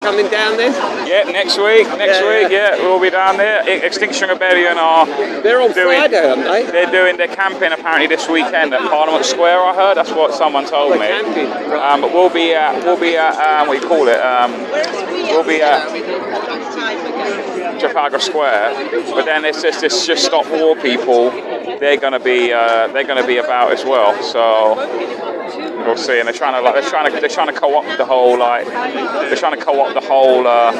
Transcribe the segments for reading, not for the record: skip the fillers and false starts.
coming down then? Yeah, next week, yeah, we'll be down there. Extinction Rebellion are... They're on Friday, aren't they? They're doing their camping apparently this weekend at Parliament Square, I heard. That's what someone told me. Camping, right. But we'll be at, what do you call it? We'll be at Trafalgar Square, but then it's just stop war people. They're gonna be about as well. So we'll see. And they're trying to co-opt the whole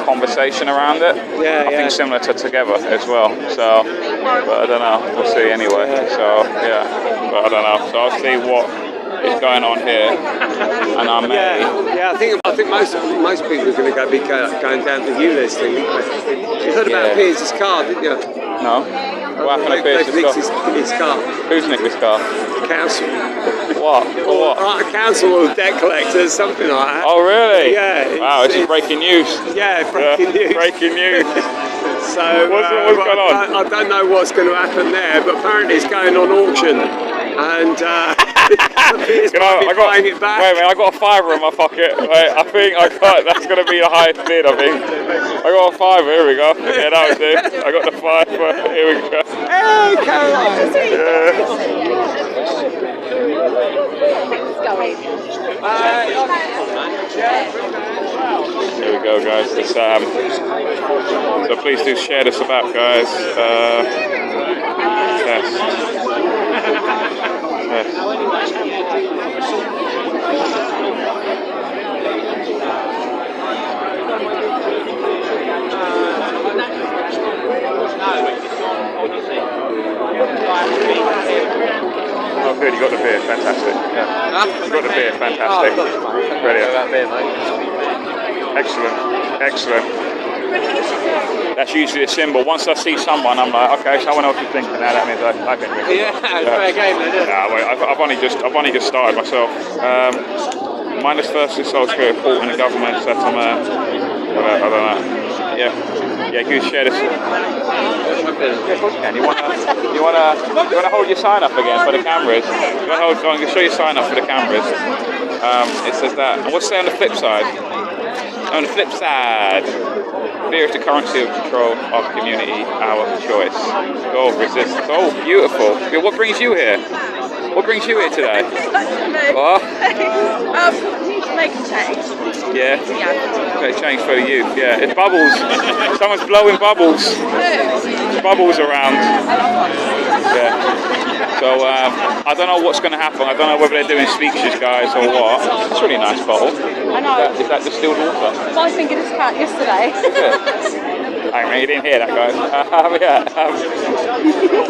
conversation around it. Yeah, I think similar to Together as well. So, but I don't know. We'll see anyway. So yeah, but I don't know. So I'll see what is going on here, and I may. Yeah. I think most people are going to be going down to the ULEZ thing. You heard about Pierce's car, didn't you? No. What happened to Pierce's car? His car. Who's nicked his car? The council. What? For what? Like a council or debt collectors, something like that. Oh really? Yeah. Wow, this is breaking news. Yeah, breaking news. Breaking news. So what's going on? I don't know what's going to happen there, but apparently it's going on auction, and Pierce might be buying it back. Wait a minute, I got a £5 in my pocket. Wait, I think that's going to be the highest bid. I think I got a £5. Here we go. Yeah, that was it. I got the £5. Here we go. Hey, Caroline. Here we go, guys. It's, so please do share this about, guys. Yes. Oh, good, you got the beer, fantastic. Yeah. You got the beer, fantastic. Brilliant. Excellent. That's usually a symbol. Once I see someone, I'm like, okay, someone else is drinking now. That means I can drink. Yeah, it's fair game, then, isn't it? I've only just started myself. Minus first is Salisbury report in the government settlement. I don't know. Yeah, can you share this? Yeah, of course you can. You wanna hold your sign up again for the cameras? You wanna show your sign up for the cameras? It says that. And what's there on the flip side? On the flip side, fear is the currency of control of community, our choice. Go resistance. Oh, beautiful. What brings you here? What brings you here today? What? Make a change. Yeah? Make a change for the youth, yeah. It's bubbles. Someone's blowing bubbles. There's bubbles around. Yeah. So, I don't know what's going to happen. I don't know whether they're doing speeches, guys, or what. It's a really nice bottle. I know. Is that distilled water? I think it was cat yesterday. I mean, you didn't hear that, guys.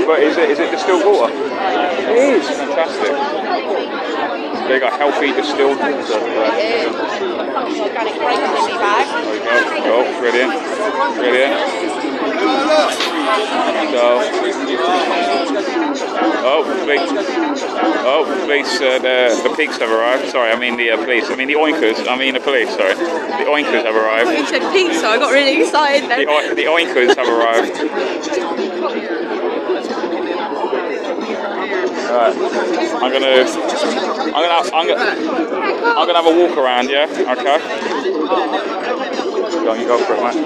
But is it distilled water? It is. Fantastic. They got healthy distilled water. Organic rapeseed bag. There we go. Oh, brilliant. Police, the peaks have arrived. Sorry, I mean the police. I mean the oinkers. I mean the police, sorry. The oinkers have arrived. You said pizza, I got really excited then. The oinkers have arrived. Alright. I'm gonna have a walk around, yeah? Okay. Go on, you go for it, mate.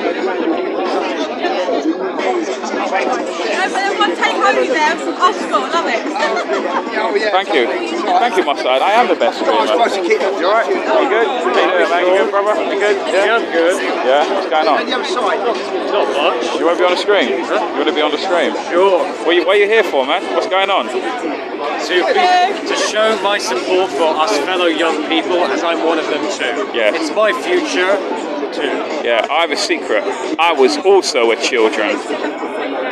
One take home there from Oscar, love it. Thank you, my side. I am the best streamer. You alright? You good? How you doing, man? You good, brother? You good? Yeah, I'm good. Yeah, what's going on? Not much. You want to be on the stream? Huh? You want to be on the stream? Sure. What are you here for, man? What's going on? To show my support for us fellow young people, as I'm one of them too. Yeah. It's my future too. Yeah, I have a secret. I was also a children.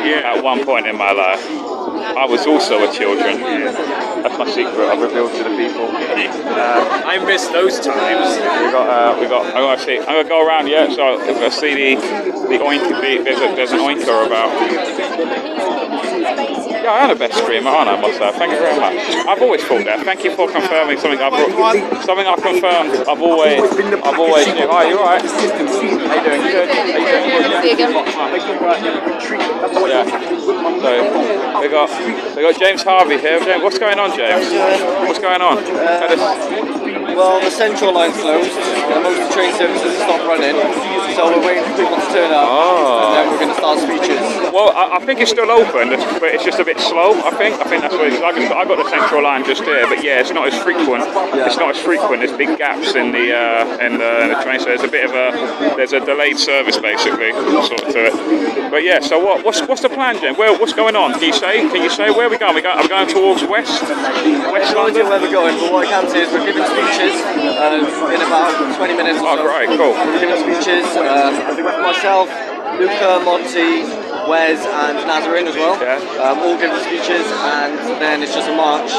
Yeah. At one point in my life, I was also a children. Yeah. That's my secret. I've revealed to the people. I miss those times. We got. I'm gonna see. I'm gonna go around. Yeah. So if I see the oink. There's an oinker about. Yeah, I am the best streamer, aren't I, myself? Thank you very much. I've always thought that. Thank you for confirming something I've confirmed. I've always knew. Hi, you alright? How you doing? Good. How you doing? again. Yeah. So we got James Harvey here. James, what's going on, James? What's going on? Well, the central line's closed. Most of the train services stopped running, so we're waiting for people to turn up, and then we're going to start speeches. Well, I think it's still open, but it's just a bit slow. I think that's what it is. I got the central line just here, but yeah, it's not as frequent. It's not as frequent. There's big gaps in the train, so there's a bit of a delayed service basically, sort of to it. But yeah, so what's the plan, Jim? What's going on? Can you say where are we going? Are we going towards West London? Where we're going, but what I can say is we're giving speeches in about 20 minutes or so. Oh, right, cool. We're giving speeches. I think with myself, Luca, Monty, ULEZ and Nazareth as well. Yeah. All giving speeches, and then it's just a march.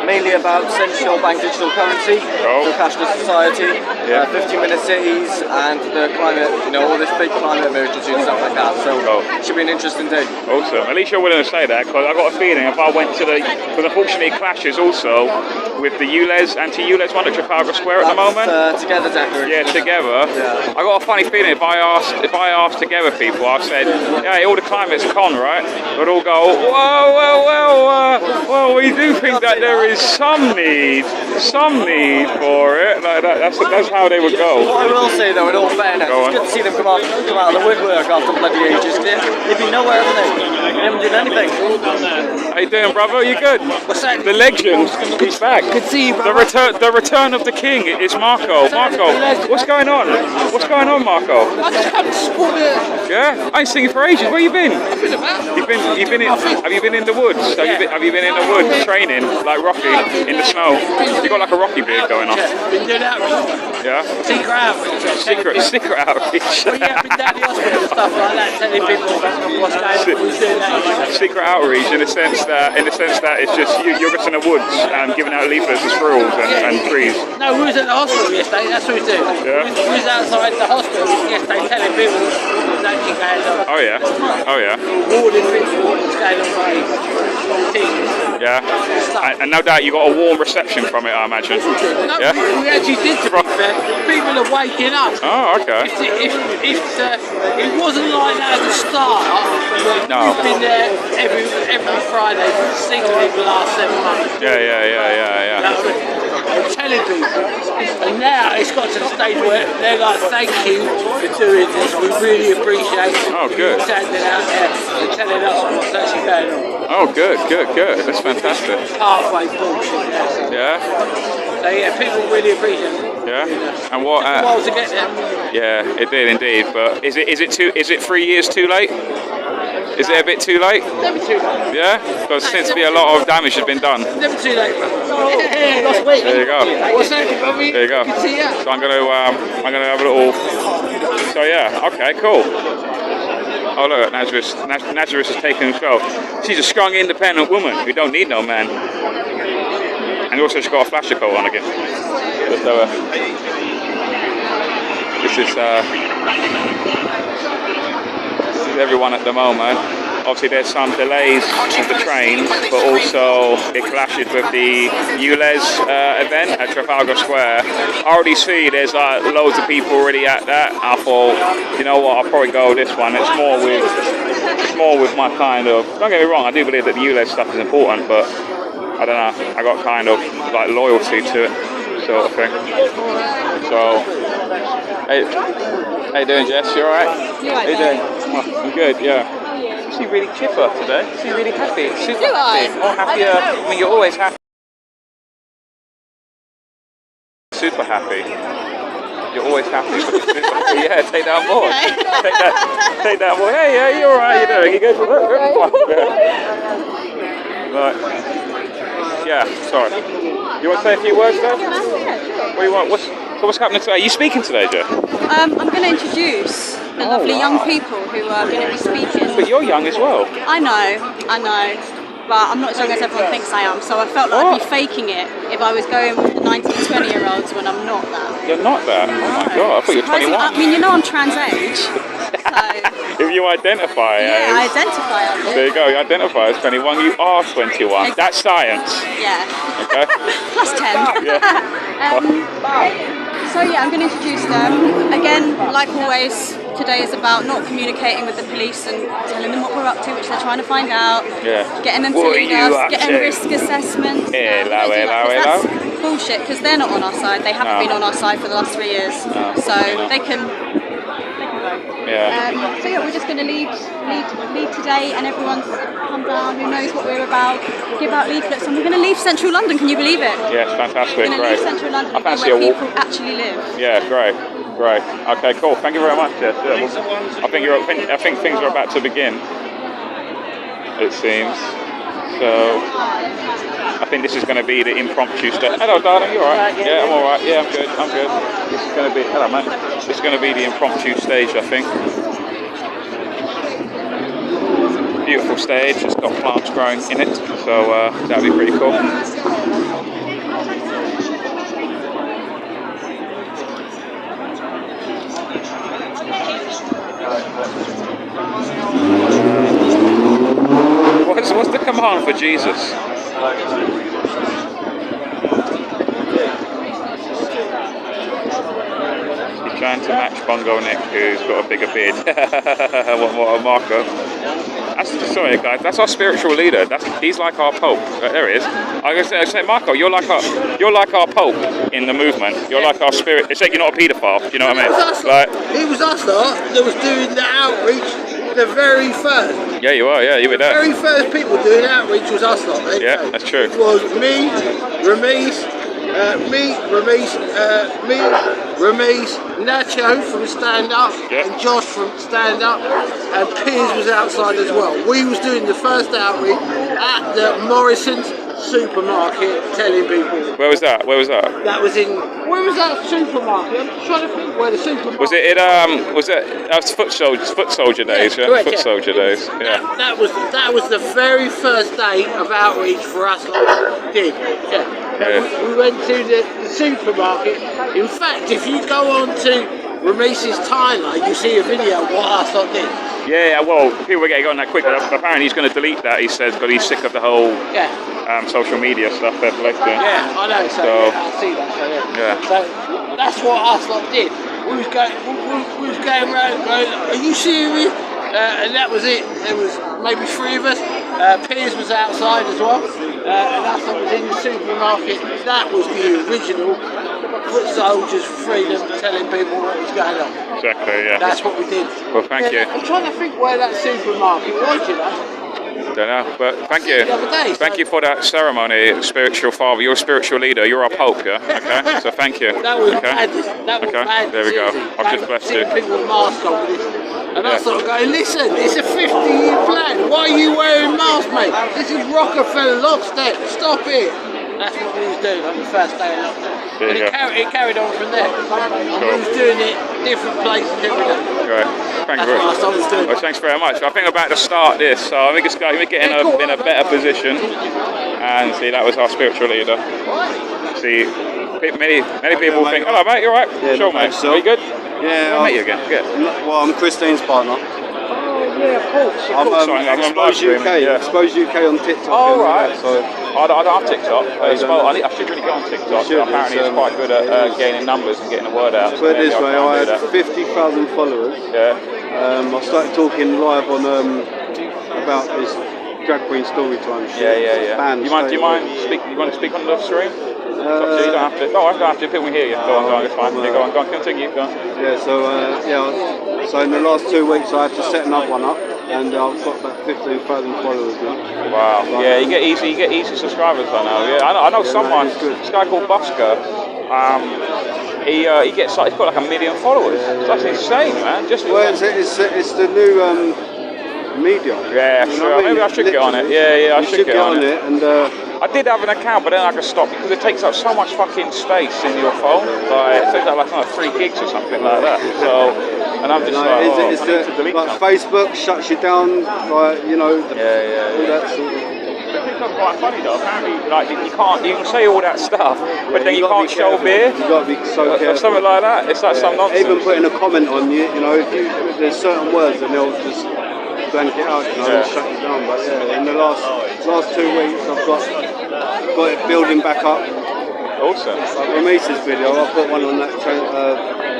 Mainly about central bank digital currency, the cashless society, 15-minute cities, and the climate, all this big climate emergency and stuff like that. So it should be an interesting day. Awesome. At least you're willing to say that, because I got a feeling if I went to because unfortunately it clashes also with the ULEZ, anti-ULEZ one at Trafalgar Square at the moment. Together decoration. Yeah, together. Yeah. I got a funny feeling if I asked together people, I said, yeah, all the climate's con, right? They'd all go, well, we do think that there is some need for it. Like that's how they would go. What I will say though, in all fairness, it's good to see them come out of the woodwork after bloody ages. They've been nowhere, haven't they? They haven't done anything. How you doing, brother? You good? What's that? The legend, he's back. Good to see you, brother. The return of the king is Marco. Marco, what's going on? What's going on, Marco? I just come to support it. Yeah, I ain't seen you for ages. Where you been? I've been about. Have you been in the woods? Have you been in the woods training like Rocky in the snow? You got like a Rocky beard going on. Been doing outreach. Yeah. Secret outreach. Secret outreach. Well, yeah, been down the hospital and stuff like that, telling people what's going on. Who's doing that. Secret outreach in the sense that it's just you're just in the woods and giving out leaflets to squirrels and trees. No, we was at the hospital yesterday. That's what we do. Yeah. We was outside the hospital yesterday telling people what's actually going on. Oh yeah. Warning people what's going on by teams. Yeah. And no doubt you got a warm reception from it, I imagine. No, Yeah. we actually did, to be fair. People are waking up. Oh, okay. If it wasn't like that at the start, No. we've been there every Friday singing for the last 7 months. Yeah. I'm telling people. And now it's got to the stage where they're like, thank you for doing this. We really appreciate it. Oh, good. Standing out there and telling us what's actually going on. Oh, good. That's fantastic. Halfway bullshit. Yeah. So yeah, people really appreciate it. Yeah. And what? Took a while to get there. Yeah, it did indeed. But is it 3 years too late? Is it a bit too late? Never too late. Yeah? Because it seems to be a lot of damage has been done. Never too late, bro. Lost weight. There you go. What's that, Bobby? There you go. Good to see you. So I'm gonna have a little. So yeah, okay, cool. Oh look, Nazareth has taken himself. She's a strong, independent woman who don't need no man. And also she's got a flasher coat on again. So this is everyone at the moment. Obviously there's some delays with the trains, but also it clashes with the ULEZ event at Trafalgar Square. I already see there's like loads of people already at that. I thought, you know what, I'll probably go this one. It's more with my kind of, don't get me wrong, I do believe that the ULEZ stuff is important, but I don't know, I got kind of like loyalty to it, sort of thing. So, hey, how you doing, Jess? You alright? You alright? How you doing? Oh, I'm good, yeah. She's really chipper today. She's really happy. Super happy. More happier. I mean, you're always happy. Super happy. You're always happy. But you're super happy. Yeah, take that on board. Okay. Take that on board. Hey, yeah, you're alright. You're doing. You go for Right. Yeah. Sorry. You want to say a few words, though? What do you want? What's happening today? Are you speaking today, Joe? I'm going to introduce the lovely young people who are going to be speaking. But you're young as well. I know, but I'm not as young as everyone thinks I am, so I felt like I'd be faking it if I was going with the 19 to 20-year-olds when I'm not that. You're not that? Oh my god, I thought you were 21. I mean, I'm trans age, so... If you identify I identify as it. There you go, you identify as 21, you are 21. That's science. Yeah. Okay. Plus 10. Yeah. So yeah, I'm going to introduce them. Again, like always, today is about not communicating with the police and telling them what we're up to, which they're trying to find out. Yeah. Getting them to lead us, getting risk assessments. That's bullshit, because they're not on our side. They haven't been on our side for the last 3 years. So they can vote. Yeah. So yeah, we're just going to lead today, and everyone's come down who knows what we're about, give out leaflets, and we're going to leave central London. Can you believe it? Yes, fantastic. We're going to great. leave central London I fancy where a walk. people actually live. Yeah, great. Okay, cool. Thank you very much. Yes. I think things are about to begin. It seems. So I think this is going to be the impromptu stage. Hello, darling. You all right? Yeah, I'm all right. Yeah, I'm good. This is going to be. Hello, man. This is going to be the impromptu stage, I think. Beautiful stage. It's got plants growing in it, so that'll be pretty cool. What's the command for Jesus? He's trying to match Bongo Nick, who's got a bigger beard. what a marker. Sorry guys, that's our spiritual leader. He's like our Pope. There he is. I was going to say, Marco, you're like our Pope in the movement. You're like our spirit. It's like you're not a paedophile. Do you know what I mean? It was us lot that was doing the outreach. The very first. Yeah, you are. Yeah, you were there. The very first people doing outreach was us lot. Right? Yeah, that's true. It was me, Ramesh, Nacho from Stand Up, and Josh from Stand Up, and Piers was outside as well. We was doing the first outreach at the Morrison's supermarket, telling people. Where was that? That was in. Where was that supermarket? I'm just trying to think where the supermarket. Was it? That was Foot Soldier days. Yeah, correct, Foot Soldier days. Yeah. That was the very first day of outreach for us. Did. Yeah. We went to the supermarket. In fact, if you go on to Rames's timeline, you see a video of what us lot did. Yeah, well, people were getting on that quick. Apparently, he's going to delete that. He says, but he's sick of the whole social media stuff. They're collecting. Yeah, I know. So I see that. So that's what us lot did. We was going round. Are you serious? And that was it. There was maybe 3 of us. Piers was outside as well, and us lot was in the supermarket. That was the original Foot Soldiers for Freedom, telling people what was going on. Exactly, yeah. That's what we did. Well, thank you. I'm trying to think where that supermarket was, you know. Don't know, but thank you. Thank you for that ceremony, spiritual father. You're a spiritual leader. You're our Pope, yeah? Okay, so thank you. That was bad. That was bad. There we go. I've just blessed you. People with masks on with this. And I sort of going, listen, it's a 50-year plan. Why are you wearing masks, mate? This is Rockefeller lockstep. Stop it. That's what we was doing on the first day of lockdown. And it carried on from there. And we was doing it different places every day. Great. Thank you. That's what I was doing. Well, thanks very much. I think we're about to start this, so I think we're getting in a better position. And see, that was our spiritual leader. See, many people think, hello mate, you alright? Yeah, sure mate. So. Are you good? Yeah. I'll meet you again. Good. Well, I'm Christine's partner. Yeah, of course. I'm Expose UK. Yeah. Expose UK on TikTok. Oh, right. So I don't have TikTok. I should really get on TikTok. Apparently, it's quite good at gaining numbers and getting the word out. Put it this way, I had 50,000 followers. Yeah. I started talking live on about this drag queen story time. Yeah. Do you mind speak on the stream? You don't have to. No, I don't have to. People can hear you. Go on, it's fine. Go on, continue. Go on. Yeah. So in the last 2 weeks, I had to set another one up, and I've got about 15,000 followers now. Wow. Yeah, you get easy subscribers. I know. Yeah, I know someone. This guy called Busker. He's got like 1 million followers. That's insane, man. It's the new medium. Yeah, sure. Maybe I should get on it. Yeah, I should get on it. And I did have an account, but then I could stop because it takes up so much fucking space in your phone. Like it takes up like 3 gigs or something like that. So, and I'm just I need to delete something. Facebook shuts you down, like all that sort of. It's quite funny though. Apparently, like you can say all that stuff, but then you can't show beer. You got to be so careful. Or something like that. It's like some nonsense. Even putting a comment on if there's certain words, and they'll just blank it out, and shut you down. But in the last 2 weeks, I've got it building back up. Awesome. Like Ramise's video, I put one on that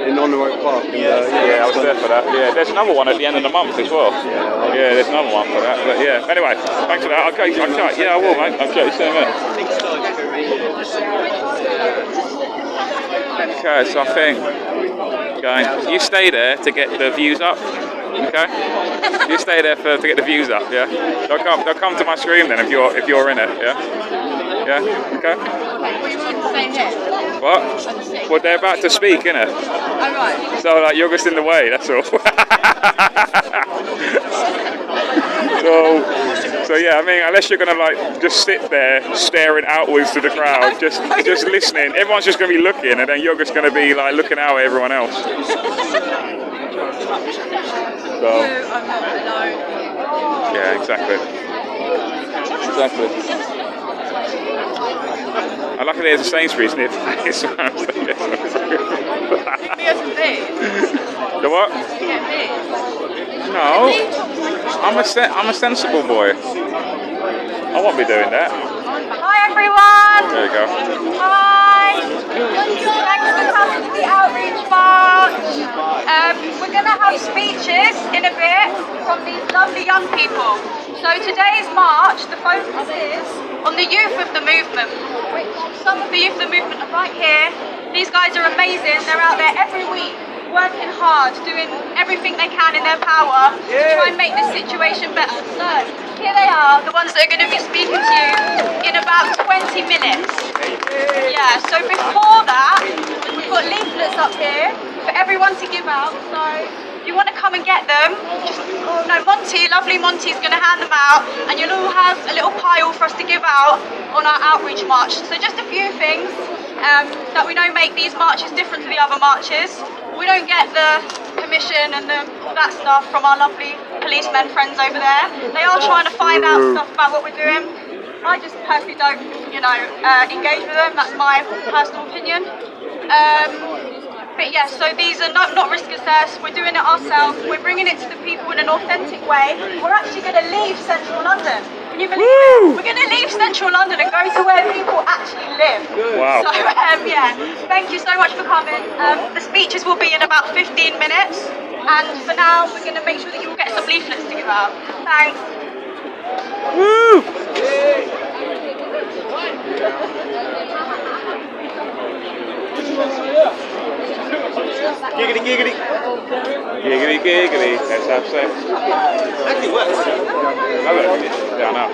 in Honour Park. And, yeah, I was there for that. Yeah, there's another one at the end of the month as well. Yeah, there's another one for that. But yeah, anyway, thanks for that. Okay, yeah, I will, mate. I'll you soon, mate. Okay, so I think you stay there to get the views up. Okay, you stay there to get the views up. Yeah, they'll come to my stream then if you're in it. Yeah, okay. What? Well, they're about to speak, innit? Oh, right. So like you're just in the way. That's all. So yeah, I mean, unless you're gonna like just sit there staring outwards to the crowd, just listening. Everyone's just gonna be looking, and then you're just gonna be like looking out at everyone else. So. I'm not alone. Yeah, exactly. I luckily there's a Sainsbury's near. Me or some beers? The what? Yeah, beers. No, I'm a sensible boy. I won't be doing that. Hi everyone! There you go. Hi! Thanks for coming to the outreach march. We're going to have speeches in a bit from these lovely young people. So today's march, the focus is on the youth of the movement, which some of the youth of the movement are right here. These guys are amazing. They're out there every week, working hard, doing everything they can in their power to try and make this situation better. So here they are, the ones that are going to be speaking to you in about 20 minutes. Yeah, so before that, we've got leaflets up here for everyone to give out. So if you want to come and get them, lovely Monty's going to hand them out, and you'll all have a little pile for us to give out on our outreach march. So just a few things that we know make these marches different to the other marches. We don't get the permission and all that stuff from our lovely policemen friends over there. They are trying to find out stuff about what we're doing. I just personally don't, engage with them. That's my personal opinion. But yeah, so these are not risk assessed. We're doing it ourselves. We're bringing it to the people in an authentic way. We're actually going to leave central London. Can you believe it? We're going to leave central London and go to where people actually live. Wow. So yeah, thank you so much for coming. The speeches will be in about 15 minutes. And for now, we're going to make sure that you all get some leaflets to give out. Thanks. Woo! Giggity, giggity. Giggity, giggity. That's how I say. Actually works. Yeah, I know.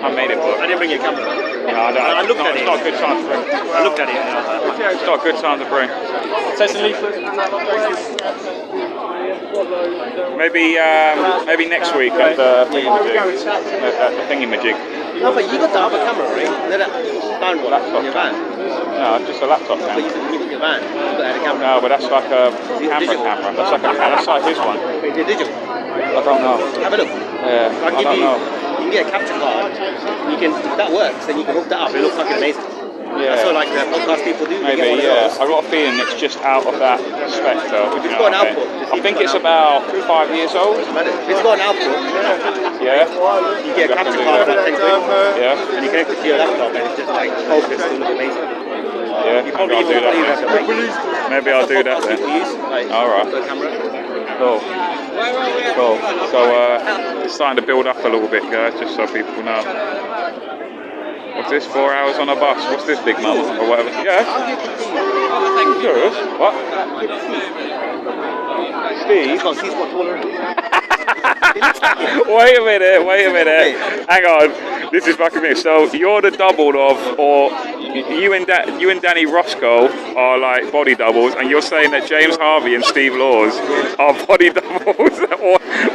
I made it work. I didn't bring your camera. No, I looked at it. It's not a good time to bring. I looked at it. It's not a good time to bring. So some leaflets. Maybe next week at the thingamajig. No, but you got the other camera, right? That found one in your van. No, just a laptop camera. But you said you got your van. You got a camera. No, but that's like a camera. That's like his one. Is it digital? I don't know. Have a look. Yeah, I don't know. You can get a capture card. If that works, then you can hook that up. It looks fucking amazing. Yeah. That's what like the podcast people do. Maybe, yeah. I got a feeling it's just out of that spectre. If it's got an output, I think it's about 5 years old. If it's got an output, yeah. You get a capture card for like 10 quid. Yeah. And you connect it to your laptop, and it's just like focused and look amazing. Yeah. You probably Maybe I'll do that. Maybe I'll do that then. All right. Cool. So it's starting to build up a little bit, guys, just so people know. What's this? 4 hours on a bus? What's this, big mum? Or whatever? Yeah. Good. What? Steve? Wait a minute. Hang on. This is fucking me. So you're the double of, or you and Danny Roscoe are like body doubles, and you're saying that James Harvey and Steve Laws are body doubles,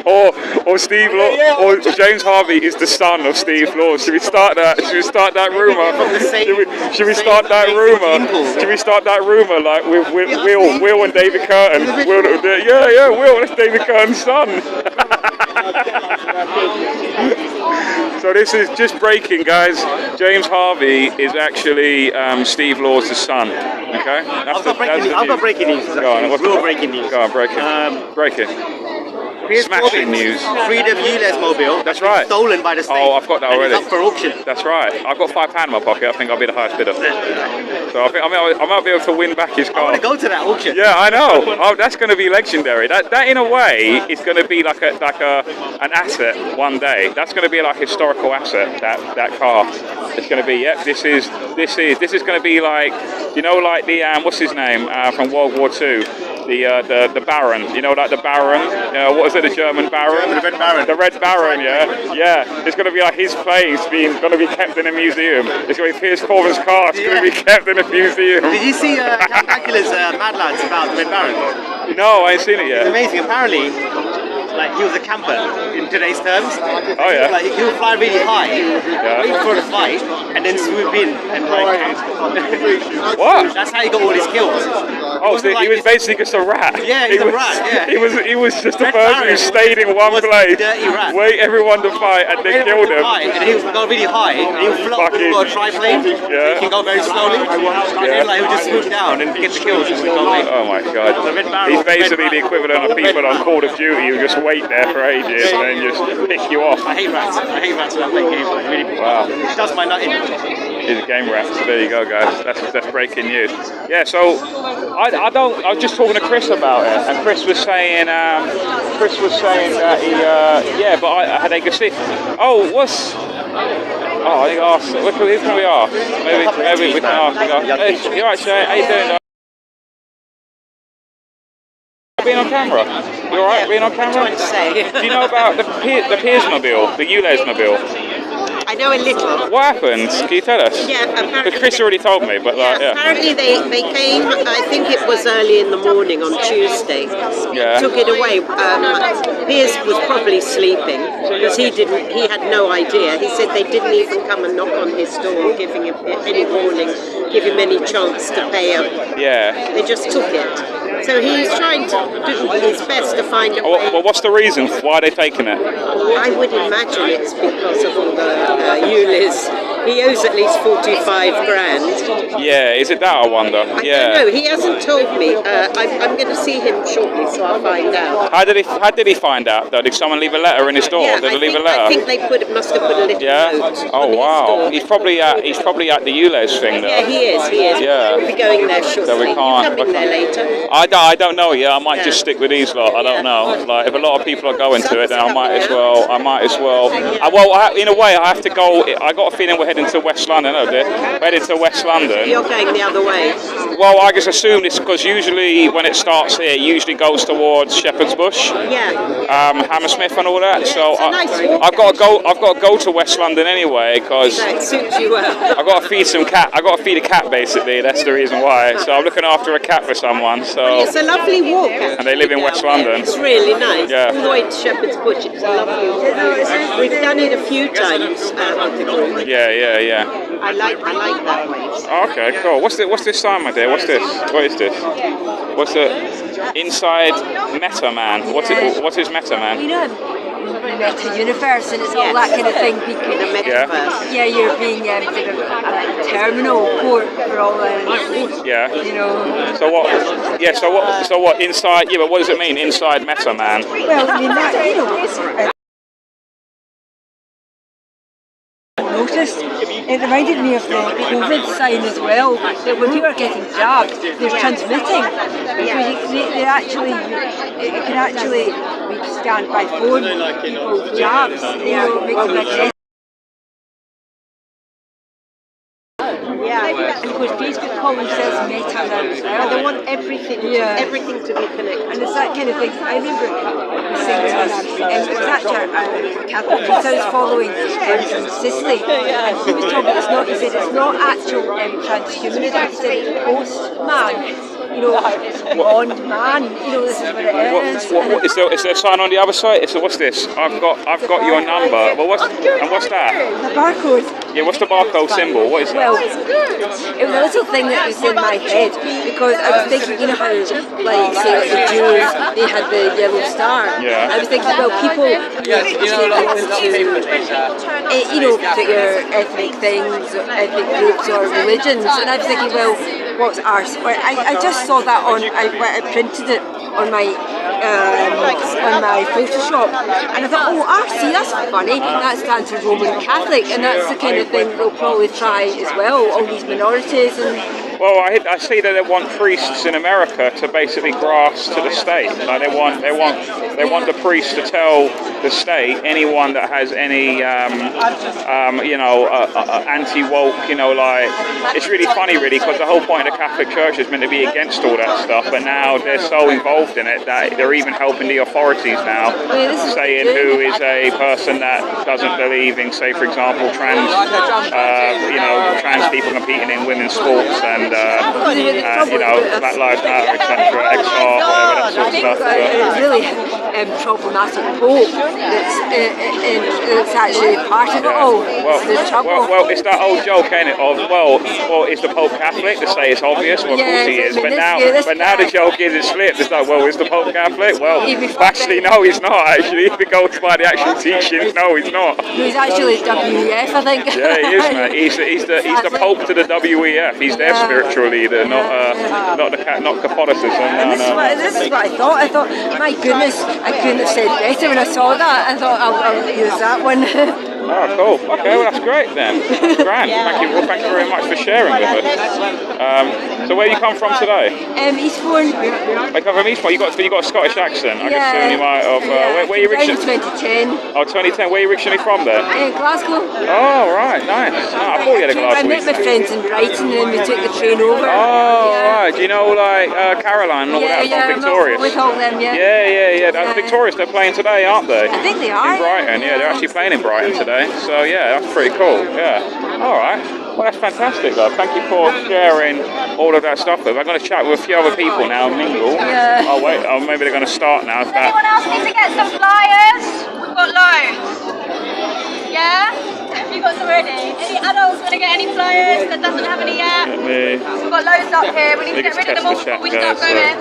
or Steve Laws, or James Harvey is the son of Steve Laws. Should we start that? Should we start that rumor? Should we start that rumor? Should we start that rumor like with Will and David Curtin? Will, that's David Curtin's son. So this is just breaking, guys. James Harvey is actually Steve Laws' son. Okay? I've got breaking news. Go on, real breaking news. Go on, break it. Smashing news. Freedom ULEZ mobile. That's right. Stolen by the state. Oh, I've got that already. It's up for auction. That's right. I've got £5 in my pocket. I think I'll be the highest bidder. So I think I might be able to win back his car. I want to go to that auction. Yeah, I know. Oh, that's going to be legendary. That in a way is going to be like an asset one day. That's going to be like a historical asset. That car. It's going to be. Yep. This is going to be like, you know, like the what's his name from World War II. The Baron, you know, like the Baron, what is it, the German Baron? The Red Baron. The Red Baron, yeah. It's going to be like his planes going to be kept in a museum. It's going to be Piers Corman's car, it's going to be kept in a museum. Did you see Count Dracula's Mad Lads about the Red Baron? No, I ain't seen it yet. It's amazing. Apparently, like, he was a camper in today's terms. Oh yeah. Like, he would fly really high, wait for the fight, and then swoop in and like camp. What? That's how he got all his kills. Oh, so he was basically just a rat. Yeah, he's a rat. Yeah. He was just a Red person Baron who stayed in one was a place, dirty rat. wait everyone to fight, and then killed him. And he got really high, and he would flop Fucking- a triplane. Yeah. He can go very slowly, and then like he would just swoop down and get the kills and we'd go away. Oh my god. The Red Baron. He's basically the equivalent of people on Call of Duty who just wait there for ages and then just pick you off. I hate rats. I hate rats when I play games. Like, really. Wow. It does my nut in. He's a game rat, so there you go, guys. That's breaking news. Yeah, so I was just talking to Chris about it, and Chris was saying that he they could see. Oh, what's? Oh, I think ask. Who can we ask? Maybe we can ask. Hey, you alright, Shay? How you doing? Being on camera? You alright being on camera? To say. Do you know about the Piers mobile, the ULEZ mobile? I know a little. What happened? Can you tell us? Yeah, apparently. Because Chris already told me, but Apparently they came, I think it was early in the morning on Tuesday. Yeah. Took it away. Piers was probably sleeping because he had no idea. He said they didn't even come and knock on his door, giving him any warning, give him any chance to pay up. Yeah. They just took it. So he's trying to do his best to find a way. Well, what's the reason? Why are they taking it? I would imagine it's because of all the ULEZ. He owes at least 45 grand. Yeah, is it that, I wonder? I don't know, he hasn't told me. I'm going to see him shortly, so I'll find out. How did he find out though? Did someone leave a letter in his door? Yeah, Did they leave a letter? I think they must have put a little note. Oh on wow. his He's probably at the ULEZ thing though. Yeah, he is. Yeah. We'll be going there shortly. So we can't. You coming there later? I don't know yet. I might just stick with these lot. I don't know. Like if a lot of people are going to it, then I might as well. In a way, I have to go. I got a feeling we're heading to West London. We're heading to West London. You're going the other way. Well, I just assume this because usually when it starts here, it usually goes towards Shepherd's Bush. Yeah. Hammersmith and all that. Yeah, so it's a nice walk. I've got to go to West London anyway because That suits you well. I've got to feed some cat. I've got to feed a cat basically. That's the reason why. So I'm looking after a cat for someone. So It's a lovely walk. and they live in West London. It's really nice. Yeah. All the way to Shepherd's Bush. It's a lovely walk. We've done it a few times with the group. Yeah. I like that way. Okay, cool. What's this sign, my dear? What's this? What is this? What's it? Inside Meta Man. What is Meta Man? You know, Meta Universe, and it's all that kind of thing. Because The metaverse. yeah, you're being sort of a terminal port for all the. Yeah. You know. So what? Yeah. So what? Inside? Yeah, but what does it mean? Inside Meta Man? Well, I mean that. You know. Noticed. It reminded me of the COVID sign as well, that when people are getting jabbed, they're transmitting. Because it can actually be scanned by phone, people's jabs, you know, make them like because Facebook call themselves Meta now as well. They want everything to be connected. And it's that kind of thing. I remember saying to it was actually a Catholic priest I was following from Sicily, and he was talking it's not actual transhumanism, he said it's post-man, you know, beyond man, you know, this is what it is. Is there a sign on the other side? So what's this? I've got your number. Well, what's that? The barcode. Yeah, what's the barcode symbol? What is that? Well, it was a little thing that was in my head because I was thinking, you know how, like, say, the Jews, they had the yellow star. Yeah. I was thinking, well, people, particular ethnic things, ethnic groups or religions, and I was thinking, well, what's ours? I just saw that I printed it on my Photoshop, and I thought, oh, RC, that's funny. That stands for Roman Catholic, and that's the kind of thing we'll probably try as well. All these minorities and. Well, I see that they want priests in America to basically grass to the state. Like they want the priests to tell the state anyone that has any anti-woke, like it's really funny really because the whole point of the Catholic Church is meant to be against all that stuff, but now they're so involved in it that they're even helping the authorities now, saying who is a person that doesn't believe in, say for example, trans people competing in women's sports and Black Lives Matter, etc., XR, whatever that sort of stuff. It's really problematic Pope that's actually part of it all. Well, it's that old joke, ain't it? Of well, is the Pope Catholic? To say it's obvious. Well, of course he is. But now the joke is it's flipped. It's like, well, is the Pope Catholic? Well, actually, no, he's not. Actually, if it goes by the actual teachings, no, he's not. He's actually WEF, I think. Yeah, he is, man. He's the Pope to the WEF. He's their spiritual leader, not Catholicism. This is what I thought. I thought, my goodness, I couldn't have said better when I saw that. I thought I'll use that one. Oh, cool. Okay, well that's great then. That's grand. Thank you very much for sharing with us. So where you come from today? Eastbourne. I come from Eastbourne. You got a Scottish accent. I assume you might have. Where you originally? 2010. Oh, 2010. Where you originally from then? Glasgow. Oh, right, nice. I thought you had a Glasgow. I met my friends in Brighton and then we took the train over. Oh, right. Do you know Caroline and all that from Victorious? With all them, Yeah. That's Victorious. They're playing today, aren't they? I think they are. In Brighton, they're actually playing in Brighton today. So yeah, that's pretty cool. Yeah. All right. Well, that's fantastic, though. Thank you for sharing all of that stuff. I'm going to chat with a few other people now and mingle. Yeah. Oh wait. Oh, maybe they're going to start now. Does anyone else need to get some flyers? We've got loads. Yeah. Have you got some ready? Any adults want to get any flyers that doesn't have any yet? We've got loads up here. We need to get rid of them all before we start going.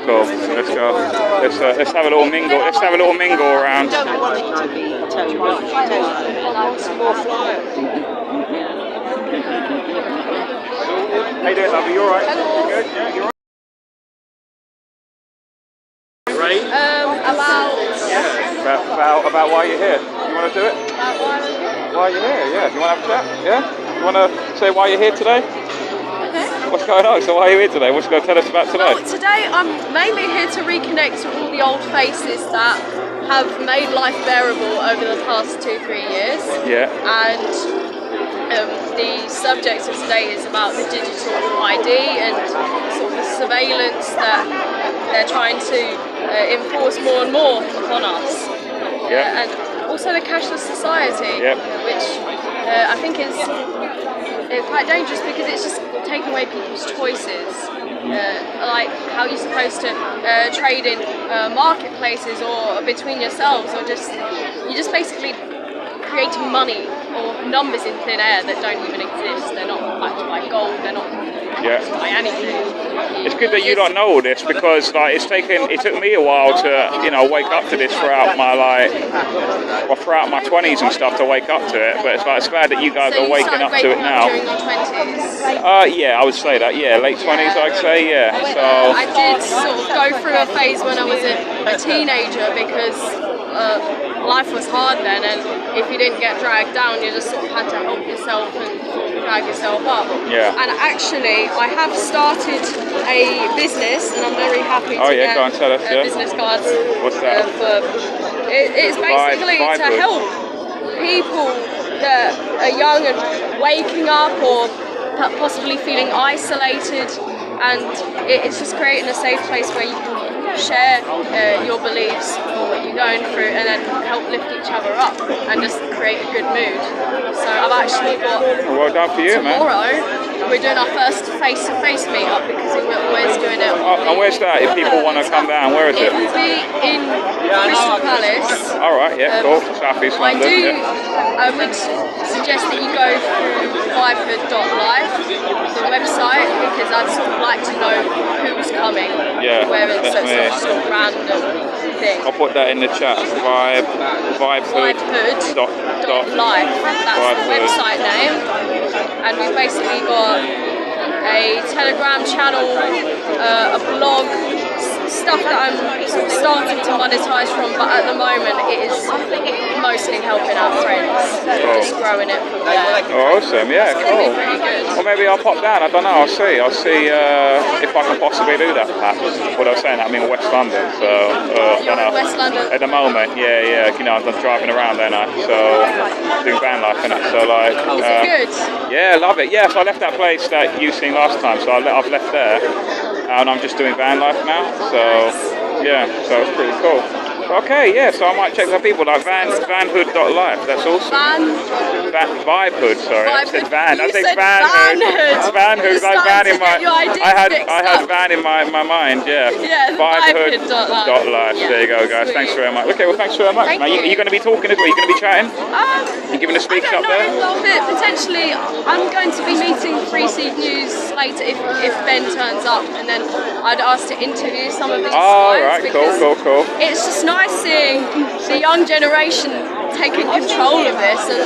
Cool. Let's go. Let's have a little mingle. Let's have a little mingle around. I don't want it to be totally some more flyers. How you doing, lovey? You alright? You good? Yeah, you alright? Right? About why you're here. You want to do it? Why you're here? Yeah. You want to have a chat? Yeah. You want to say why you're here today? What's going on? So why are you here today? What's going to tell us about today? Well, today I'm mainly here to reconnect with all the old faces that have made life bearable over the past 2-3 years. Yeah. And the subject of today is about the digital ID and sort of the surveillance that they're trying to enforce more and more upon us. Yeah. And also the cashless society, which I think is quite dangerous because it's just taking away people's choices. Like how you're supposed to trade in marketplaces or between yourselves, or you're just basically creating money or numbers in thin air that don't even exist. They're not backed by gold, they're not backed by anything. It's good that you don't know all this because it took me a while to wake up to this throughout my throughout my 20s and stuff to wake up to it, but it's glad that you guys are waking up to it now. During your 20s? Yeah, I would say that. Yeah, late 20s, I'd say. Yeah. So I did sort of go through a phase when I was a teenager because life was hard then, and if you didn't get dragged down, you just sort of had to help yourself and drag yourself up. Yeah. And actually, I have started a business, and I'm very happy to get go on, tell us, business cards. What's that? It's basically to help people that are young and waking up or possibly feeling isolated, and it's just creating a safe place where you can share your beliefs or what you're going through and then help lift each other up and just create a good mood. So I've actually got well done for you, tomorrow man. we're doing our first face-to-face meet-up because we were always doing it. And where's that? If people want to come down, where is it? It will be in Crystal Palace. All right, yeah, cool. South East London. I would suggest that you go through vibehood.live, the website, because I'd sort of like to know who's coming. Yeah, where it's sort of random thing. I'll put that in the chat. Vibehood.live. That's the website name, and we've basically got a Telegram channel, a blog, stuff that I'm sort of starting to monetize from, but at the moment it is mostly helping out friends, just growing it from there. Oh, awesome, yeah, cool. Pretty good. Well, maybe I'll pop down, I don't know, I'll see if I can possibly do that perhaps. What I was saying, I'm in West London, so I don't know. West London? At the moment, yeah, you know, I'm driving around then, so doing van life and that, so like... Is it good? Yeah, love it, yeah, so I left that place that you seen last time, so I've left there, and I'm just doing van life now, so yeah, so it's pretty cool. Okay, yeah, so I might check out people like vanhood.life, that's awesome. Vibehood, sorry. I said van. I said vanhood. It's vanhood. Like van in my. I had van in my mind. Yeah. Yeah. Vibehood.life. There you go, guys. Thanks very much. Okay, well, thanks very much. Now, you going to be talking as well? You going to be chatting? You giving a speech up there? Potentially, I'm going to be meeting Free Seed News later if Ben turns up, and then I'd ask to interview some of these guys. Right, cool. It's just nice seeing the young generation taking control of this and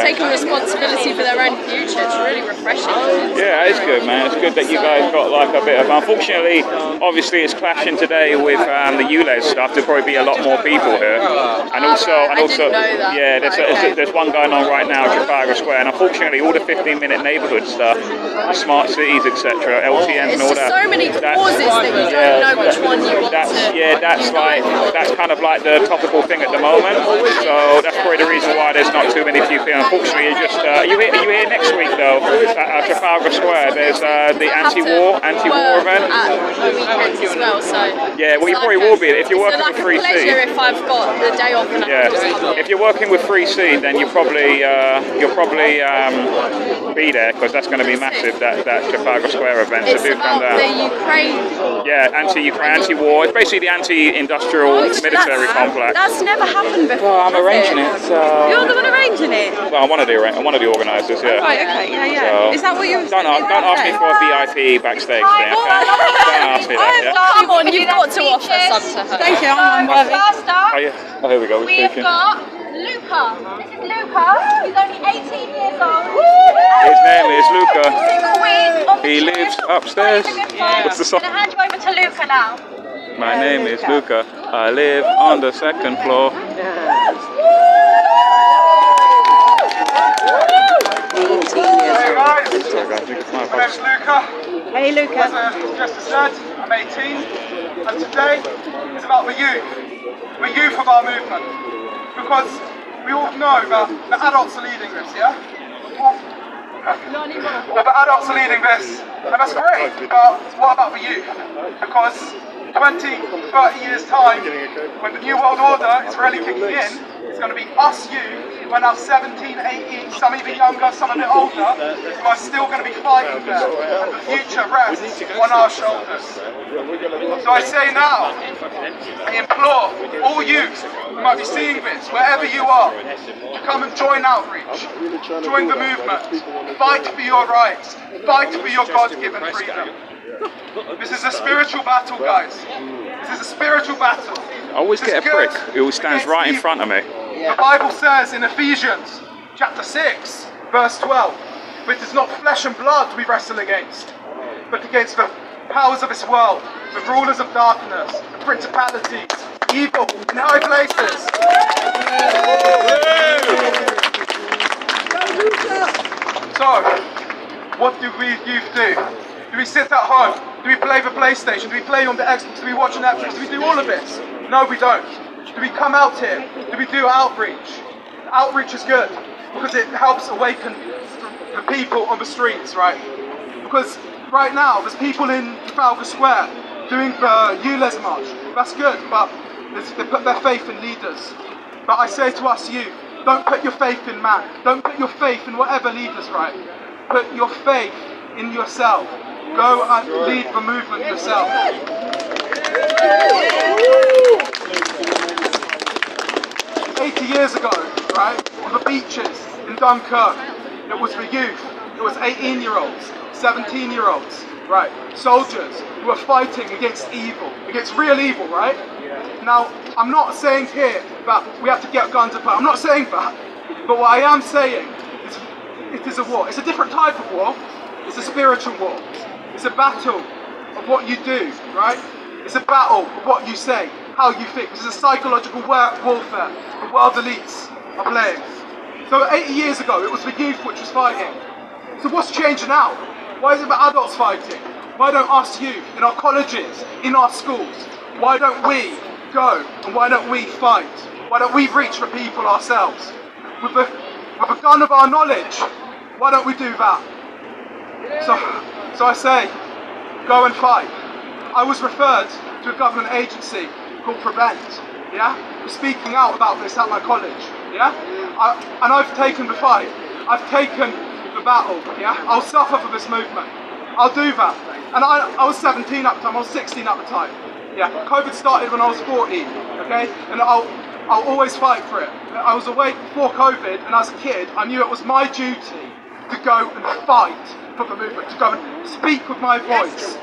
taking responsibility for their own future. It's really refreshing. Yeah, it's good, man. It's good that you guys got like a bit of. Unfortunately, obviously, it's clashing today with the ULEZ stuff. There'll probably be a lot more people here, and also, yeah, there's one going on right now at Trafalgar Square, and unfortunately, all the 15-minute neighbourhood stuff, the smart cities, etc., LTNs and all that. So many causes that you don't know which one you want to. Yeah, that's kind of like the topical thing at the moment. So that's probably the reason why there's not too many people here. Unfortunately, you here next week though at Trafalgar Square. There's the anti-war event. At the weekend as well, so yeah, well you probably will be if you're working with Free Seed. If I've got the day off and if you're working with Free Seed, then you'll probably be there because that's going to be massive. That Trafalgar Square event. It's so do come down. The Ukraine. Yeah, anti-Ukraine, anti-war. It's basically the anti-industrial military complex. That's never happened before. Well, I'm arranging it. So. You're the one arranging it? Well, I'm one of the organisers, yeah. Right, okay, yeah. So, is that what you're Don't ask me for a VIP backstage thing, okay? Don't ask me that, yeah? Come on, you've got to offer some to her. Thank you, I'm worthy. First up, Oh, here we go, we're we've speaking. got Luca. This is Luca. He's only 18 years old. His name is Luca. Single weed on the He tube. lives upstairs. What's the song? I'm going to hand you over to Luca now. My name is Luca. I live on the second floor. Hey guys, my name's Luca. Hey Luca. As just said, I'm 18, and today is about the youth of our movement. Because we all know that the adults are leading this, yeah? Well, the adults are leading this, and that's great, but what about the youth? Because 20, 30 years time, when the New World Order is really kicking in, it's going to be us youth, when I'm 17, 18, some even younger, some a bit older, who are still going to be fighting there, and the future rests on our shoulders. So I say now, I implore all youth who might be seeing this, wherever you are, to come and join Outreach, join the movement, fight for your rights, fight for your God-given freedom. This is a spiritual battle, guys. This is a spiritual battle. I always get a prick who stands right in front of me. The Bible says in Ephesians chapter 6, verse 12, "But it is not flesh and blood we wrestle against, but against the powers of this world, the rulers of darkness, the principalities, evil in high places." So, what do we youth do? Do we sit at home? Do we play the PlayStation? Do we play on the Xbox? Do we watch Netflix? Do we do all of this? No, we don't. Do we come out here? Do we do outreach? Outreach is good because it helps awaken the people on the streets, right? Because right now there's people in Trafalgar Square doing the ULEZ march. That's good, but they put their faith in leaders. But I say to us youth, don't put your faith in man. Don't put your faith in whatever leaders, right? Put your faith in yourself. Go and lead the movement yourself. 80 years ago, right, on the beaches in Dunkirk, it was the youth, it was 18-year-olds, 17-year-olds, right, soldiers who were fighting against evil, against real evil, right? Now, I'm not saying here that we have to get guns and I'm not saying that, but what I am saying is it is a war. It's a different type of war. It's a spiritual war. It's a battle of what you do, right? It's a battle of what you say, how you think. This is a psychological warfare the world elites are playing. So 80 years ago, it was the youth which was fighting. So what's changed now? Why is it the adults fighting? Why don't us youth, in our colleges, in our schools, why don't we go and why don't we fight? Why don't we reach the people ourselves? With the gun of our knowledge, why don't we do that? So I say, go and fight. I was referred to a government agency called Prevent, yeah? For speaking out about this at my college, yeah? And I've taken the fight. I've taken the battle, yeah? I'll suffer for this movement. I'll do that. And I was 17 at the time, I was 16 at the time. Yeah, COVID started when I was 14, okay? And I'll always fight for it. I was awake before COVID, and as a kid, I knew it was my duty to go and fight for the movement, to go and speak with my voice.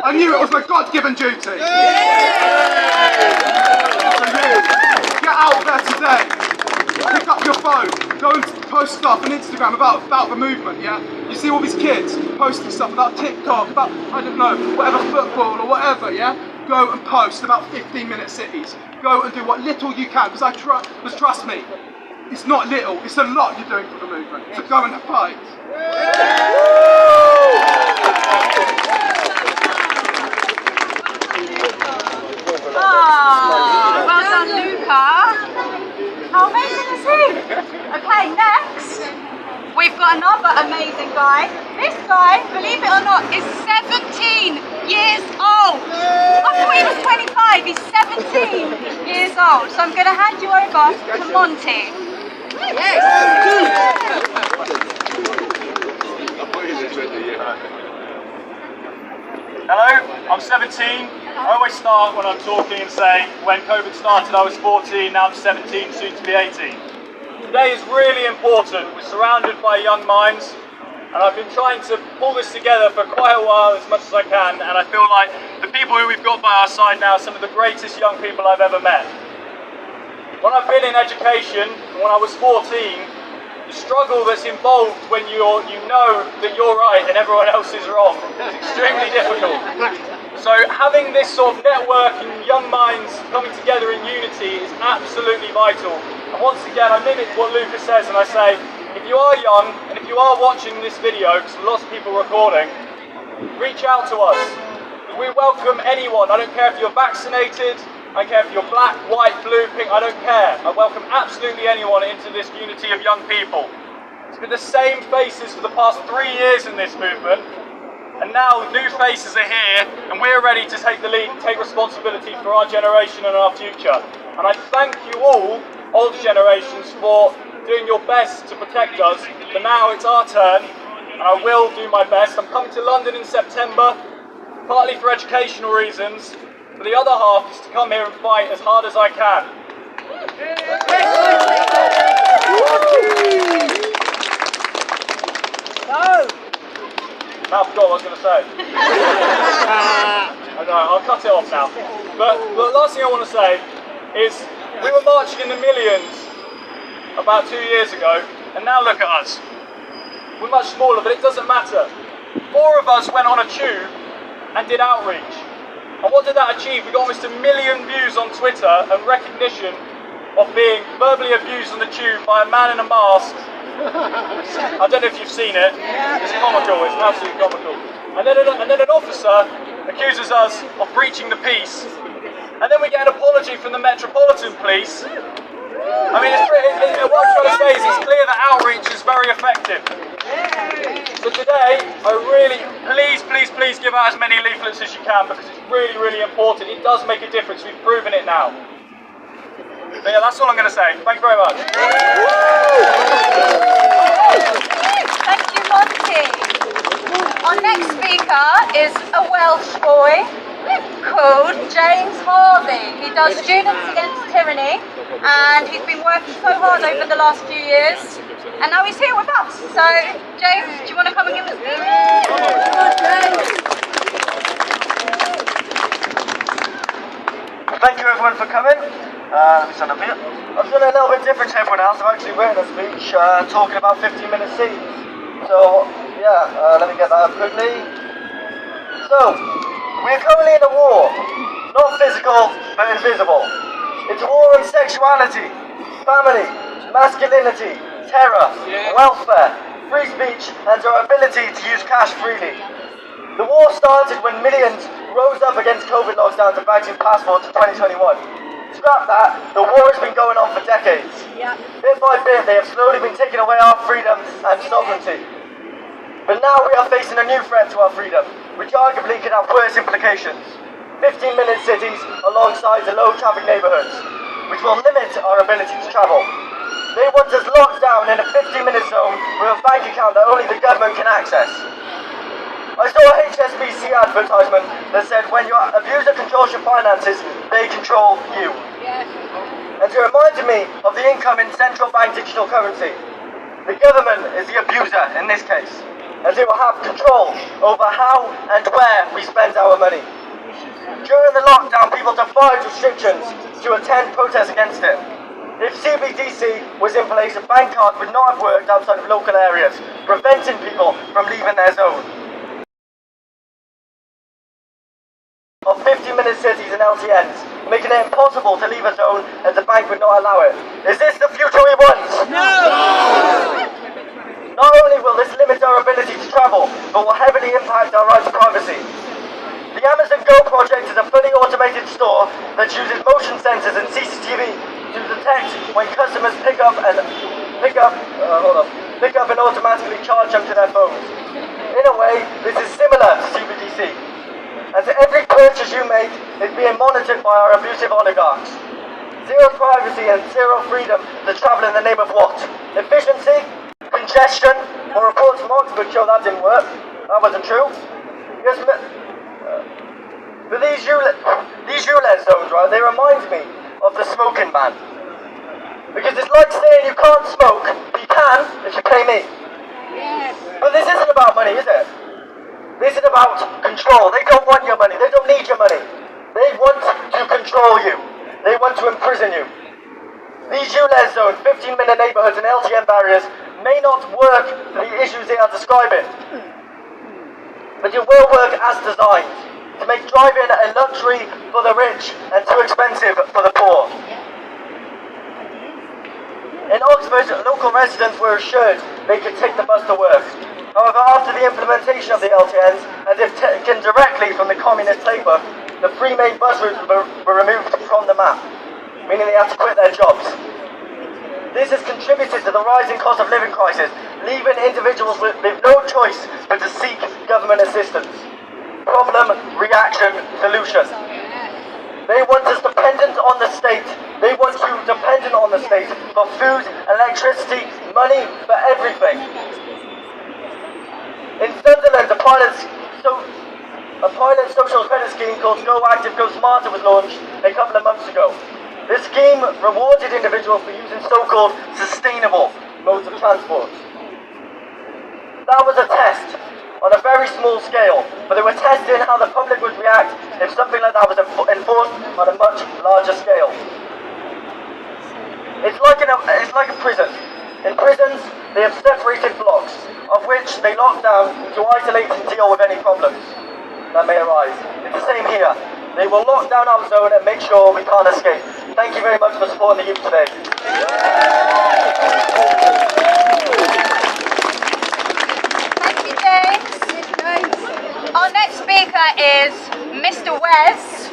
I knew it was my God-given duty. So get out there today. Pick up your phone, go and post stuff on Instagram about the movement, yeah? You see all these kids posting stuff about TikTok, about, I don't know, whatever, football or whatever, yeah? Go and post about 15-minute cities. Go and do what little you can, because trust me, it's not little, it's a lot you're doing for the movement. So go and fight. Well done, Luca. How amazing is he? Okay, next, we've got another amazing guy. This guy, believe it or not, is 17 years old. I thought he was 25, he's 17 years old. So I'm going to hand you over to Monty. Yes. Hello, I'm 17. I always start when I'm talking and say, when COVID started I was 14, now I'm 17, soon to be 18. Today is really important. We're surrounded by young minds, and I've been trying to pull this together for quite a while, as much as I can, and I feel like the people who we've got by our side now are some of the greatest young people I've ever met. When I've been in education, when I was 14, the struggle that's involved when you know that you're right and everyone else is wrong is extremely difficult. So having this sort of network and young minds coming together in unity is absolutely vital. And once again, I mimic what Luca says and I say, if you are young and if you are watching this video, because lots of people are recording, reach out to us. We welcome anyone. I don't care if you're vaccinated, I don't care if you're black, white, blue, pink, I don't care. I welcome absolutely anyone into this unity of young people. It's been the same faces for the past 3 years in this movement, and now new faces are here, and we're ready to take the lead and take responsibility for our generation and our future. And I thank you all, older generations, for doing your best to protect us. But now it's our turn, and I will do my best. I'm coming to London in September, partly for educational reasons, but the other half is to come here and fight as hard as I can. Now I forgot what I was going to say. I know, I'll cut it off now. But the last thing I want to say is we were marching in the millions about 2 years ago, and now look at us. We're much smaller, but it doesn't matter. 4 of us went on a tube and did outreach. And what did that achieve? We got almost 1 million views on Twitter and recognition of being verbally abused on the tube by a man in a mask. I don't know if you've seen it. It's comical, it's absolutely comical. And then an officer accuses us of breaching the peace. And then we get an apology from the Metropolitan Police. I mean, what I'm trying to say is it's clear that outreach is very effective. So today, I really, please give out as many leaflets as you can, because it's really, really important. It does make a difference. We've proven it now. So yeah, that's all I'm going to say. Thank you very much. Thank you, Monty. Our next speaker is a Welsh boy called James Harvey. He does Students Against Tyranny, and he's been working so hard over the last few years, and now he's here with us. So, James, do you want to come and give us a speech? Thank you everyone for coming. Let me stand up here. I've done a little bit different to everyone else. I've actually written a speech talking about 15-minute scenes. So, yeah, let me get that up quickly. So, we're currently in a war. Not physical, but invisible. It's a war on sexuality, family, masculinity, terror, welfare, free speech, and our ability to use cash freely. The war started when millions rose up against COVID lockdowns and vaccine passports in 2021. Scrap that, the war has been going on for decades. Bit by bit, they have slowly been taking away our freedom and sovereignty. But now we are facing a new threat to our freedom, which arguably could have worse implications. 15-minute cities alongside the low-traffic neighbourhoods, which will limit our ability to travel. They want us locked down in a 15-minute zone with a bank account that only the government can access. I saw a HSBC advertisement that said when your abuser controls your finances, they control you. And it reminded me of the incoming central bank digital currency. The government is the abuser in this case, as it will have control over how and where we spend our money. During the lockdown, people defied restrictions to attend protests against it. If CBDC was in place, a bank card would not have worked outside of local areas, preventing people from leaving their zone. Of 15-minute cities and LTNs, making it impossible to leave a zone as the bank would not allow it. Is this the future we want? No! Not only will this limit our ability to travel, but will heavily impact our right to privacy. The Amazon Go project is a fully automated store that uses motion sensors and CCTV to detect when customers pick up and automatically charge them to their phones. In a way, this is similar to CBDC. As every purchase you make is being monitored by our abusive oligarchs. Zero privacy and zero freedom to travel in the name of what? Efficiency? Congestion? Or reports from Oxford show that didn't work. That wasn't true. Yes, but these ULEZ zones, right, they remind me of the smoking ban. Because it's like saying you can't smoke, but you can if you pay me. But this isn't about money, is it? This is about control. They don't want your money. They don't need your money. They want to control you. They want to imprison you. These ULEZ zones, 15-minute neighbourhoods and LTN barriers may not work for the issues they are describing. But it will work as designed to make driving a luxury for the rich and too expensive for the poor. In Oxford, local residents were assured they could take the bus to work. However, after the implementation of the LTNs, as if taken directly from the communist playbook, the three main bus routes were removed from the map, meaning they had to quit their jobs. This has contributed to the rising cost of living crisis, leaving individuals with no choice but to seek government assistance. Problem, reaction, solution. They want us dependent on the state. They want you dependent on the state for food, electricity, money, for everything. In Sunderland, a pilot social credit scheme called Go Active, Go Smarter was launched a couple of months ago. This scheme rewarded individuals for using so-called sustainable modes of transport. That was a test on a very small scale, but they were testing how the public would react if something like that was enforced on a much larger scale. It's like a prison. In prisons, they have separated blocks, of which they lock down to isolate and deal with any problems that may arise. It's the same here. They will lock down our zone and make sure we can't escape. Thank you very much for supporting the youth today. Thank you, James. Our next speaker is Mr. Wes.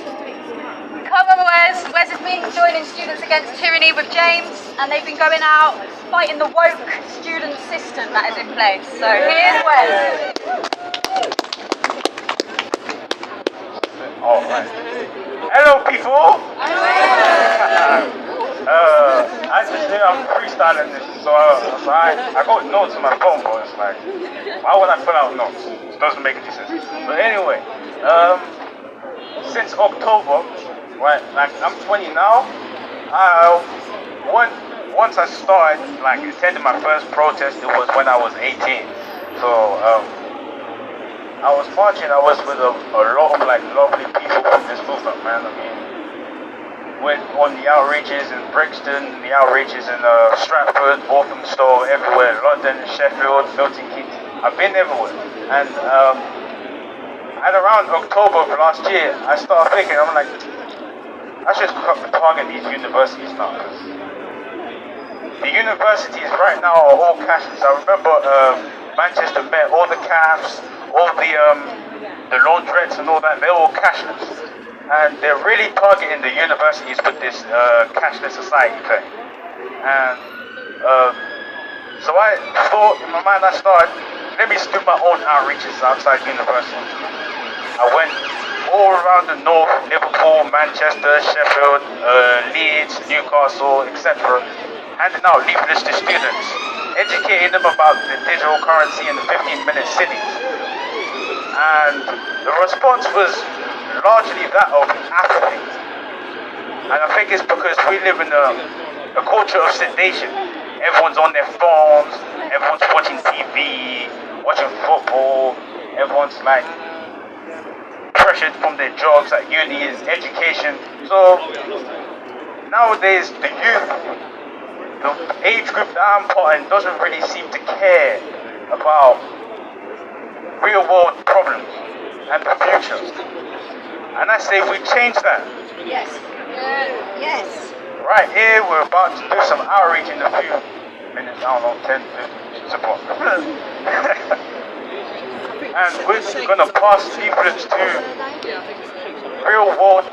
Come on, Wes. Wes has been joining Students Against Tyranny with James, and they've been going out fighting the woke student system that is in place. So here's Wes. All right. Hello, people. As you say, I'm freestyling this, so I got notes on my phone, but it's like, why would I fill out notes? It doesn't make any sense. But anyway, since October, right, like I'm 20 now, once I started like attending my first protest, it was when I was 18. So I was marching, I was with a lot of like lovely people in this movement, man. I mean, went on the outreaches in Brixton, the outreaches in Stratford, Walthamstow, everywhere, London, Sheffield, Milton Keynes. I've been everywhere. And at around October of last year, I started thinking, I'm like, I should target these universities now, because the universities right now are all cashless. I remember Manchester Met, all the CAFs, all the laundrettes and all that, they're all cashless. And they're really targeting the universities with this cashless society thing. And so I thought, in my mind, I started, let me do my own outreaches outside university. I went all around the north, Liverpool, Manchester, Sheffield, Leeds, Newcastle, etc. handing out leaflets to students, educating them about the digital currency and the 15-minute cities. And the response was largely that of apathy. And I think it's because we live in a culture of sedation. Everyone's on their phones, everyone's watching TV, watching football, everyone's like pressured from their jobs at uni, education. So nowadays the youth, the age group that I'm part in, doesn't really seem to care about real world problems and the future. And I say we change that. Yes. Yes. Right here, we're about to do some outreach in a few minutes, I don't know, 10, 15, support. And we're going to pass leaflets to real world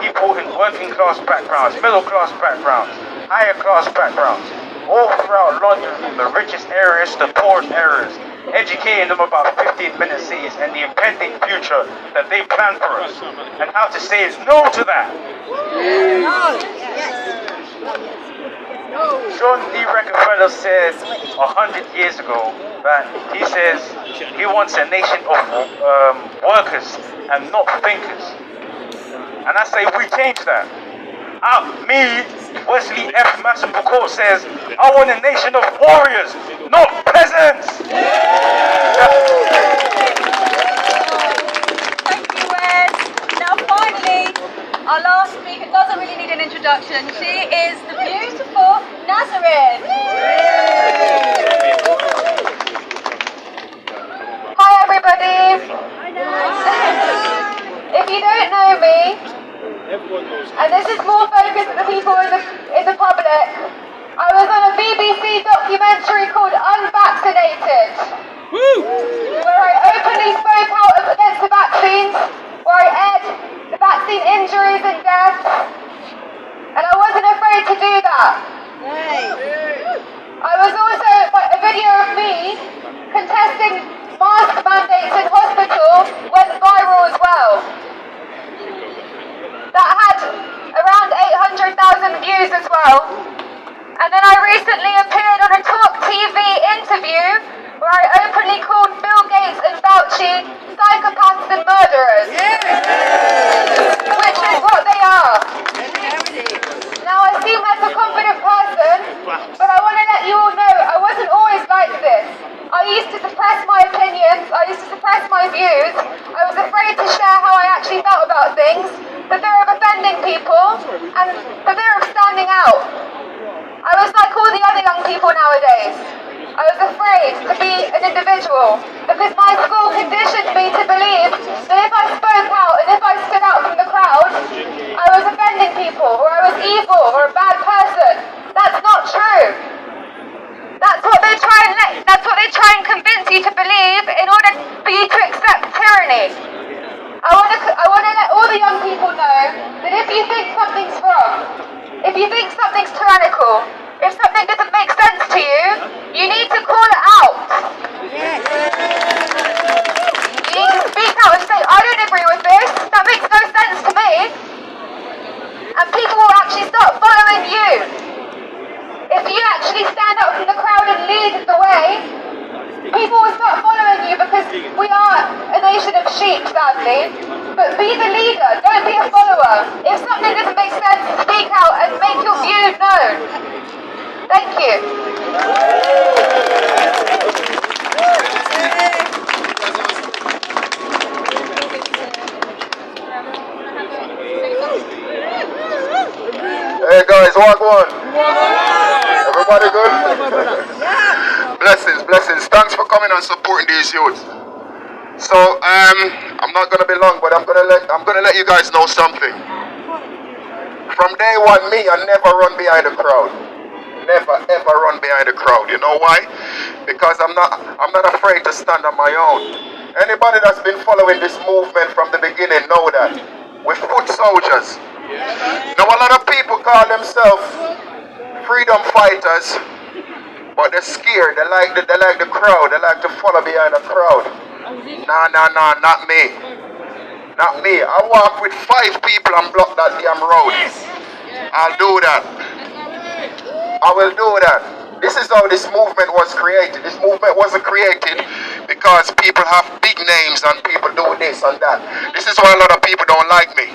people in working class backgrounds, middle class backgrounds, higher class backgrounds, all throughout London, from the richest areas to the poorest areas, educating them about 15-minute cities and the impending future that they plan for us, and how to say no to that. John D. Rockefeller said 100 years ago that he says he wants a nation of workers and not thinkers. And I say we change that. Me, Wesley F. Massapequa says, I want a nation of warriors, not peasants! Thank you, Wes. Now finally, our last speaker doesn't really need an introduction. She is the beautiful Nazareth. Hi everybody. If you don't know me, and this is more focused at the people in the public, I was on a BBC documentary called Unvaccinated, where I openly spoke out against the vaccines, where I aired the vaccine injuries and deaths, and I wasn't afraid to do that. I was also, a video of me contesting mask mandates in hospital went viral as well. That had around 800,000 views as well. And then I recently appeared on a Talk TV interview where I openly called Bill Gates and Fauci psychopaths and murderers. Which is what they are. Now I seem like a confident person, but I want to let you all know I wasn't always like this. I used to suppress my opinions, I used to suppress my views, I was afraid to share how I actually felt about things, for fear of offending people, and for fear of standing out. I was like all the other young people nowadays. I was afraid to be an individual, because my school conditioned me to believe that if I spoke out and if I stood out from the crowd, I was offending people, or I was evil, or a bad person. That's not true. That's what they try and convince you to believe in order for you to accept tyranny. I want to let all the young people know that if you think something's wrong, if you think something's tyrannical, if something doesn't make sense to you, you need to call it out. You need to speak out and say, I don't agree with this, that makes no sense to me. And people will actually start following you. If you actually stand up from the crowd and lead the way, people will start following you because We are a nation of sheep, sadly, but be the leader, don't be a follower. If something doesn't make sense, speak out and make your views known. Thank you. Hey guys, walk one. Everybody good? Blessings, blessings. Thanks for coming and supporting these youths. So I'm not gonna be long, but I'm gonna let you guys know something. From day one, me, I never run behind the crowd. Never ever run behind the crowd. You know why? Because I'm not afraid to stand on my own. Anybody that's been following this movement from the beginning know that. We're foot soldiers. Now a lot of people call themselves freedom fighters, but they're scared. They like the crowd. They like to follow behind the crowd. Nah, not me. Not me. I walk with 5 people and block that damn road. I'll do that. I will do that. This is how this movement was created. This movement wasn't created because people have big names and people do this and that. This is why a lot of people don't like me.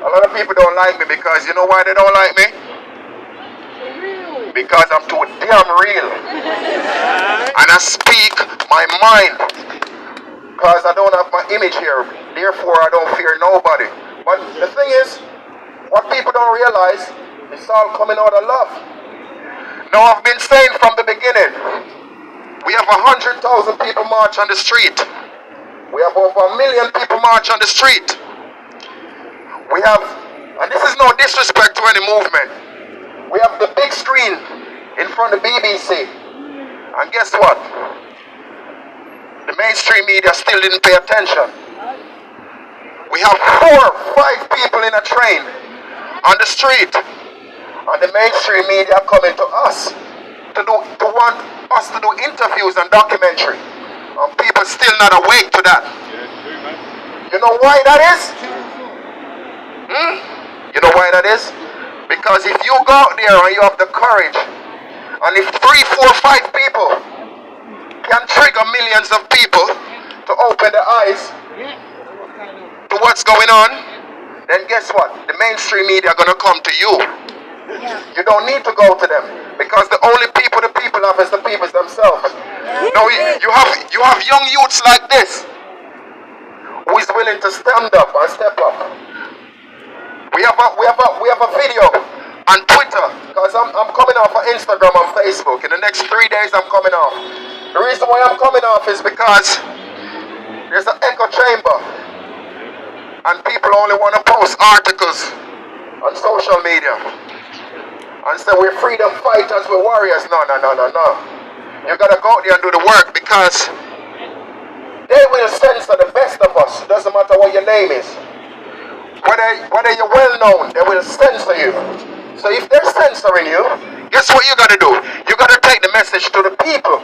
A lot of people don't like me because you know why they don't like me? Because I'm too damn real. And I speak my mind. Because I don't have my image here. Therefore I don't fear nobody. But the thing is, what people don't realize, it's all coming out of love. Now I've been saying from the beginning, we have 100,000 people march on the street. We have over 1 million people march on the street. We have, and this is no disrespect to any movement, we have the big screen in front of the BBC. And guess what? The mainstream media still didn't pay attention. We have 4 or 5 people in a train on the street. And the mainstream media coming to us to want us to do interviews and documentary. And people still not awake to that. You know why that is? You know why that is? Because if you go out there and you have the courage, and if 3, 4, 5 people can trigger millions of people to open their eyes to what's going on, then guess what? The mainstream media are going to come to you. You don't need to go to them, because the only people the people have is the people themselves. Now you have young youths like this who is willing to stand up and step up. We have a video on Twitter, because I'm coming off of Instagram and Facebook. In the next 3 days I'm coming off. The reason why I'm coming off is because there's an echo chamber and people only want to post articles on social media and say we're freedom fighters, we're warriors. No. You gotta go out there and do the work, because they will censor the best of us. It doesn't matter what your name is. Whether you're well known, they will censor you. So if they're censoring you, guess what you gotta do? You gotta take the message to the people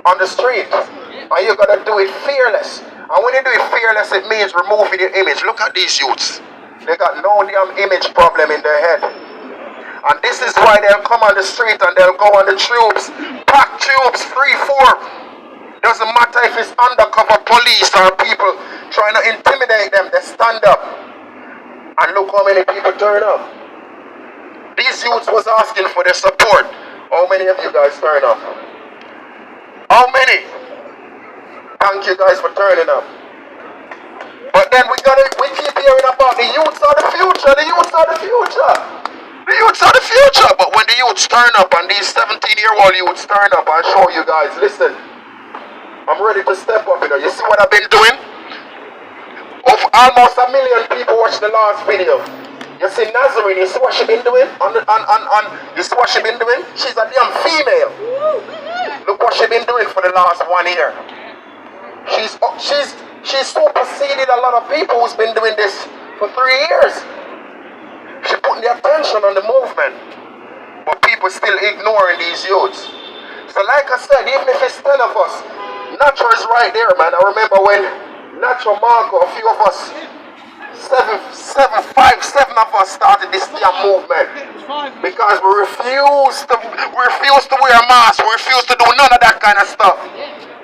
on the street, and you gotta do it fearless. And when you do it fearless, it means removing your image. Look at these youths. They got no damn image problem in their head. And this is why they'll come on the street and they'll go on the tubes, packed tubes, 3, 4. Doesn't matter if it's undercover police or people trying to intimidate them, they stand up. And look how many people turn up. These youths was asking for their support. How many of you guys turn up? How many? Thank you guys for turning up. But then we keep hearing about the youths are the future, the youths are the future. The youths are the future. But when the youths turn up, and these 17-year-old youths turn up, I'll show you guys, listen, I'm ready to step up, you know. You see what I've been doing? Almost 1 million people watched the last video. You see Nazareth, you see what she been doing? You see what she been doing? She's a damn female. Look what she been doing for the last 1 year. She's superseded a lot of people who's been doing this for 3 years. She putting the attention on the movement, but people still ignoring these youths. So like I said, even if it's 10 of us, Nacho is right there, man. I remember when Nacho, Marco, a few of us, 7 of us started this damn movement because we refused to wear masks, we refused to do none of that kind of stuff.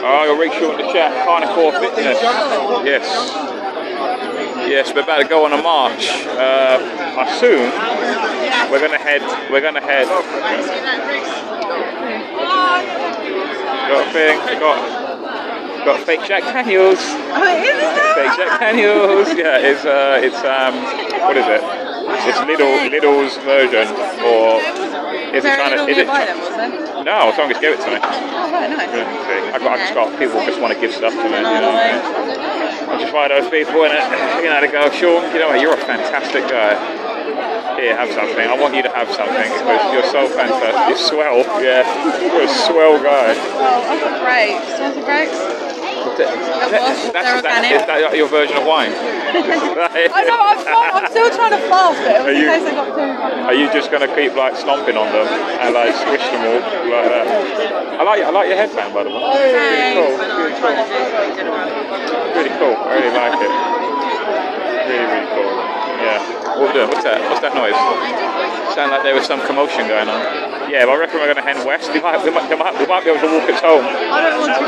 Oh, you're Rachel in the chat. Carnivore Fitness. Yes. Yes, we're about to go on a march. Soon. We're gonna head. Got a thing. Got fake Jack Daniels. Fake Jack Daniels. Yeah, it's what is it? It's Lidl's version, or is it China? Is it? No, someone just gave it to me. Oh, right, nice. I just got people just want to give stuff to me. You know? I'm just one of those people, and they go, Sean, you know what? You're a fantastic guy. Here, have something. I want you to have something because you're so fantastic. You're swell. Yeah, you're a swell guy. Well, I've got grapes. Do you want some grapes? Is that your version of wine? I know, I'm still trying to fast it. In case I got too. Are you just going to keep like stomping on them and like squish them all like that? I like your headband, by the way. Really cool. I really like it. Really cool. Yeah. What we're doing? What's that noise? Sound like there was some commotion going on. Yeah, but I reckon we're going to head west. We might be able to walk us home. I don't want to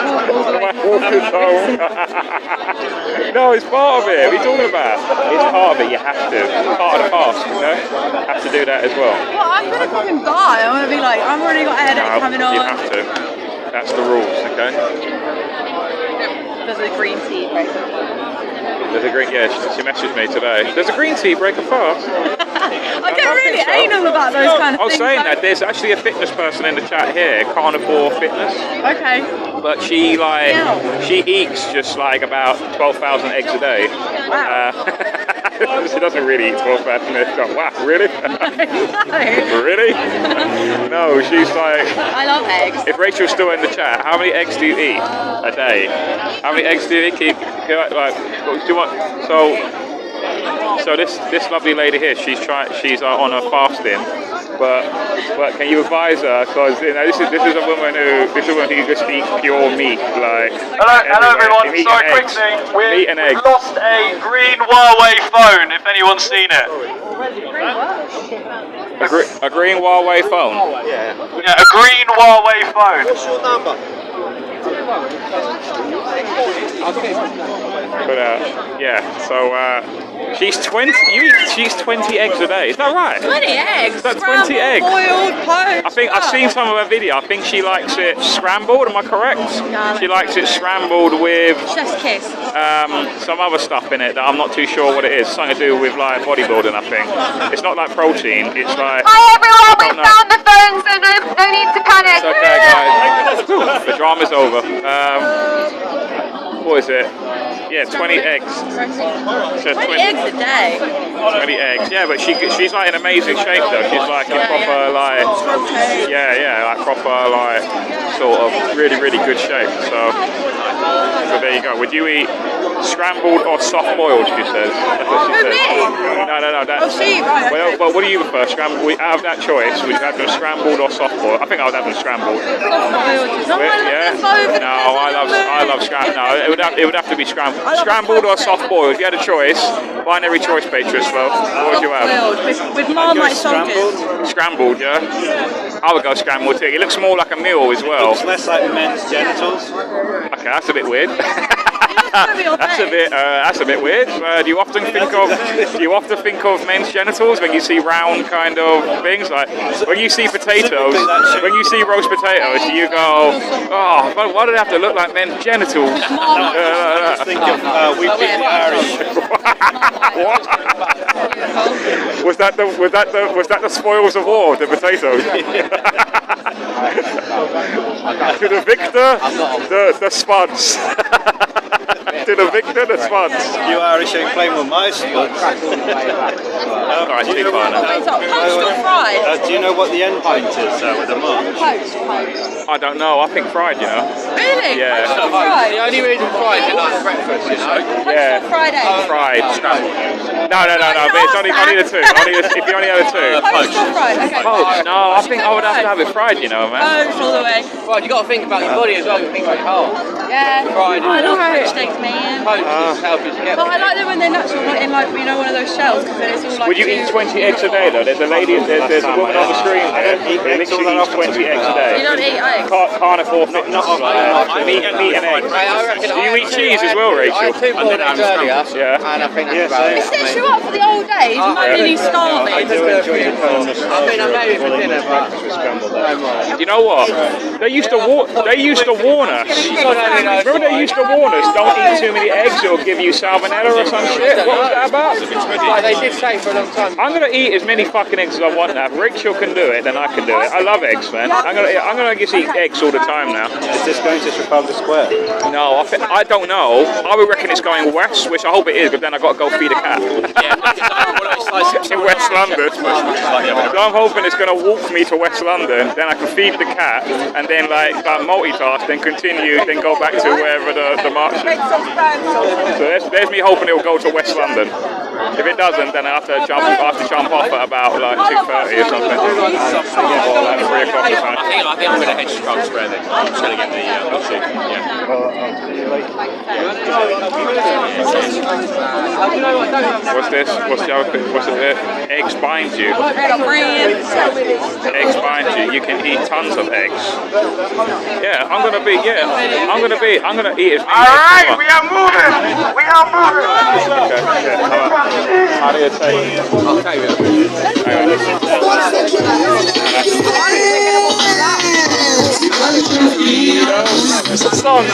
walk us home. No, it's part of it. What are you talking about? It's part of it. You have to. It's part of the past, you know? Have to do that as well. Well, I'm going to fucking die. I'm going to be like, I've already got a headache coming on. You have to. That's the rules, okay? There's a green tea break. There's a green, she messaged me today. There's a green tea breaker fast. I get really anal about those kind of things. I was saying that there's actually a fitness person in the chat here, Carnivore Fitness. Okay. But she eats just like about 12,000 eggs a day. Wow. She doesn't really eat 12,000 eggs. Wow, really? Really? No, she's like. I love eggs. If Rachel's still in the chat, how many eggs do you eat a day? How many eggs do you eat? What do you want? So this lovely lady here, she's on a fasting, but can you advise her? Because this is a woman who just eats pure meat, like. Hello everyone. Sorry, quick thing. We've lost a green Huawei phone. If anyone's seen it. A green Huawei phone. Yeah, a green Huawei phone. What's your number? She's 20 eggs a day. Is that right? 20 eggs? Is that 20 eggs? Boiled, poached. I think I've seen some of her video. I think she likes it scrambled. Am I correct? She likes it scrambled with chef's kiss. Some other stuff in it that I'm not too sure what it is. Something to do with like bodybuilding, I think. It's not like protein. It's like. Hi everyone, we found the phone, so no need to panic. It's okay, guys. The drama's over. What is it? Yeah, 20 eggs. 20 eggs a day. 20 eggs. Yeah, but she's like in amazing shape though. She's like a proper like. Like proper like sort of really good shape. So there you go. Would you eat scrambled or soft boiled? She says. That's what she says. No. That's. Well, what do you prefer? Scrambled. Out of that choice, would you have them scrambled or soft boiled? I think I would have them scrambled. Yeah. No, I love scrambled. No, it would have to be scrambled. Scrambled or soft boiled? If you had a choice, binary choice, Patriots. Well, what would you have? With Marmite soldiers. Scrambled, yeah. I would go scrambled too. It looks more like a meal as well. Looks less like men's genitals. Okay, that's a bit weird. That's a bit weird. Do you often think of men's genitals when you see round kind of things? Like when you see potatoes, when you see roast potatoes, do you go, oh, why do they have to look like men's genitals? Just think of we beat the Irish. Was that the spoils of war? The potatoes. To the victor, the spuds. To the victor, the spuds. You Irish ain't playing with my spuds. Alright, speak on it. Poached or fried? Do you know what the end point is with the march? Poached. I don't know. I think fried, you know. Really? Yeah. Fried? The only reason fried is like breakfast, you know. Yeah. Fried eggs? Fried. No. But it's only the two. If you only have the two. Poached or fried? Okay. Poached. No, I think I would have to have it fried, you know, man. Poached all the way. Fried, you got to think about your body as well. You think about your heart. Yeah. Fried. I love poached eggs, mate. But I like them when they're natural, not in like, you know, one of those shells, because then it's all like. Would you eat 20 eggs a day though? There's a lady, there's a woman on the screen there who literally eats 20 eggs a day. You don't eat eggs? Carnivore fitness, meat and eggs. Do you eat cheese as well, Rachel? I had 2 boiled eggs earlier, yeah. and I think that's about It sets you up for the old days, moaning and starving. I do enjoy the call. I mean, I'm not even for dinner, but no more. You know what? They used to warn us. Remember they used to warn us, don't eat too many eggs, it'll give you salmonella or some shit. What was that about? Like they did say for a long time. I'm gonna eat as many fucking eggs as I want now. If Rachel can do it, then I can do it. I love eggs, man. I'm gonna just eat eggs all the time now. Is this going to Trafalgar Square? No, I don't know. I would reckon it's going west, which I hope it is, but then I got to go feed a cat. In West London. So I'm hoping it's going to walk me to West London, then I can feed the cat, and then like multitask, then continue, then go back to wherever the march is. So there's me hoping it'll go to West London. If it doesn't, then I have to jump off at about like 2:30 or something. Or like 3 o'clock or something. I think I'm going to head to Trafalgar Square then. I'm just going to get the What's this? What's the other thing? What's it? Eggs bind you. Eggs bind you. You can eat tons of eggs. Yeah, I'm gonna eat as many. Alright, we are moving. We are moving. Okay, how do you take? I'll tell you. It's a song.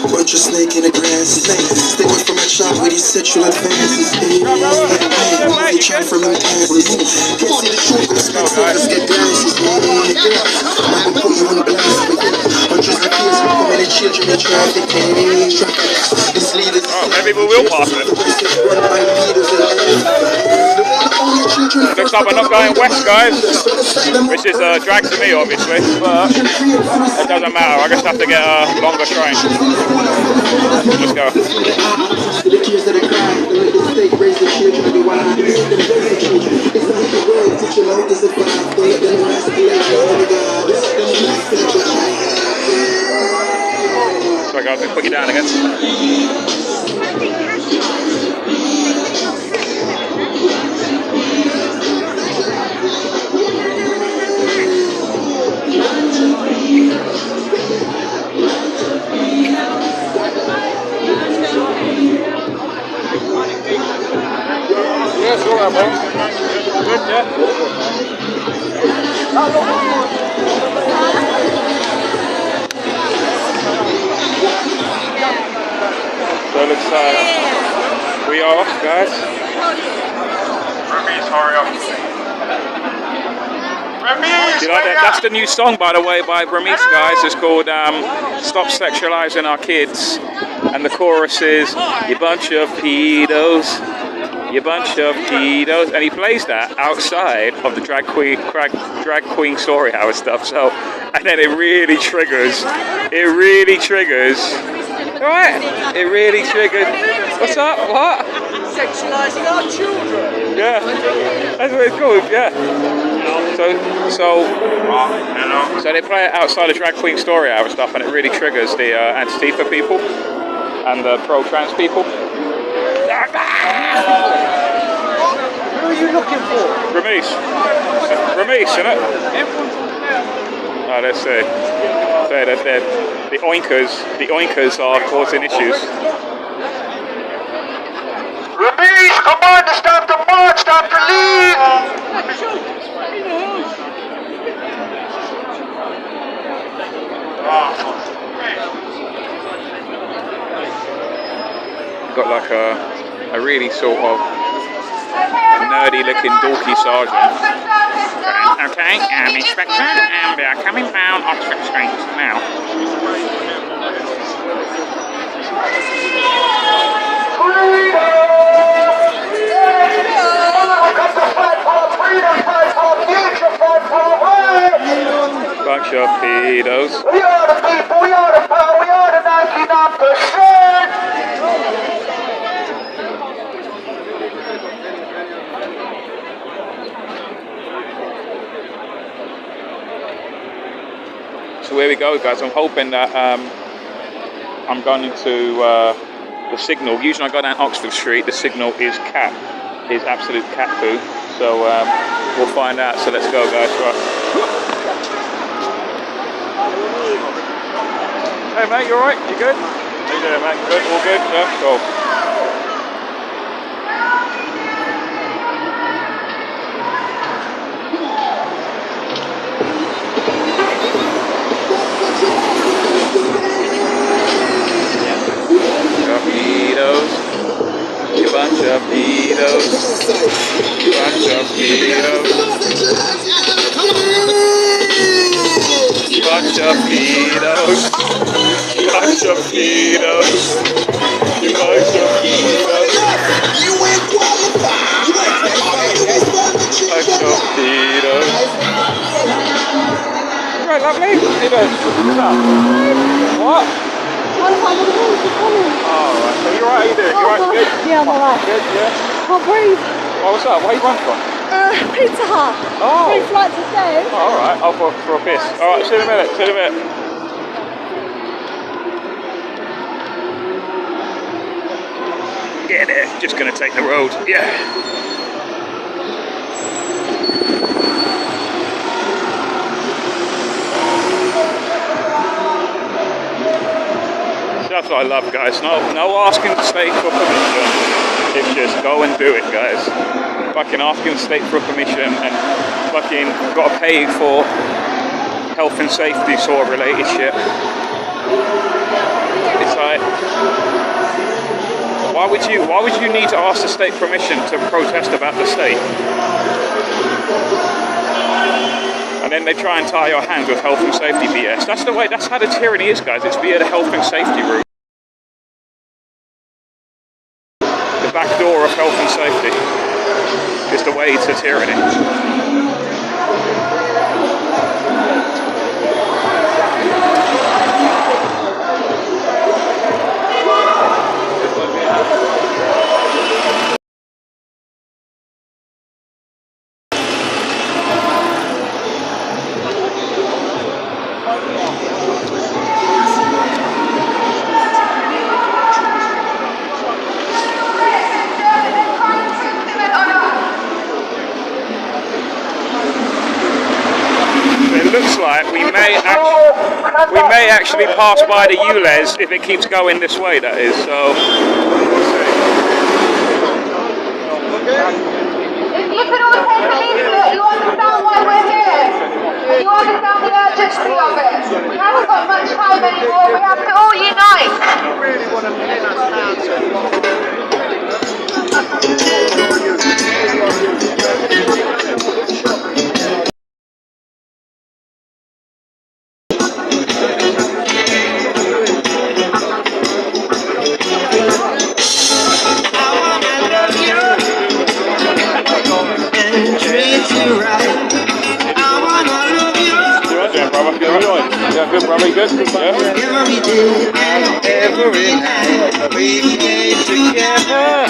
Bunch of snake in the grass. Stay away from my shop with these sexual advances. Hey, trying from them passes. Can't see the truth, but let's get glasses. I'm gonna put you on blast. Hundreds of years for women and children in traffic. Maybe we will pass it. Looks like we're not going west, guys. Which is a drag to me, obviously, but it doesn't matter. I just have to get a longer train. Let's go. Sorry guys, let me put you down again. Yes, all right, man. Good, yeah. So it looks like we are off, guys. Remy's, hurry up. Remy's, You like that? That's the new song, by the way, by Burmese, guys. It's called Stop Sexualizing Our Kids. And the chorus is, you bunch of pedos, you bunch of pedos. And he plays that outside of the drag queen story hour stuff. So, and then it really triggers. Right? It really triggered. What's up? What? Sexualizing our children. Yeah. That's what it's called, yeah. So they play it outside of drag queen story hour stuff, and it really triggers the Antifa people and the pro-trans people. Who are you looking for? Burmese, isn't it? Oh, let's see. The oinkers are causing issues. Remy's, come on, to stop the march, stop the lead. Got like a really sort of nerdy looking dorky sergeant. Okay, Inspector, and we are coming down Oxford Street now. Bunch of pedos. We are the people, we are the power, we are the 99%. So here we go, guys. I'm hoping that I'm going into the signal. Usually I go down Oxford Street, the signal is absolute cat poo. So we'll find out. So let's go, guys. Right. Hey mate, you alright? You good? How you doing, mate? Good? All good? Yeah? Cool. Pedos, you bunch of pedos, you bunch of pedos, you bunch of pedos, you bunch of pedos, you bunch of pedos, you ain't qualified, bunch of pedos. Right, lovely. How you doing? What's up? What? Alright, so you alright? How you doing? You alright? Good? Yeah, I'm alright. Good, yeah? Can't breathe. Oh, what's up? Where you running from? Pizza Hut. Oh. 3 flights of stairs. Oh, alright. I'll for a piss. Alright, see you in a minute. See you in a minute. Get there. Just gonna take the road. Yeah. That's what I love, guys. No asking the state for permission. It's just go and do it, guys. Fucking asking the state for permission and fucking got to pay for health and safety sort of related shit. It's like, why would you need to ask the state permission to protest about the state? And then they try and tie your hands with health and safety BS. That's the way. That's how the tyranny is, guys. It's via the health and safety route. The back door of health and safety is the way to tyranny. We may actually pass by the ULEZ if it keeps going this way, that is, so we'll see. If you could all take a leaflet, you understand why we're here. And you understand the urgency of it. We haven't got much time anymore, we have to all unite. I really want to pin us down Good, brother, good? Yeah. Every day and every night we came together.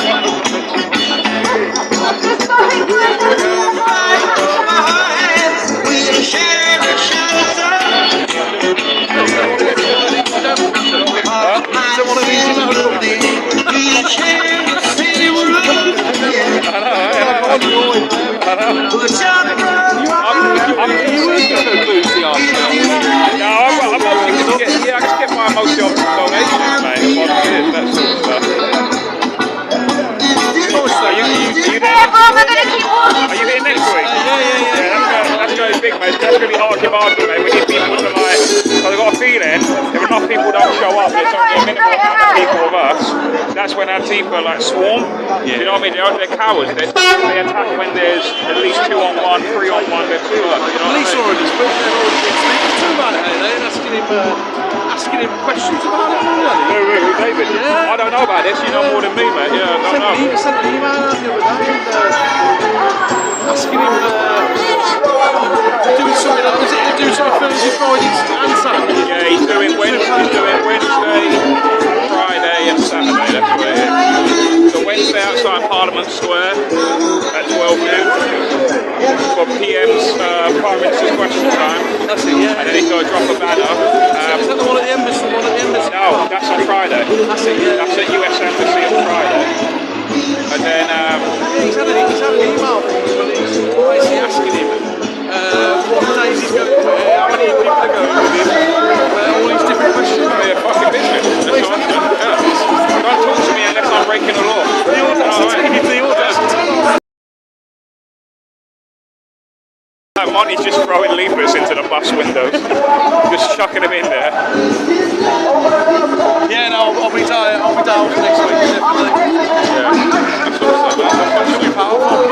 We shared a shelter. We shared the same room. I just get my mostly on donations, mate. That sort of stuff. Are you there? Are you here next week? Yeah, that's going to be big, mate. That's going to be hard, mate. We need people to like. So I've got a feeling if enough people don't show up, there's only a minimum amount of people of us, that's when Antifa like swarm. You know what I mean? They're cowards. They attack when there's at least 2-on-1, 3-on-1, they're too much. You know Police already split, they've already been speaking to him about it, asking him questions about it. Who, David? Yeah. I don't know about this, you know more than me, mate. Yeah, I don't know. He sent an email out the other day asking him doing something, was it doing something Thursday, Friday and Saturday? Yeah, he's doing Wednesday, Friday and Saturday, that's what it is. So Wednesday outside Parliament Square at 12 noon for PM's Prime Minister's question time. That's it, yeah. And then he's got to drop a banner. Is that the one at the embassy? No, that's on Friday. That's it, yeah. That's at US Embassy on Friday. And then he's had an email from him, but he's basically asking him what days he's going to, how many people are going with him, all these different questions. Yeah, fucking business. That's what I'm doing. Yeah. Don't talk to me unless I'm breaking the law. The audacity. Monty's just throwing leaflets into the bus windows, just chucking them in there. Yeah, no, I'll be down next week, definitely. Yeah, that's awesome. That should be powerful.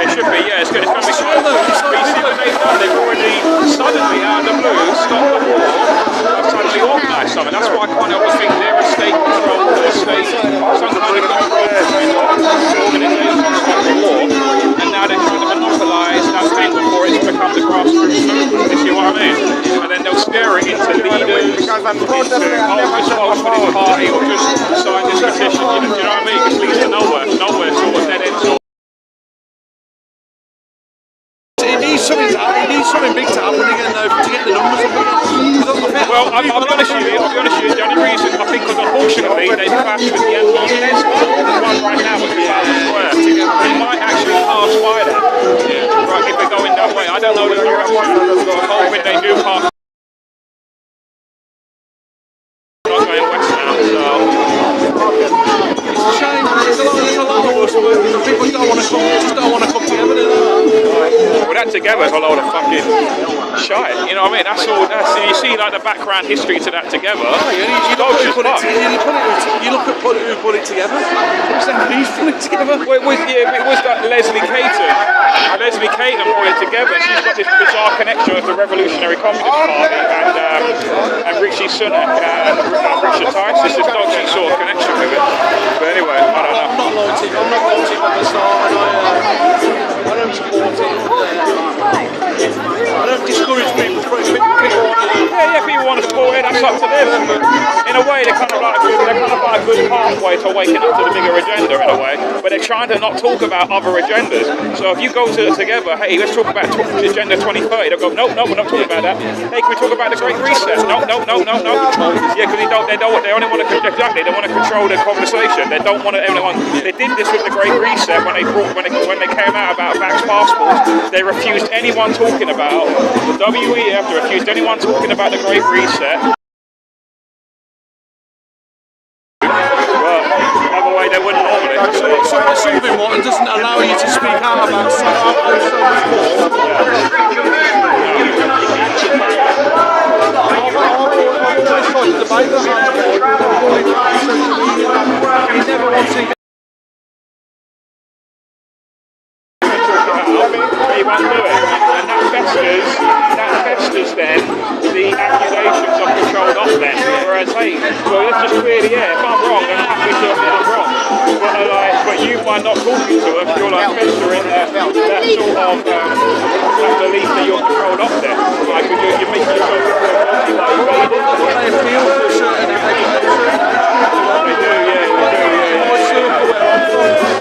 It should be, yeah. It's going to be fun. But you see what they've done? They've already suddenly, out of the blue, stopped the war. They've suddenly organised something. That's why I can't help but think they're a state-controlled, or some kind of controlled organisation to stop the war. And now they're trying to monopolise that thing before it's become the grassroots movement. You see what I mean? And then they'll steer it into leaders, into just vote for this party or just sign this petition. You know what I mean? It just leads to nowhere sort of dead end sort of. It needs something big to happen again though, to get the numbers up again. Well, I'll be honest with you, the only reason I think because unfortunately they clashed with the ULEZ one right now with Trafalgar Square. It might actually pass by that. Right, if they're going that way. I don't know the direction. I'm hoping they do pass. Not going west now, so. It's a shame, there's a lot of us, but people just don't want to come together, do they? Well, that together is a load of fucking shite, you know what I mean? That's all, you see like the background history to that together. You look at who put it together. Who's put it together? Well, it was that Leslie Caton. Leslie Caton put it together. She's got this bizarre connection with the Revolutionary Communist Party and Richie Sunak and Richard Tice. It's this dodgy sort of connection with it. But anyway, I don't know. I'm not loyalty at the start, and I don't support it. I don't discourage people. People want to support it. That's up to them. In a way, they're kind of like a good pathway to waking up to the bigger agenda in a way. But they're trying to not talk about other agendas. So if you go together, hey, let's talk about Agenda 2030. They'll go, nope, we're not talking about that. Hey, can we talk about the Great Reset? No. Yeah, because they only want to exactly. They want to control the conversation. They don't want anyone. They did this with the Great Reset when they came out about vax passports. They refused anyone talking about the WEF. They refused anyone talking about the Great Reset. Well, other way they wouldn't normally. Something what doesn't allow you to speak out about so much more. He won't do it, and that festers then the accusations of controlled op then. Whereas, hey, well, let's just clear the air. If I'm wrong, I'm happy to admit I'm wrong. But you by not talking to us, you're like festering that sort of that belief that you're controlled op then. Like you're making yourself guilty by evading. They appeal to a certain They do, yeah.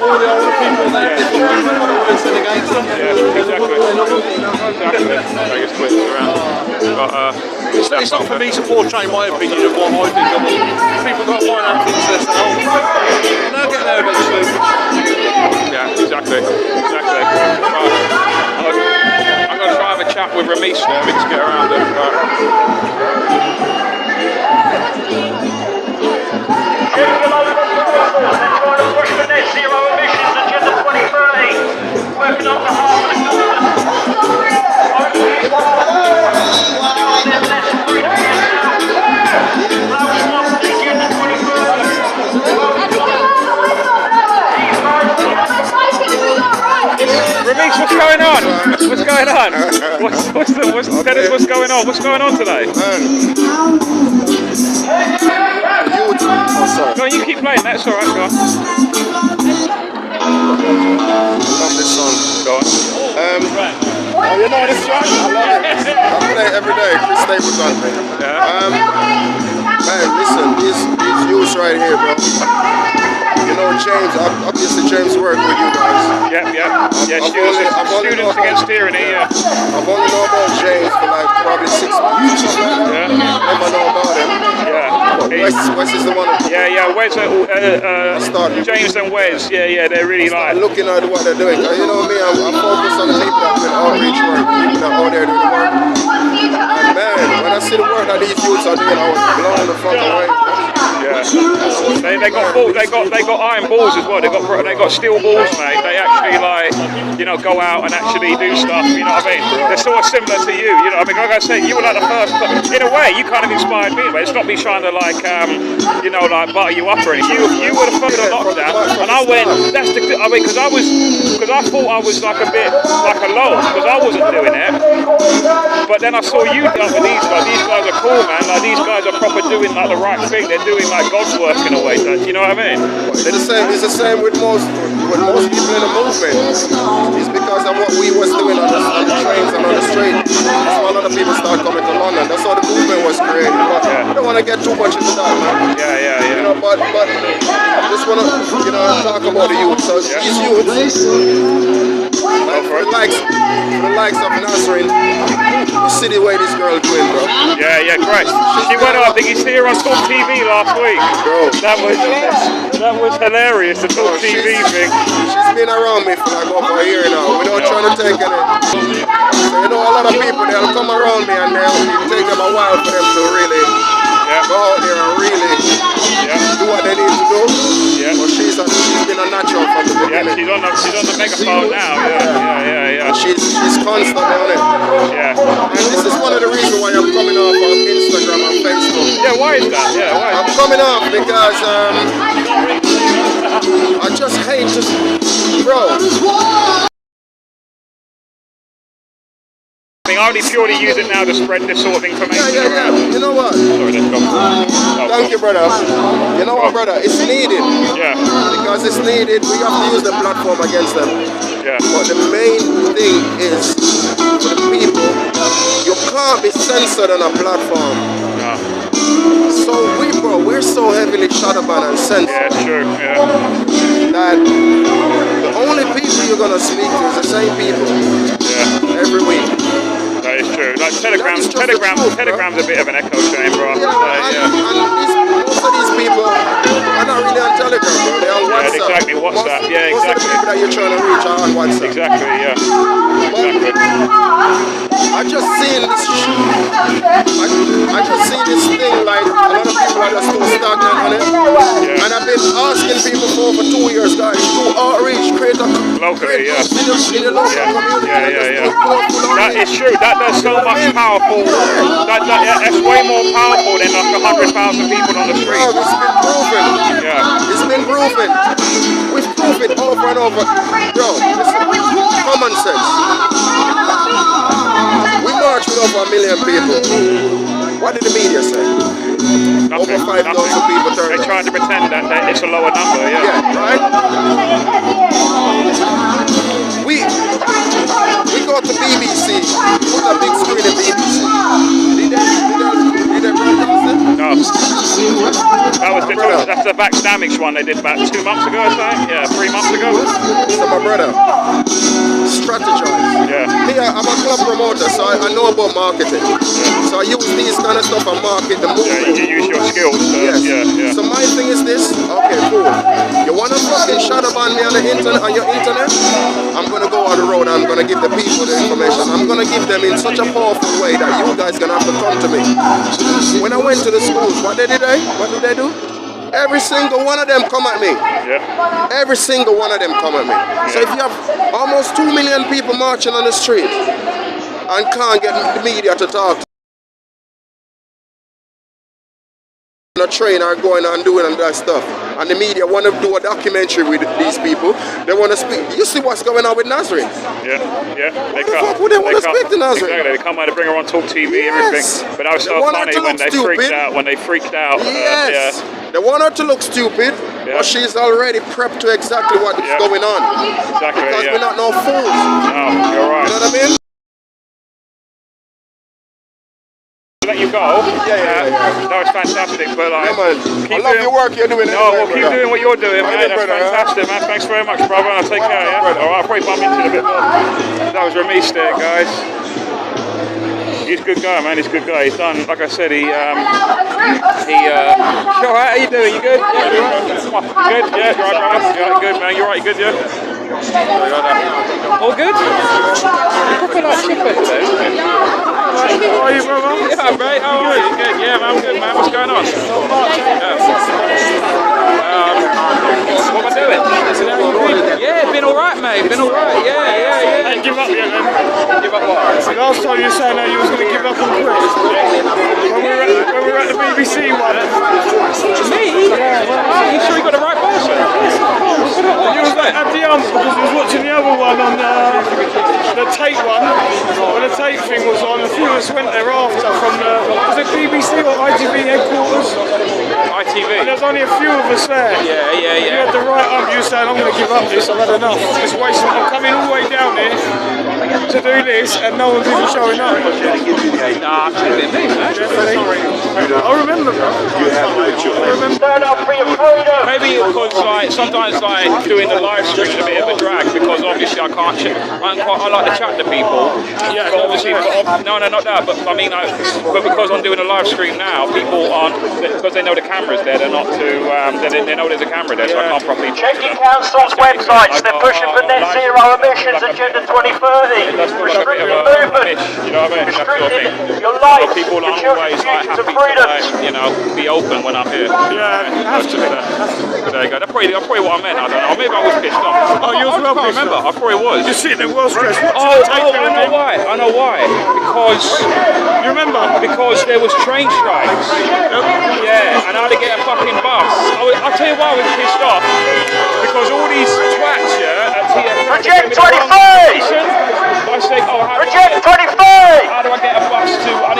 All the older people, they said against them. Yeah, exactly. I guess twist around. But, it's not for me to portray my opinion of what I think of them. People got to find out things themselves. And they'll get there eventually. Yeah, exactly. Right. I'm going to try and have a chat with Ramesh now to get around it. Push for net zero emissions agenda 2030. Working on behalf of the government. Meeks, what's going on? What's going on? Tell us what's going on. What's going on today? Go on, you keep playing. That's all right. Go on. Love this song. Go on. Oh, you know this song? I love it. I play it every day. Chris Stapleton. Man, listen, these youths right here, bro. You know James, obviously James worked with you guys. Yeah, students against tyranny, yeah. I've only known about James for like probably 6 months. Yeah. Never know about him. Yeah. Wes is the one. Yeah, Wes, James and Wes, yeah, they're really like. Looking at what they're doing. You know me, I'm focused on the people that do outreach work, people that are out there doing the work. And man, when I see the work that these youths are doing, I was blown the fuck away. Yeah, they got iron balls as well. They got steel balls, mate. They actually go out and actually do stuff. You know what I mean? They're sort of similar to you. You know what I mean? Like I said, you were like the first. In a way, you kind of inspired me. But it's not me trying to butter you up or anything. You were the first to lock that, and I went. That's the. I mean, because I thought I was like a bit like alone because I wasn't doing it. But then I saw you done with these guys. These guys are cool, man. Like these guys are proper doing like the right thing. They're doing like God's work in a way. You know what I mean? It's the same with most people in the movement. It's because of what we was doing on the trains and on the street. That's why a lot of people start coming to London. That's how the movement was created. But I don't want to get too much into that, man. Yeah. You know, but I just want to talk about the youth. So these youths, for the likes of Nazareth, you see the way this girl doing, bro. Yeah, great. She went up. I think he's here on Talk TV last week. Bro, that was hilarious. The Talk TV thing. She's been around me for like over a year now. Without trying to take any. So a lot of people they'll come around me and they'll take them a while for them to really go out there and really do what they need to do. Yeah. But she's been a natural from the beginning. Yeah, she's on the megaphone now. Yeah. She's constantly on it. Yeah. And this is one of the reasons why I'm coming off on Instagram and Facebook. Yeah, why is that? Yeah, why? I'm coming off because I just hate bro. I only purely use it now to spread this sort of information around. You know what? Sorry, let's go. Thank you, brother. You know what, brother? It's needed. Yeah. Because it's needed. We have to use the platform against them. Yeah. But the main thing is, for the people, you can't be censored on a platform. No. So we're so heavily shadowed and censored. Yeah, sure. Yeah. That the only people you're gonna speak to is the same people. Yeah. Every week. That is true. Like Telegram's a bit of an echo chamber. And most of these people are not really on Telegram, bro. They're on WhatsApp. Yeah, exactly. WhatsApp. Yeah, Most of the people that you're trying to reach are on WhatsApp. Exactly. Yeah. Exactly. I just seen this thing like a lot of people are just too stagnant on it. Yeah. And I've been asking people for over 2 years, guys, do outreach, create locally, in the local community. Yeah. That is true. That does so much powerful. That's way more powerful than like 100,000 people on the street. Oh, it's been proven. Yeah. It's been proven. We've proven over and over. Bro, listen, common sense. We marched with over 1 million people. What did the media say? Nothing, over 5,000 people turned. They're trying to pretend that it's a lower number, Yeah, right? We go to BBC, put a big screen in BBC. Did they broadcast it? No. That's the Vax Damage one they did about 2 months ago, I think. Yeah, 3 months ago. So my brother, strategize. Yeah. Me, I'm a club promoter, so I know about marketing. So I use these kind of stuff and market the movement. Yeah, you use your skills. Yes. Yeah. So my thing is this. Okay, cool. You wanna fucking shadow ban me on the internet, on your internet? I'm gonna go on the road. I'm gonna give the people the information. I'm gonna give them in such a powerful way that you guys gonna have to come to me. When I went to the schools, what did they do? Every single one of them come at me. Yeah. Every single one of them come at me. So if you have almost 2 million people marching on the street and can't get the media to talk to a train are going on doing and that stuff. And the media want to do a documentary with these people. They want to speak. You see what's going on with Nazareth? Yeah. What the fuck would they want to speak to Nazareth? Exactly. They come out to bring her on Talk TV, everything. But that was so funny when they freaked out. Yes. They want her to look stupid, but she's already prepped to exactly what is going on. Exactly. Because we're not no fools. No, you're right. You know what I mean? Let you go. That was fantastic. But like, I love your work you're doing. Keep doing what you're doing, man. That's fantastic, man. Thanks very much, brother. I'll take care. Yeah. I'll probably bump into it a bit more. That was Ramesh there, guys. He's a good guy, man. He's a good guy. He's done, like I said, he alright, how you doing? You good? Yeah, you right? Come on. You good? Yeah, you right, brother? You right, good, man? You right, you good, yeah? All good? You're proper like chipper today. How are you, brother? Yeah, mate. How are you? Good? Yeah, man. I'm good, man. What's going on? What am I doing? Yeah, been alright, mate. Been alright. Yeah. Ain't give up yet, then? Give up what? Last time you were saying that you was going to give up and quit. When we were at the BBC one. Me? Yeah. You sure you got the right person? You was at the because we was watching the other one on the tape one. When the tape thing was on, a few of us went there after from was it BBC or ITV headquarters? ITV. And there's only a few of us there. Yeah. You had the right up, you were saying, I'm going to give up this, I've had enough. It's wasting, I'm coming all the way down here to do this and no one's even showing up. Nah, it's been me, man. I remember, bro. Maybe because like sometimes like doing the live stream is a bit of a drag because obviously I can't I like to chat to people. Yeah. But obviously, no, not that. But I mean, but because I'm doing a live stream now, people aren't because they know the camera's there. They're not too. They know there's a camera there, so I can't properly. Checking council's websites. They're pushing for net zero emissions agenda 2030. Restricting movement. You know what I mean? That sort of thing. Your life. So people aren't always like happy to like, be open when I'm here. Yeah, you have to be. But there you go. That's probably what I meant. I don't know. Maybe I was pissed off. Oh, you was well pissed off. I probably was. You're sitting there well stressed. I know why. Because you remember? Because there was train strikes. Yeah, and I had to get a fucking bus. I'll tell you why I was pissed off. Because all these twats, at TFL. Reject 23! I say, Reject 23! How do I get a bus to? I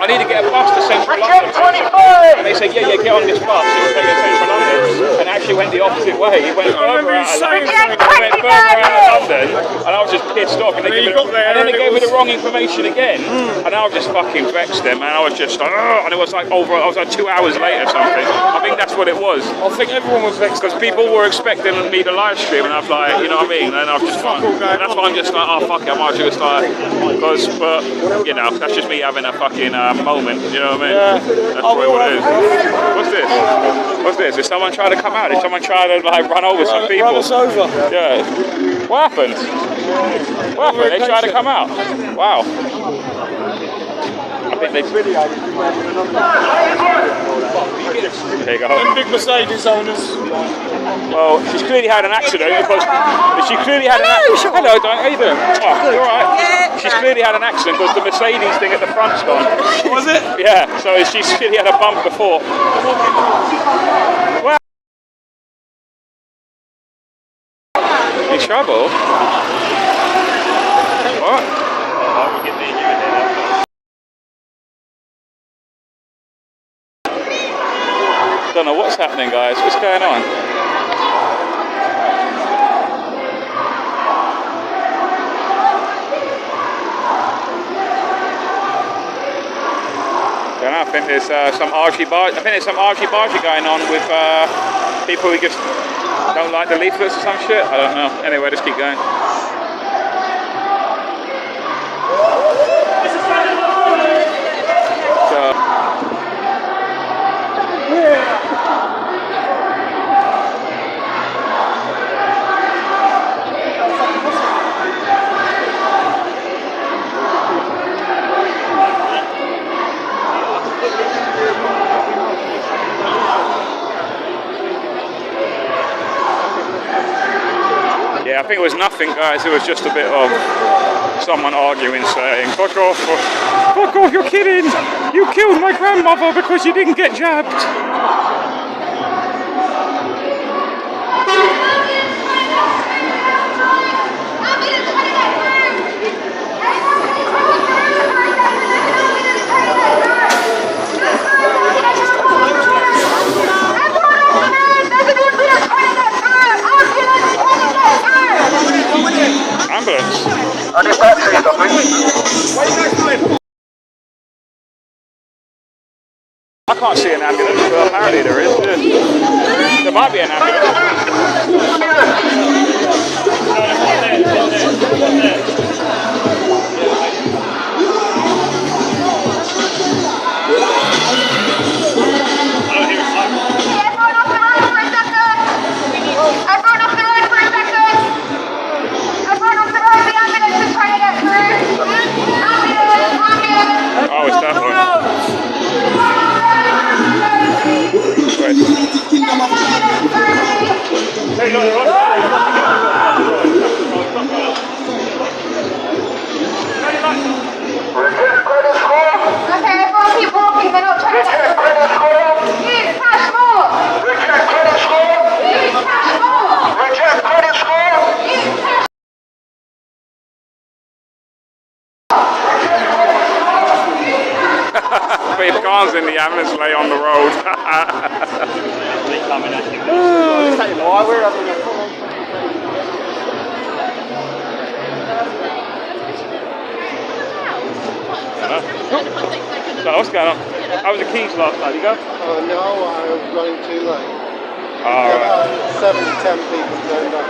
need to get a bus to Central London. Reject 23! And they said, yeah, get on this bus. It will take you to Central London. And actually went the opposite way. It went further out of London. And I was just pissed off. And then they gave me the wrong information again. And I was just fucking vexed them. And I was just, and it was like I was like 2 hours late or something. I think that's what it was. I think everyone was vexed because people were expecting me to live stream, and I was like, you know what I mean? And I've just that's why I'm just like, oh fuck it, I might just like, but you know, that's just me having a fucking moment. You know what I mean? Yeah. That's probably what it is. What's this? What's this? Is someone trying to come out? Is someone trying to like run over some people? Run us over. Yeah. What happened? What happened? They tried to come out. Wow. I think they. There you go. Them big Mercedes owners. Well, she's clearly had an accident because she clearly had an accident. Hello, how you doing? Oh, you alright? Yeah. She's clearly had an accident because the Mercedes thing at the front's gone. Was it? Yeah, so she's clearly had a bump before. Well, in trouble? What? Don't know what's happening, guys. What's going on? I think there's some argy-bargy going on with people who just don't like the leaflets or some shit. I don't know. Anyway, just keep going. Yeah, I think it was nothing, guys. It was just a bit of someone arguing, saying, "Fuck off! Fuck off! You're kidding! You killed my grandmother because you didn't get jabbed." Ambulance. I can't see an ambulance, but apparently there is. Yeah. There might be an ambulance. Oh, it's that one. Okay, everyone keep walking, they're not trying to get use cash more! Reject credit score! Use cash more! Reject credit score! Use cash If cars in the ambulance lay on the road. So what's going on? How was the Keys last night? You go? No, I was running too late. About 7 to 10 people turned up.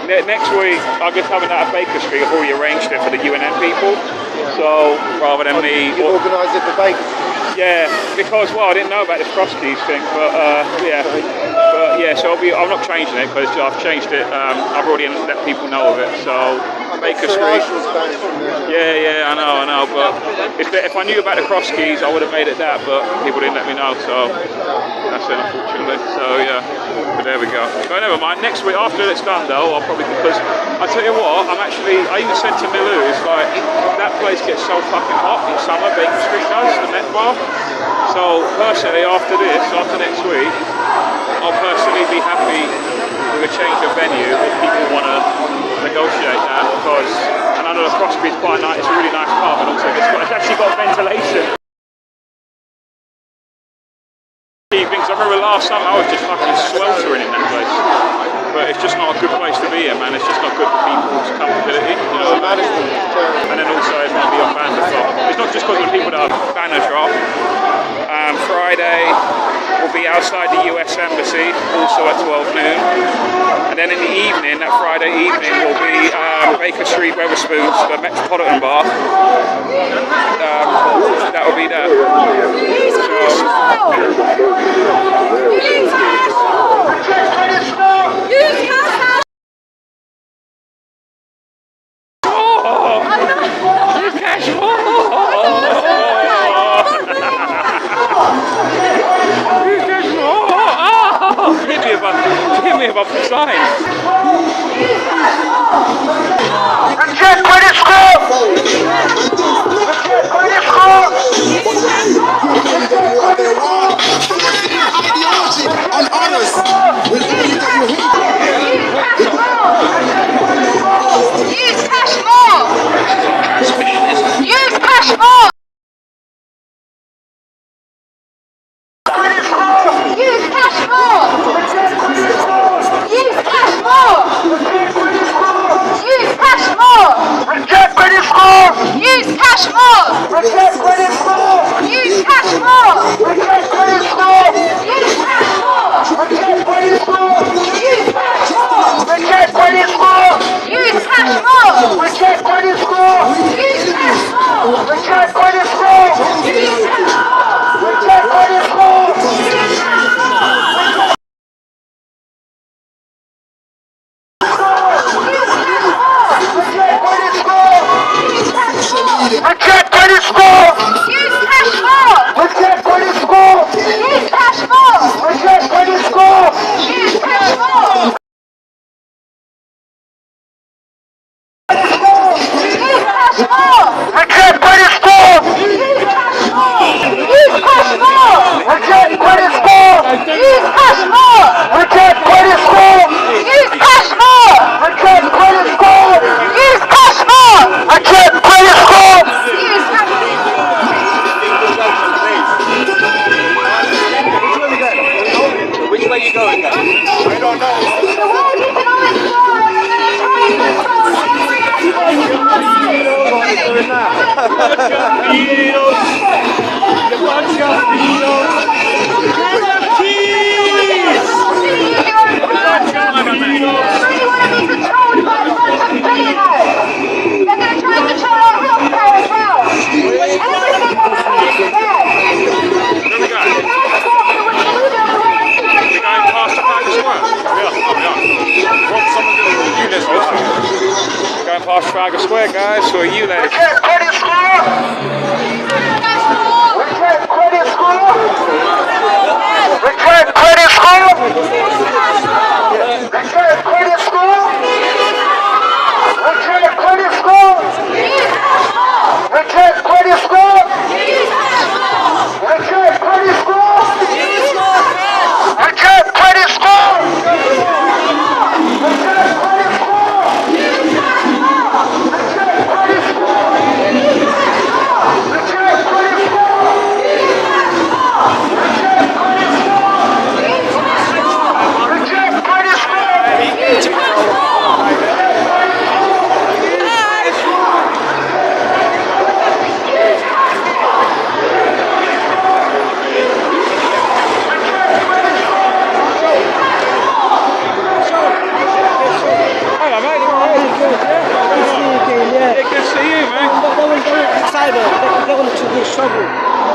Next week, I'm just having that at Baker Street. I've already arranged it for the UNN people. Yeah. So rather than me, you organised it for Baker Street. Yeah, because I didn't know about this cross keys thing, but yeah, so I'm not changing it because I've changed it. I've already let people know of it. So Baker Street. Yeah, I know. But if I knew about the cross keys, I would have made it that. But people didn't let me know, so that's it, unfortunately. So yeah, but there we go. But never mind. Next week, after it's done, though, I'll probably, because I tell you what, I even said to Milou, it's like that place gets so fucking hot in summer. Baker Street does, the Met Bar. So personally, after next week, I'll personally be happy with a change of venue if people want to negotiate that, because, and I know the cross street's quite nice, it's a really nice pub, and also it's actually got ventilation. Evenings, I remember last summer I was just fucking sweltering in that place, but it's just not a good place to be in, man. It's just not good for people's comfortability, you know. And then also it might be on banter. It's not just because of the people that are banners drop. Friday will be outside the US Embassy, also at 12 noon. And then in the evening, that Friday evening, will be Baker Street, Wetherspoons, the Metropolitan Bar. That will be there. Hit me above the sign. Reject credit score! Reject credit score! Ideology and honors will lead you Use cash more! Use cash more! Use cash more! Use cash more! Use past Trafalgar Square, guys, for ULEZ.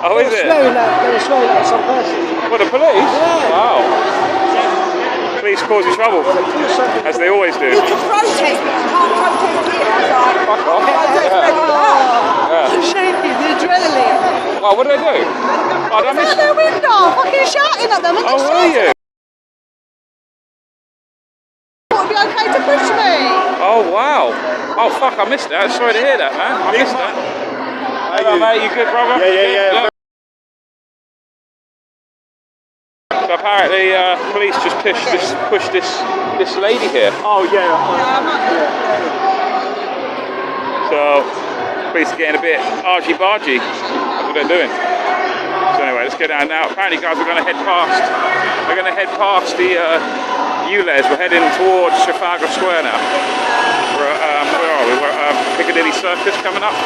Oh, is it? They were swearing at some person. What, the police? Yeah. Wow. Police causing trouble, as they always do. You can protest, but you can't protest here. I was like, fuck off. I'm shaking, the adrenaline. Well, what did they do? Oh, did I miss Out their window, fucking shouting at them. And oh, were you? Would be okay to push me. Oh, wow. Oh, fuck, I missed that. Sorry to hear that, man. I missed that. Hello, mate. You good, brother? Yeah. So apparently, police just pushed this lady here. Oh, yeah. So, police are getting a bit argy-bargy. That's what they're doing. So anyway, let's go down now. Apparently, guys, we're going to head past the ULEZ. We're heading towards Trafalgar Square now. Where are we? We're Piccadilly Circus coming up.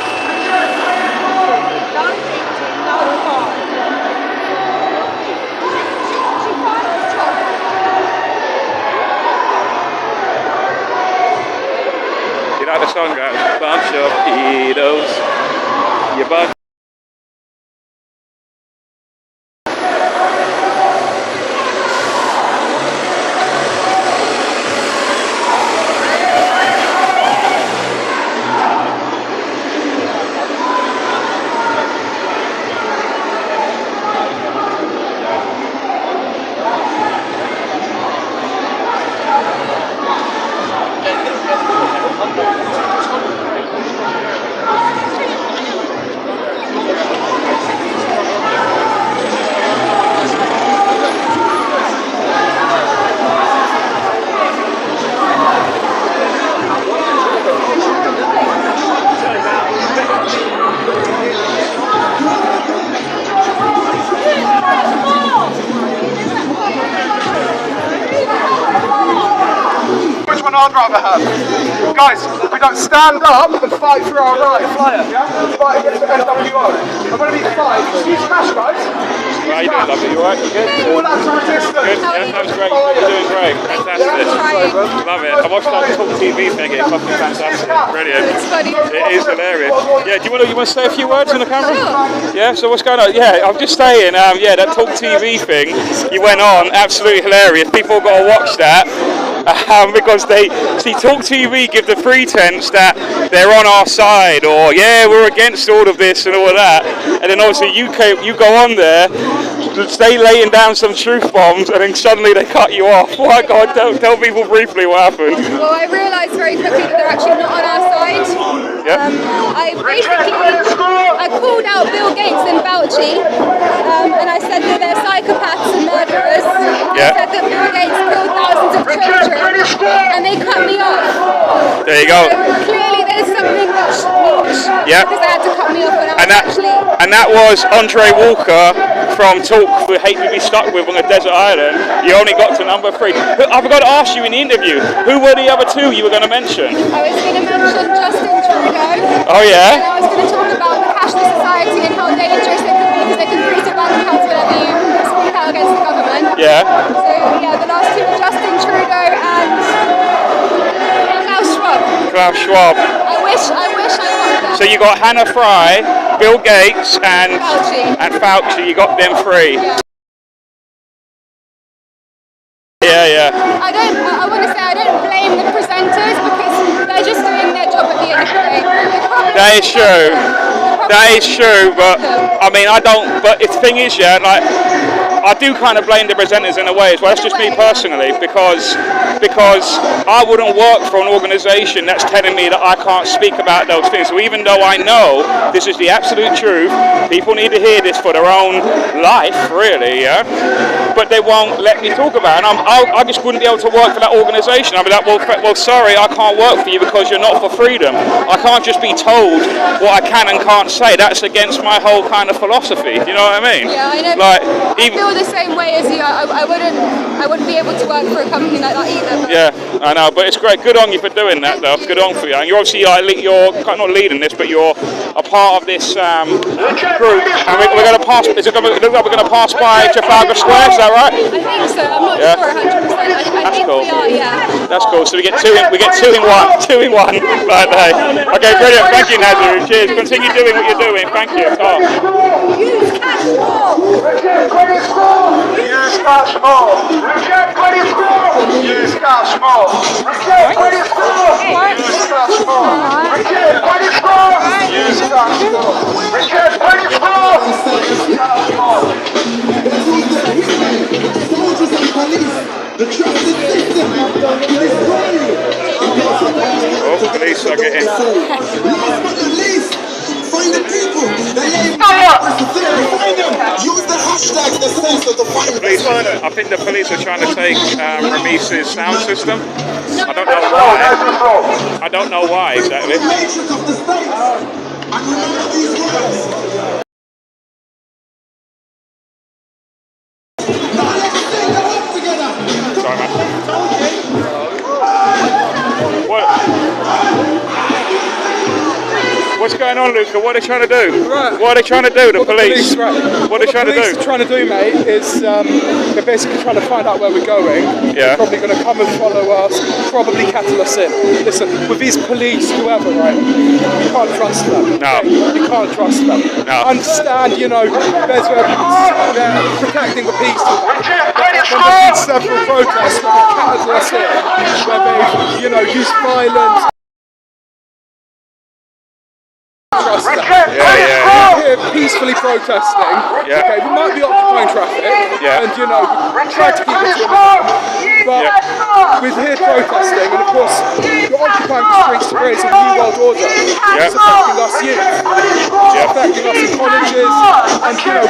You know the song goes, bunch of pedos. You bunch. I'd rather have. Guys, we don't stand up and fight for our right flyer. Yeah? Fight against the NWO. I'm going to be fight. Excuse cash, guys. How you doing, lovely? You alright? You good? All out to resistance. Good? Yeah, sounds great. You're doing great. Fantastic. Love it. I watched that Talk TV thing. It's fucking fantastic. Brilliant. It is hilarious. Yeah, do you want to say a few words on the camera? Sure. Yeah, so what's going on? Yeah, I'm just saying, yeah, that Talk TV thing you went on, absolutely hilarious. People got to watch that. Because they see Talk TV give the pretense that they're on our side, or yeah, we're against all of this and all of that, and then obviously you go on there, stay laying down some truth bombs, and then suddenly they cut you off. Why, God, tell people briefly what happened. Well, I realised very quickly that they're actually not on our side. Yep. I called out Bill Gates and Fauci, and I said that they're psychopaths and murderers. Yeah. I said that Bill Gates killed thousands of children, and they cut me off. There you go. So clearly there's something that's wrong. Yeah. Because they had to cut me off when I was actually... And that was Andre Walker from Talk We Hate to Be Stuck With on a Desert Island. You only got to number 3. I forgot to ask you in the interview, who were the other 2 you were going to mention? I was going to mention Justin Trudeau. Oh yeah? And I was going to talk about the cashless society and how dangerous it can be because they can freeze your bank accounts whenever you speak out against the government. Yeah. So yeah, the last 2 were Justin Trudeau and Klaus Schwab. Klaus Schwab. I wish I got them. So you got Hannah Fry, Bill Gates and Fauci. You got them 3. Yeah. I want to say I don't blame the presenters because they're just doing their job at the end That is true. That is true, but I mean, I don't. But the thing is, yeah, like I do kind of blame the presenters in a way as well. That's just me personally, because I wouldn't work for an organisation that's telling me that I can't speak about those things. So even though I know this is the absolute truth, people need to hear this for their own life, really, yeah. But they won't let me talk about it. And I just wouldn't be able to work for that organisation. I'd be like, well, sorry, I can't work for you because you're not for freedom. I can't just be told what I can and can't say. That's against my whole kind of philosophy. Do you know what I mean? Yeah, I know. Like, I feel the same way as you. I wouldn't be able to work for a company like that either. But yeah, I know, but it's great. Good on you for doing that, though. Good on for you. And you're obviously you're not leading this, but you're a part of this group. And we're going to pass. Is it going to look like we're going to pass by Trafalgar Square? Is that right? I think so. I'm not sure 100%. I think cool. we are. Yeah. That's cool. So we get two in one. Right there. Okay, brilliant. Thank you, Nazareth. Cheers. Continue doing what you're doing. Thank you. Tom. Use cash more. Reject credit score. Use cash more. Reject credit score. Use cash more. Reject credit score. Use cash more. Reject credit score. Use cash more. Reject credit score. Use cash more. Soldiers and police, the trusted system is growing. Oh, police are getting. Last but not least, find the people that find them. Use the hashtag, the sense of the fight. Police, I think the police are trying to take Ramis's sound system. I don't know why. I don't know why exactly. The matrix of the state. And remember these words. Sorry, man. What's going on, Luca? What are they trying to do? Right. What are they trying to do, the police? What are they trying to do? What the police are trying to do, mate, is they're basically trying to find out where we're going. Yeah. They're probably going to come and follow us, probably cattle us in. Listen, with these police, whoever, right, you can't trust them. No. You can't trust them. No. Understand, they're protecting the peace. When there's been several protests where they've cattle us in, where they've, used violence. Trust them. We're here peacefully protesting. Yeah. Okay, we might be occupying traffic, and we try to keep it to a minimum. But we're here protesting, and of course, you're occupying the streets to raise a new world order. It's affecting us youth. It's affecting us in colleges, and there's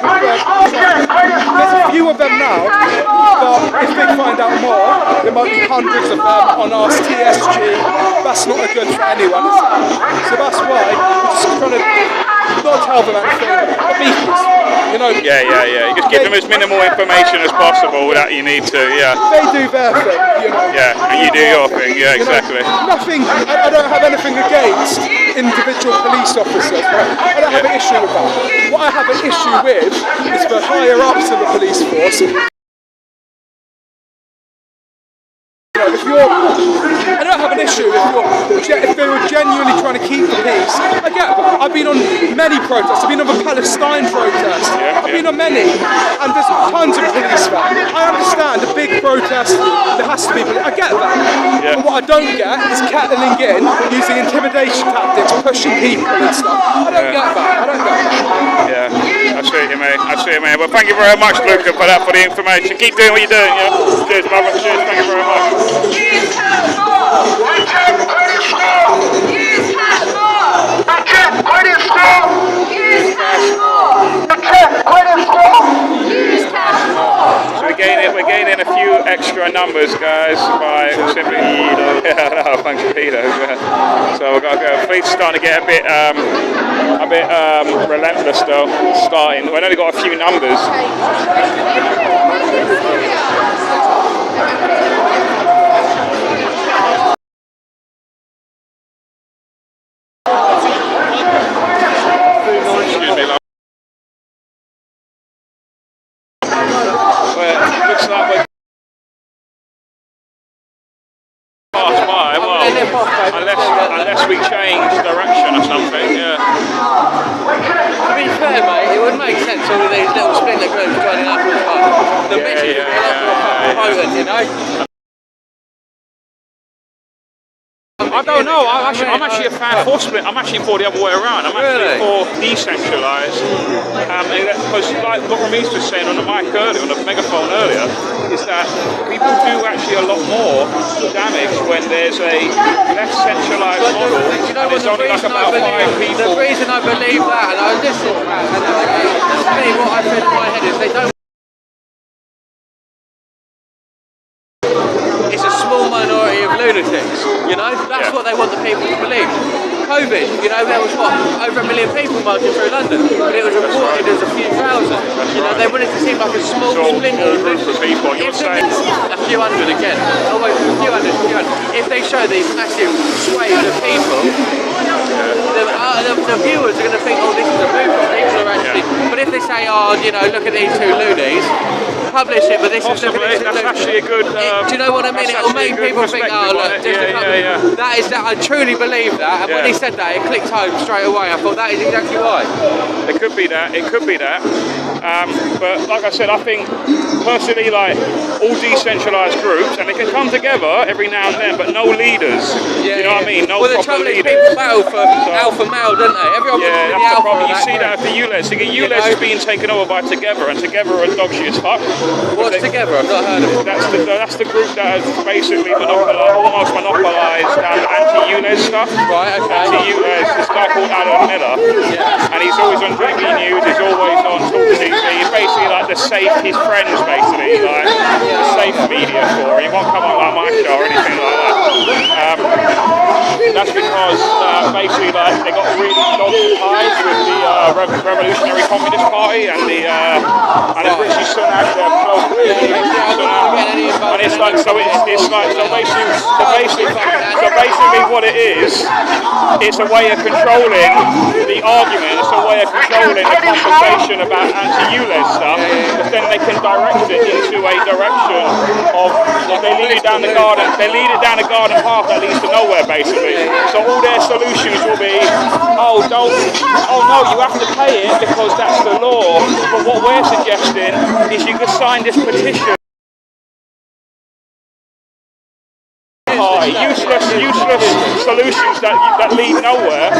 a few of them now, but if they find out more, there might be hundreds of them on our TSG. That's not good for anyone, is it? So that's why we're just trying to not tell them anything, be peaceful. Yeah. You just give them as minimal information as possible that you need to, yeah. They do their thing, Yeah, and you do your thing, yeah, exactly. Nothing, I don't have anything against individual police officers, right? I don't have an issue with that. What I have an issue with is the higher ups in the police force. I don't have an issue if they were genuinely trying to keep the peace. I get that. I've been on many protests. I've been on the Palestine protest. I've been on many, and there's tons of police there. I understand a big protest, there has to be police. I get that. But what I don't get is kettling in, using intimidation tactics, pushing people and stuff. I don't get that. Yeah, I see you, mate. Well, thank you very much, Luca, for the information. Keep doing what you're doing, yeah? Cheers, brother. Cheers, thank you very much. So we're gaining a few extra numbers, guys, by simply thanks for Peter. So we've got to go. Fleet's starting to get a bit relentless though. We've only got a few numbers. Excuse me, love. Well, it looks like we're passed by. Well, unless we change direction or something, yeah. To be fair, mate, it would make sense all of these little splinter groups joining up as well. The message would be a lot more potent, I don't know. I'm actually a fan for split. I'm actually for the other way around. I'm actually for decentralised. Because like what Ramesh was saying on the mic earlier, on the megaphone earlier, is that people do actually a lot more damage when there's a less centralised model and there's only like about 5 people. The reason I believe that, and I listen to that, and to me what I feel in my head is they don't. It's a small minority of lunatics, you know? That's what they want the people to believe. COVID, you know, there was what, over 1 million people marching through London, but it was reported as a few thousand. You know, they wanted to seem like a small splinter of group of people. You're saying a few hundred again, almost a few hundred. If they show these massive swathes of people, the viewers are going to think, oh, this is a movement. People are actually, but if they say, oh, you know, look at these two loonies, publish it, but this is that's actually a good. Do you know what I mean? It'll make people think, oh look, that is that. I truly believe that. And when he said that, it clicked home straight away. I thought that is exactly why. It could be that. It could be that. But like I said, I think personally, like all decentralised groups, and they can come together every now and then, but no leaders. You know what I mean? No proper leaders. People battle for alpha male, don't they? Everyone wants to be the that's the alpha. problem. You see that at the ULEZ. The ULEZ is being taken over by Together, and Together are dog shit as fuck. What's Together? I've not heard of it. That's the group that has basically almost monopolised anti-ULEZ stuff. Right, okay. Anti-ULEZ, this guy called Alan Miller, and he's always on TV News, he's always on Talk TV. He's basically like the safe, his friends basically, like the safe media for him. He won't come on like my show or anything like that. That's because basically like they got really dodgy ties with the Revolutionary Communist Party and the Rishi Sunak, and it's like so basically what it is, it's a way of controlling the argument, it's a way of controlling the conversation about anti-ULEZ stuff, but then they can direct it into a direction of they lead it down the garden path that leads to nowhere basically. So all their solutions will be, oh no, you have to pay it because that's the law. But what we're suggesting is you can sign this petition. Useless solutions that lead nowhere,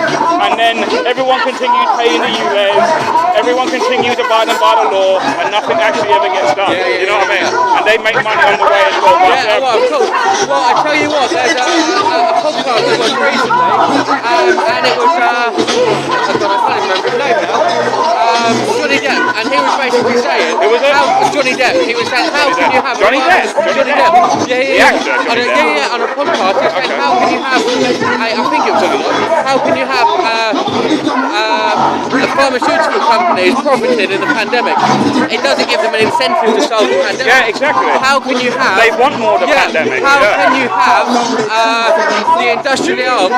and then everyone continues paying the ULEZ, everyone continues abiding by the law, and nothing actually ever gets done. You know what I mean? And they make money on the way as well. Cool. Well, I tell you what, there's a podcast that was recently, and it was, I can't remember his name now, Johnny Depp, and he was basically saying, Johnny Depp, he was saying, how can you have Johnny Depp? Yeah, on a podcast, he said, how can you have, I think it was Johnny Depp, how can you have the pharmaceutical companies profiting in the pandemic? It doesn't give them an incentive to solve the pandemic. Yeah, exactly. How can you have... They want more of the pandemic. How can you have the industrial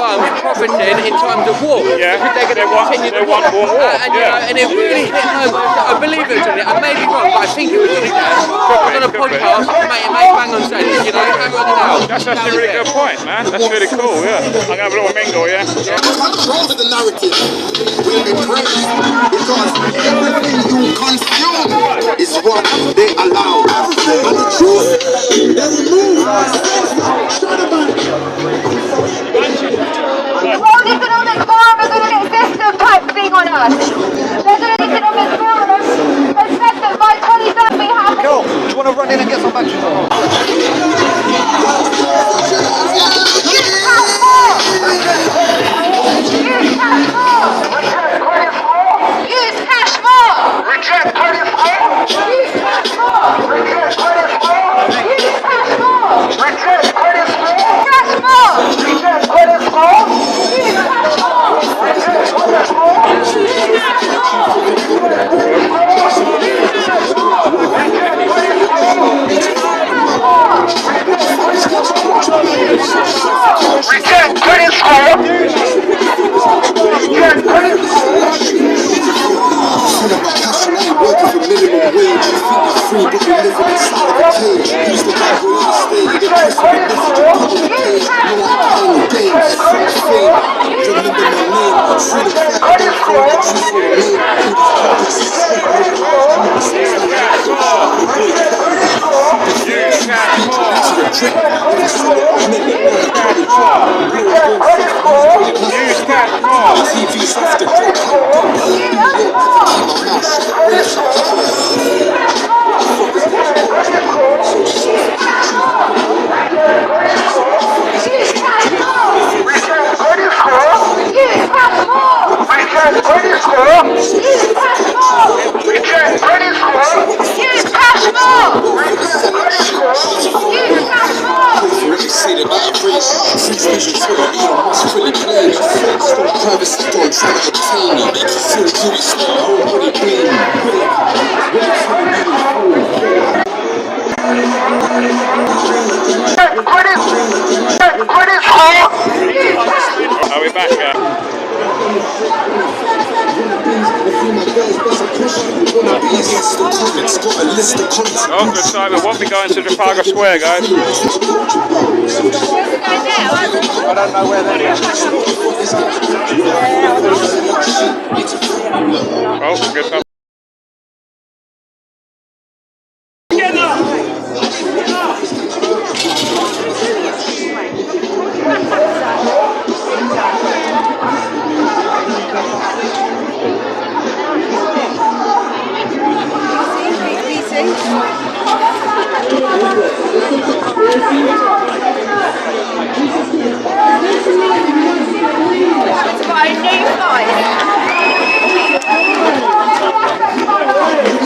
arms profiting in times of war? Yeah, because they're going to continue the war. And, you know, and it really hit home. I believe it was Johnny. I may be wrong, but I think it was Johnny Depp. I was on a podcast, mate, bang on sense, you know, hammer on the nail. That's actually a really good point, man. That's really cool, yeah. I'm going to have a little mingle, yeah? Control the narrative will be praised because everything you consume is what they allow. And the truth, they remove. World Economic Forum are going to get system type thing on us. They're going to Economic Forum has said that by 2030 we have... Cool. Do you want to run in and get some batteries on? Use cash more! Reject credit more! Use cash more! Reject credit more! Use cash more! Reject credit more! have to go out Are we back, Oh, good side, but won't be going to Trafalgar Square, guys. I don't know where that is. Oh, good stuff.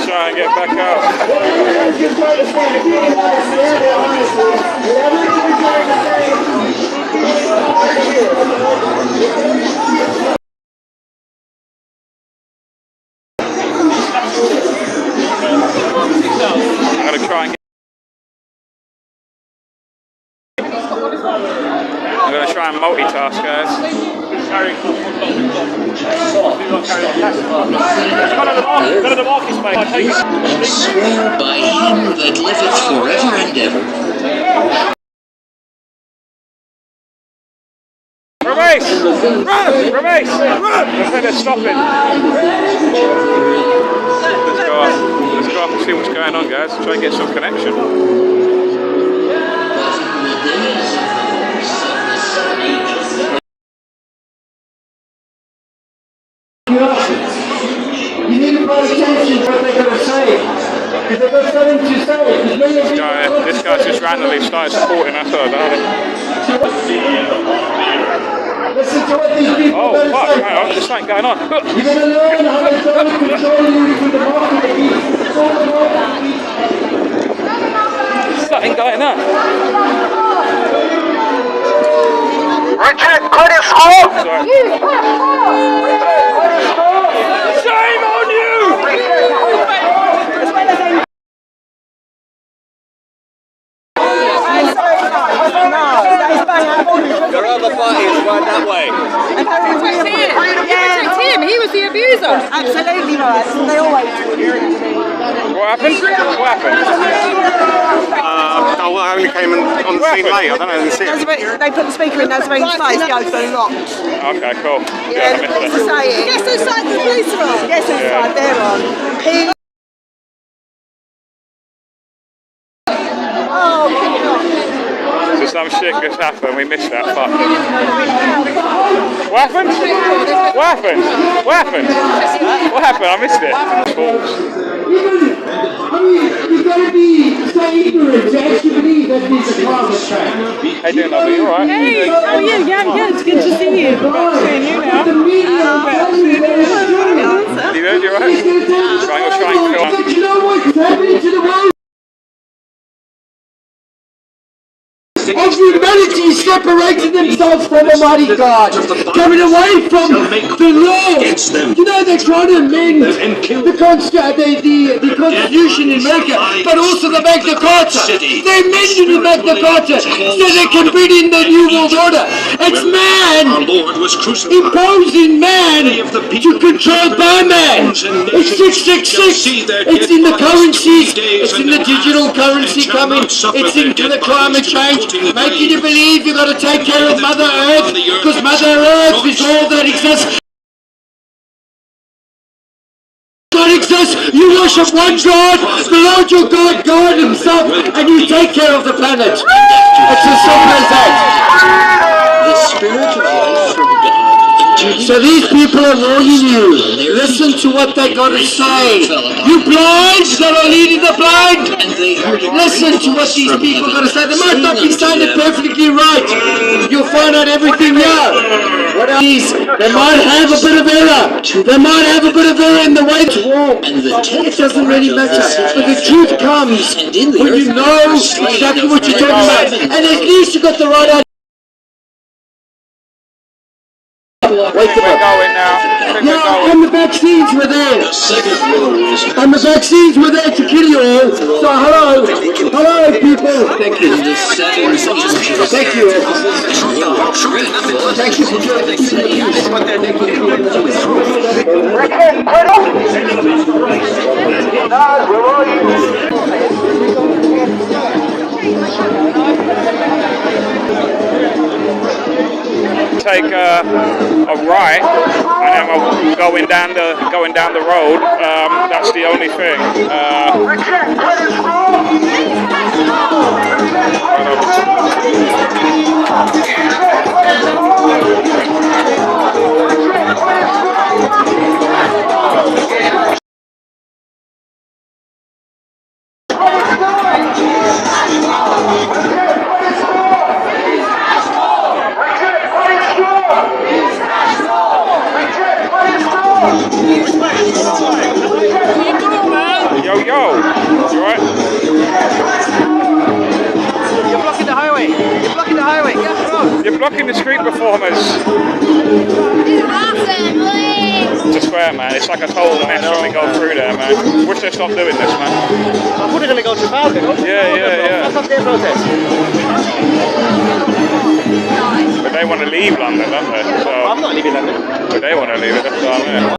Try and get back out. I'm going to try and get. I'm going to try and multitask, guys. Swear by him that liveth forever and ever. Remace! Run! Remace! Run! They're stopping. Let's go up and see what's going on, guys. Try and get some connection. You need to pay attention to what they're going to say. Because they've got something to say. This guy's just randomly started supporting us, don't they? Listen to what these people oh, fuck, hang on, there's something going on. You're going to learn how they're trying to control you through the market beast. There's something going on. Richard, credit score! Shame on you! Your other party is right that way. Protect him, he was the abuser. Absolutely right. They always do. What happened? What happened? I only came on the scene late, I don't know, I didn't see it. They put the speaker in Nazareth's face, goes for locked. Okay, cool. Yeah, the police are saying. Guess whose side the police are on? Guess whose side they're on? So some shit just happened, we missed that, fuck. What happened? What happened? What happened? What happened? I missed it. Balls. You've got to be so ignorant to actually believe that this is a climate change. Hey, doing lovely, you alright? Hey, how are you? Yeah, I'm good. It's good to see you. Seeing you now. You good? You alright? Try and film. You know what's happening to the world? Of humanity separating themselves from Almighty God, coming away from the law. You know, they're trying to amend the Constitution in America, but also the Magna Carta. They're amending the Magna Carta so they can bring in the New World Order. It's man imposing man to control by man. It's 666. It's in the currency. It's in the digital currency coming. It's into the climate change. Make you to believe you've got to take care of Mother Earth, because Mother Earth is all that exists. God exists, you worship one God, the Lord your God, God himself, and you take care of the planet. It's as simple as that. The spirit of life from God into So these people are warning you. Listen to what they got to say. You blind that are leading the blind. Listen to what these people got to say. They might not be saying it perfectly right. You'll find out everything here. What are these? They might have a bit of error. They might have a bit of error in the way to walk. It doesn't really matter. But the truth comes when you know exactly what you're talking about. And at least you got the right idea. Wake them up. Yeah, and the vaccines were there. And the vaccines were there to kill you all. So hello. Hello, people. Thank you. Thank you. Thank you for joining Take a right, and then we're going down the road. That's the only thing. Yo, you right? You're blocking the highway. You're blocking the highway. Get off the road. You're blocking the street performers. It's a square, man. It's like a toll limit when we go through there, man. Wish they stopped doing this, man. I thought they were going to go to Trafalgar. Yeah. That's not their protest. But they want to leave London, don't they? So, I'm not leaving London. But they want to leave it, that's what I mean.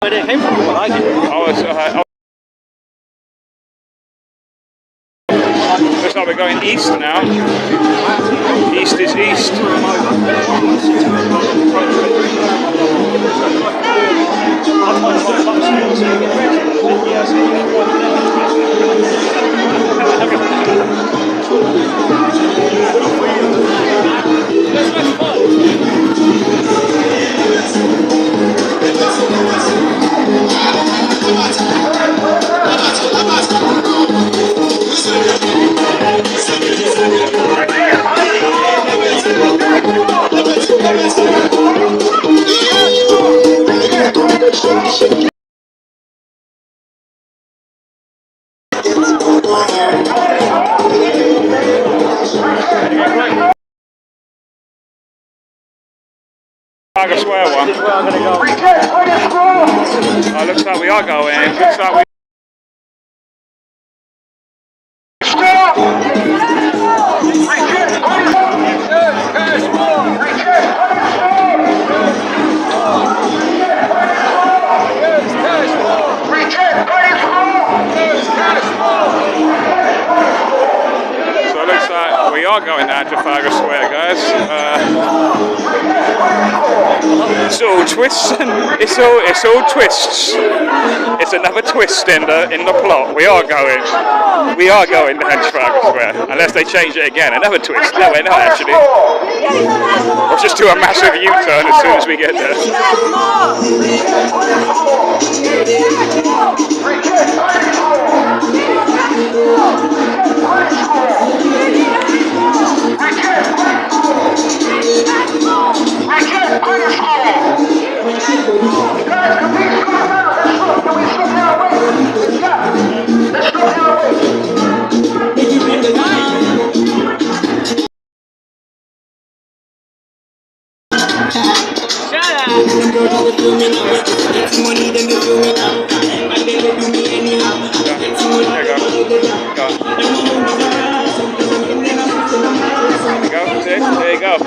Where they came from, I like it. Looks like we're going east now. East is east. Trafalgar Square one. Oh, looks like we are going. It looks like we. So it looks like we are going down to Trafalgar Square, guys. It's all twists and it's all twists. It's another twist in the plot. We are going down Trafalgar Square unless they change it again. Another twist. No, we're not actually. Or just do a massive U-turn as soon as we get there. There you go.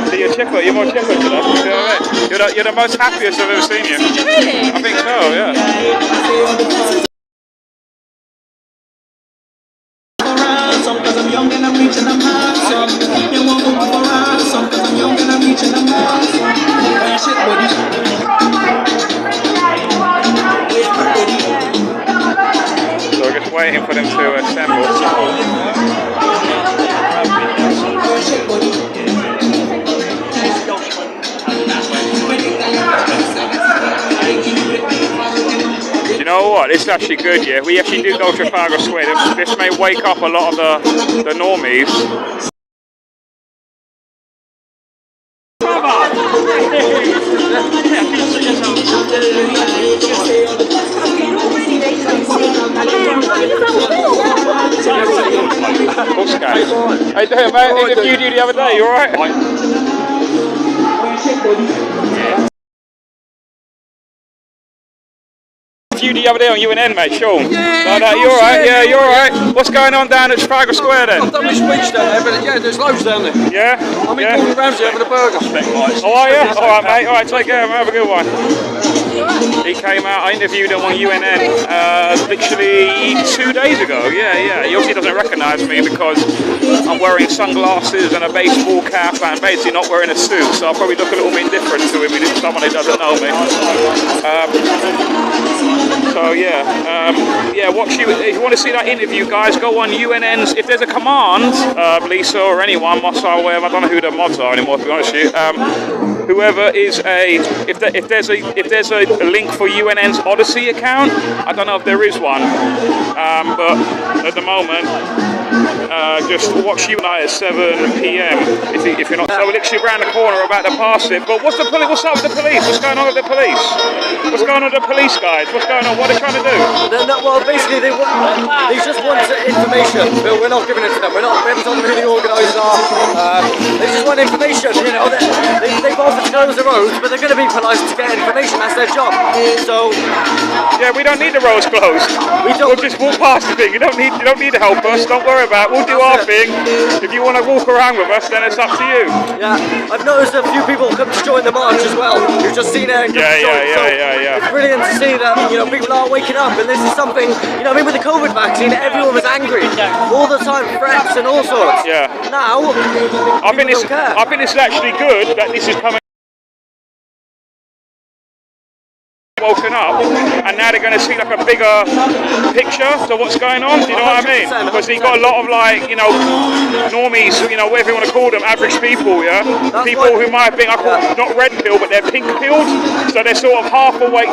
So you're chipper. You're more chipper today. You know what I mean? You're the most happiest I've ever seen you. Really? I think so. Yeah. Cause I'm young and I'm rich and I'm handsome. You won't go for ransom. Cause I'm young and I'm rich and I'm handsome. Shit, buddy. So we're just waiting for them to assemble. this is actually good, yeah. We actually do go to Trafalgar Square. This may wake up a lot of the normies. What's going? How you doing, mate? I interviewed you the other day, you alright? You the other day on UNN, mate, Sean. Yeah, you're alright, yeah, you're alright. What's going on down at Trafalgar Square then? I've done my speech down there, but yeah, there's loads down there. Yeah? I'm in Gordon Ramsay having a burger. Oh, are you? Alright, mate, alright, take care, have a good one. He came out, I interviewed him on UNN literally 2 days ago, yeah. He obviously doesn't recognise me because I'm wearing sunglasses and a baseball cap and basically not wearing a suit, so I'll probably look a little bit different to him if it's someone who doesn't know me. So yeah, watch you. If you want to see that interview, guys, go on UNN's. If there's a command, Lisa or anyone, Mossa or whatever, I don't know who the mods are anymore, to be honest with you. Whoever is if there's a link for UNN's Odyssey account, I don't know if there is one, but at the moment, just watch you tonight at 7 PM. If you're not, so we're literally around the corner, about to pass it. But what's up with the police? What's going on with the police? What's going on with the police guys? What's going on? What are they trying to do? Well, basically they just want information, but we're not giving it to them. We haven't told them who the organisers are. They just want information. You know, they've offered to close the roads, but they're going to be polite to get information. That's their job. So yeah, we don't need the roads closed. We'll just walk past the thing. You don't need to help us. Don't worry about it. We'll do our thing. If you want to walk around with us, then it's up to you. Yeah, I've noticed a few people come to join the march as well. You've just seen it. And Yeah. It's brilliant to see that people are waking up, and this is something. With the COVID vaccine, everyone was angry all the time, threats and all sorts. Yeah. Now, I think this is actually good that this is coming. Woken up, and now they're going to see like a bigger picture to what's going on. Do you know what I mean? Because you've got a lot of normies, whatever you want to call them, average people, yeah. People who might have been, not red pill, but they're pink pilled. So they're sort of half awake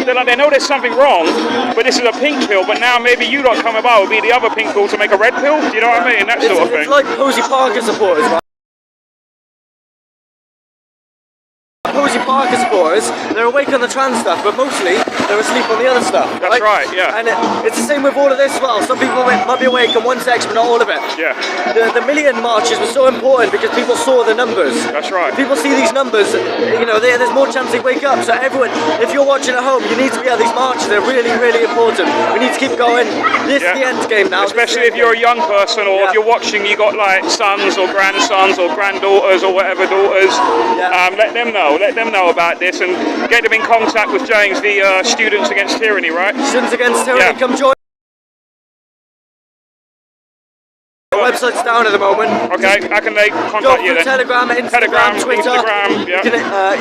they know there's something wrong, but this is a pink pill. But now maybe you lot come about will be the other pink pill to make a red pill. Do you know what I mean? That sort of thing. It's like Posey Parker supporters, right? Parker supporters, they're awake on the trans stuff, but mostly they're asleep on the other stuff. That's right, yeah. And it's the same with all of this as well. Some people might be awake on one section, but not all of it. Yeah. The million marches were so important because people saw the numbers. That's right. If people see these numbers, there's more chance they wake up. So everyone, if you're watching at home, you need to be at these marches. They're really, really important. We need to keep going. This is the end game now. Especially if you're a young person, or if you're watching, you got like sons or grandsons or granddaughters or whatever daughters. Let them know about this and get them in contact with James, the Students Against Tyranny, right? Students Against Tyranny, come join. The website's down at the moment. Okay, how can they contact you then? Telegram, Instagram, Twitter.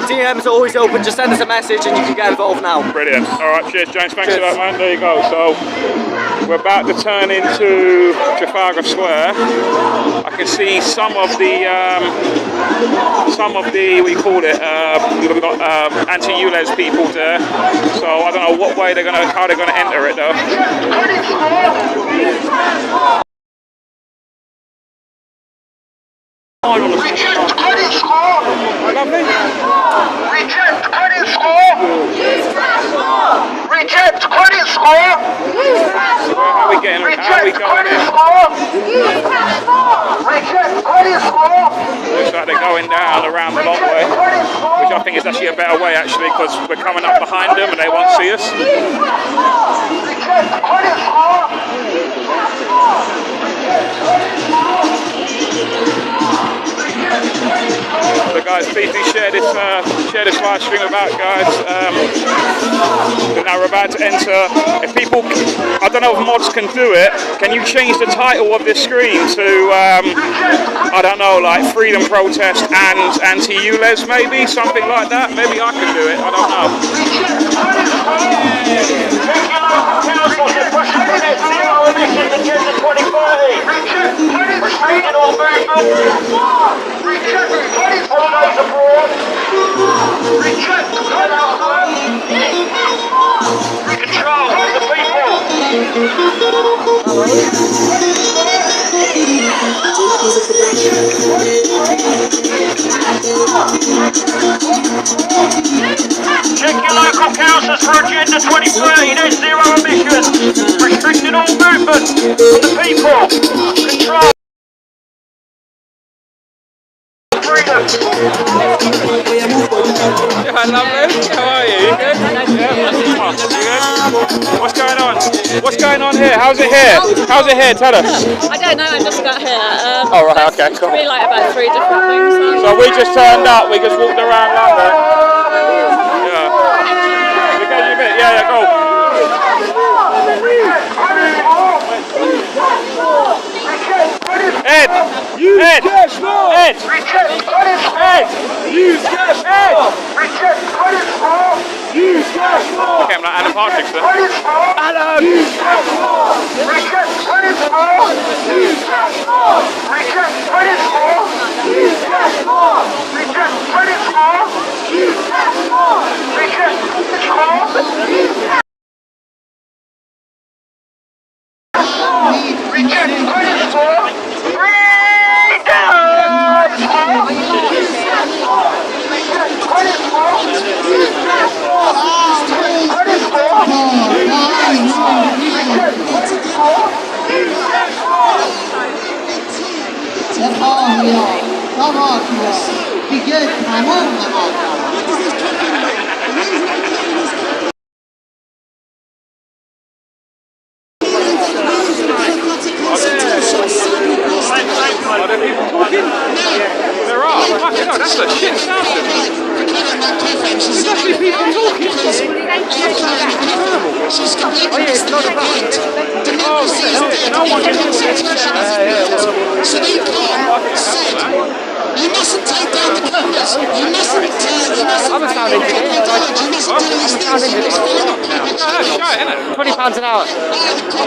DM's are always open, just send us a message and you can get involved now. Brilliant. Alright, cheers James, thanks for that, man. There you go. So we're about to turn into Trafalgar Square. I can see some of the we've got anti-ULEZ people there. So I don't know how they're gonna enter it though. Reject credit score! Lovely. Reject credit score! Reject credit score! How are we going in? Reject credit score! Looks like they're going down around the long way, which I think is actually a better way actually, because we're coming up behind them and they won't see us. Reject credit score! So guys, please do share this live stream about, guys. Now we're about to enter. If people, I don't know if mods can do it. Can you change the title of this screen to, I don't know, like freedom protest and anti-ULEZ maybe, something like that? Maybe I can do it. I don't know. Holidays abroad. Reject. Control the people. Check your local councils for Agenda 2030, net zero emissions, restricting all movement for the people, control. Freedom. Yeah, lovely. How are you? You good? Yeah. What's going on? What's going on here? How's it here? How's it here? Tell us. I don't know, I just got here. Oh, right, okay, cool. Probably like about 3 different things. So we just turned up, we just walked around London. Yeah. We gave you a bit, yeah, go. Ed! Ed! Ed! Ed! Use gas law! Reject credit law! Use gas law! Okay, I'm like Alan Partridge there. Alan! Use gas law! Reject credit law! Use gas law! Reject credit law! Use gas law! Reject credit law! Use gas law! Reject credit law! Use gas law! Reject credit law! Come on, be good, come on. Are there people talking? There are. Fucking hell, that's a shit sound system. There's actually people talking. Oh yeah, it's not about it. Oh shit, no one can hear it. So they can't say, you mustn't take down the cameras, you mustn't I'm a sound engineer. £20 an hour.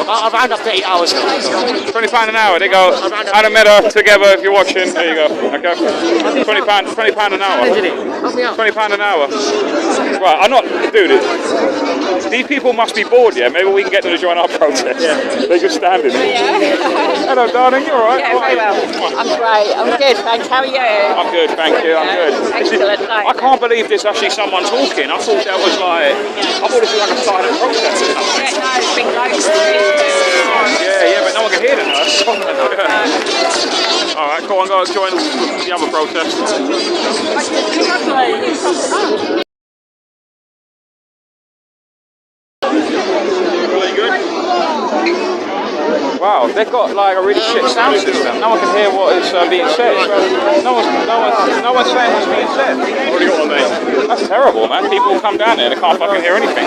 I'll round up to 8 hours. £20 an hour. They go Alameda together if you're watching. There you go. Okay. £20 an hour. £20 an hour. Right, I'm not, dude. These people must be bored, yeah? Maybe we can get them to join our protest. Yeah. They're just standing there. Hello, darling. You alright? Yeah, very well. I'm great. I'm good, thanks. How are you? I'm good, thank you. I'm good. Excellent. I can't believe there's actually someone talking. I thought that was like, I thought this was like a silent protest or something. Yeah, no, it's been loads. Yeah, but no one can hear the nurse. Alright, go on, go join the other protest. Wow, they've got like a really shit sound system. No one can hear what is being said. No one's saying what's being said. That's terrible, man. People come down there, they can't fucking hear anything.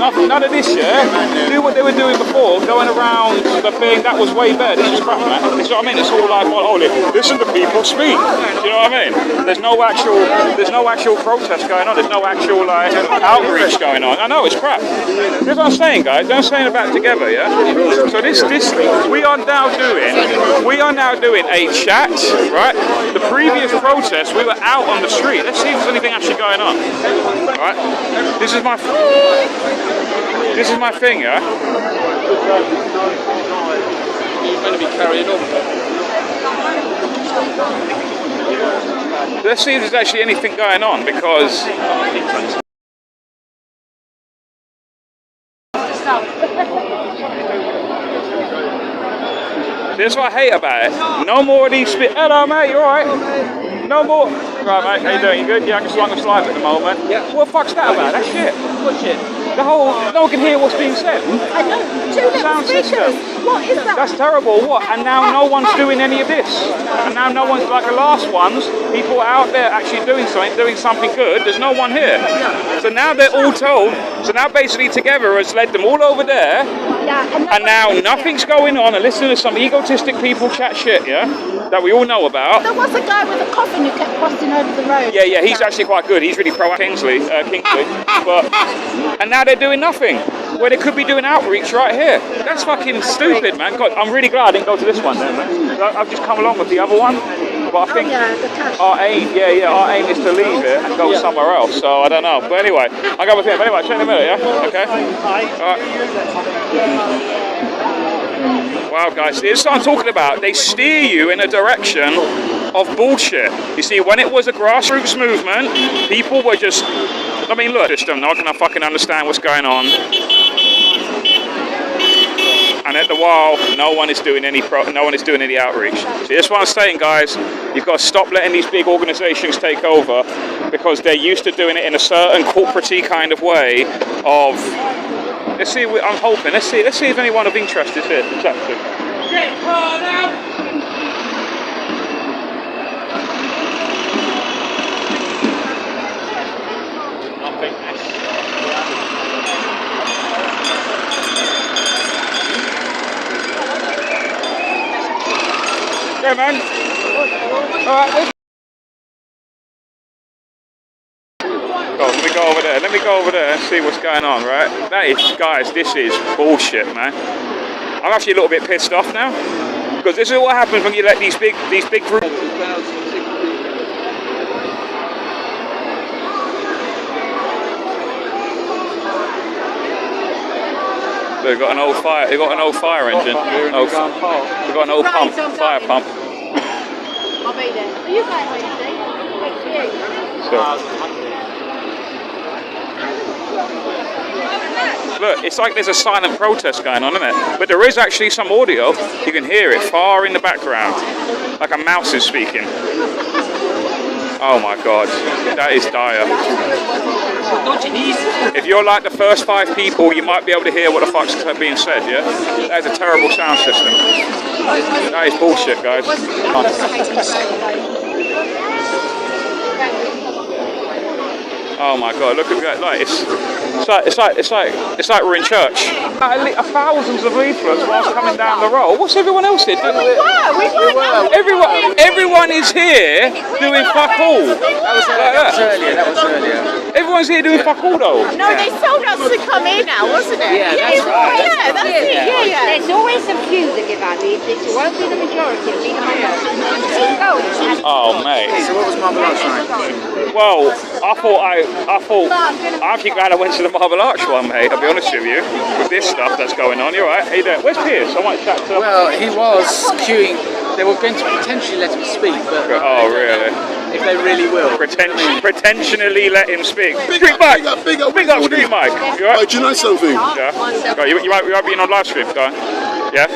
None of this, yeah. Do what they were doing before, going around the thing. That was way better. This is crap, man. You know what I mean? It's all like, well, listen to people speak. Do you know what I mean? There's no actual protest going on. There's no actual like outreach going on. I know it's crap. That's what I'm saying, guys. I'm saying about together, yeah. So this. We are now doing a chat, right? The previous protest, we were out on the street. Let's see if there's anything actually going on. Right? This is my thing, yeah? You're going to be carrying on. Let's see if there's actually anything going on, because that's what I hate about it. No more of these hello mate, you alright? No more. Right mate, how you doing? You good? Yeah, I can swing a slide at the moment. Yeah. What the fuck's that about? That's shit. What shit? The whole, no one can hear what's being said. I know, 2 little speakers. What is that? That's terrible. What? And now no one's doing any of this. And now no one's, like the last ones, people out there actually doing something good. There's no one here. So now they're all told, so now basically Together has led them all over there. Yeah, and now nothing's going on, and listen to some egotistic people chat shit, yeah? That we all know about. There was a guy with a coffin who kept crossing over the road. Yeah, he's actually quite good. He's really Kingsley. And now they're doing nothing, where they could be doing outreach right here. That's fucking stupid, man. God, I'm really glad I didn't go to this one then, man. I've just come along with the other one. But I think our aim is to leave it and go somewhere else. So I don't know. But anyway, I'll go with him. Anyway, check in a minute, yeah? Okay? Alright. Wow, guys, this is what I'm talking about. They steer you in a direction of bullshit. You see, when it was a grassroots movement, people were just, I mean, look, just don't know, can I fucking understand what's going on? And at the while, no one is doing any outreach. See, that's what I'm saying, guys. You've got to stop letting these big organisations take over because they're used to doing it in a certain corporate-y kind of way of. Let's see. I'm hoping. Let's see if anyone of interest is here. Exactly. Get hard out! Yeah, man. Alright, let me go over there. Let me go over there and see what's going on, right? That is, guys, this is bullshit, man. I'm actually a little bit pissed off now. Because this is what happens when you let these big groups. They've got an old fire. They've got an old fire engine. They've got an old pump, fire pump. I'll be there. Are you going Wednesday? Look, it's like there's a silent protest going on, isn't it? But there is actually some audio. You can hear it far in the background, like a mouse is speaking. Oh my God, that is dire. If you're like the first 5 people, you might be able to hear what the fuck's being said, yeah? That is a terrible sound system. That is bullshit, guys. Oh my God! Look at that! Like it's like we're in church. Thousands of leaflets whilst coming down the road. What's everyone else here doing? Everyone is here doing fuck all. That was earlier. Everyone's here doing fuck all though. No, they told us to come in now, wasn't it? Yeah, that's right. Yeah, that's it. Yeah. There's always a few that give out. It won't be the majority. It'll be the minority. Oh mate. So what was Marble Arch like? Well, I'm actually glad I went to the Marble Arch one, mate. I'll be honest with you. With this stuff that's going on, you're right. How you doing? Where's Piers? I might chat to him. Well, he was queuing. They were going to potentially let him speak, but oh really? If they really will, potentially let him speak. Street Mike, big up, Street Mike. You all right? Do you know something? Yeah. Right, you might be on live stream, guy. Yeah.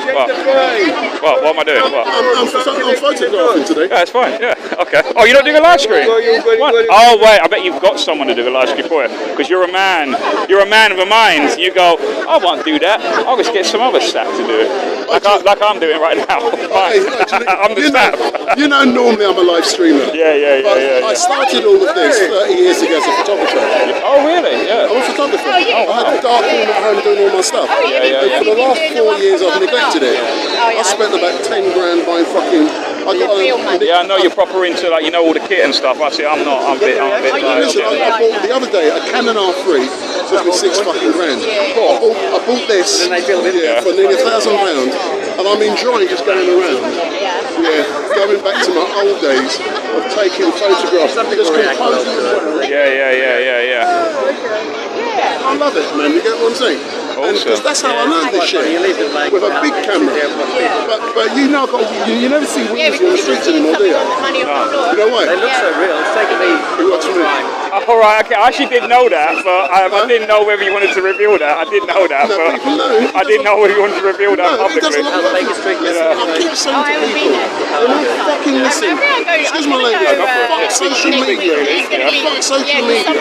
What am I doing? What? I'm photographing today. Yeah, it's fine. Yeah. Okay. Oh, you're not doing a live stream? What? Oh wait, I bet you've got someone to do a live stream for you because you're a man. You're a man of a mind. You go, I won't do that. I'll just get some other stat to do it. Like I'm doing right now. I'm the stat. You know, normally I'm a live streamer. Yeah. I started all of this 30 years ago as a photographer. Oh really? Yeah. I'm a photographer. I had a dark room at home doing all my stuff. And for the last 4 years I've neglected it. I spent about 10 grand buying fucking. I know you're proper into like all the kit and stuff. I see. I'm not. I'm a bit. Listen, I bought the other day a Canon R3. Cost me 6 fucking grand. I bought this for nearly £1,000, and I'm enjoying just going around. Yeah, going back to my old days of taking photographs. Just composing. Yeah. I love it, man. You get what I'm saying? Because that's how I learned this shit, with a big camera. But you never see wheels on the streets anymore, do you? You know why? They look so real. It's taken me time. All right, okay. I actually didn't know that, but I didn't know whether you wanted to reveal that. I didn't know that, but I didn't know whether you wanted to reveal that publicly. I keep saying to people, when I fucking listen, excuse my language, fuck social media. Fuck social media.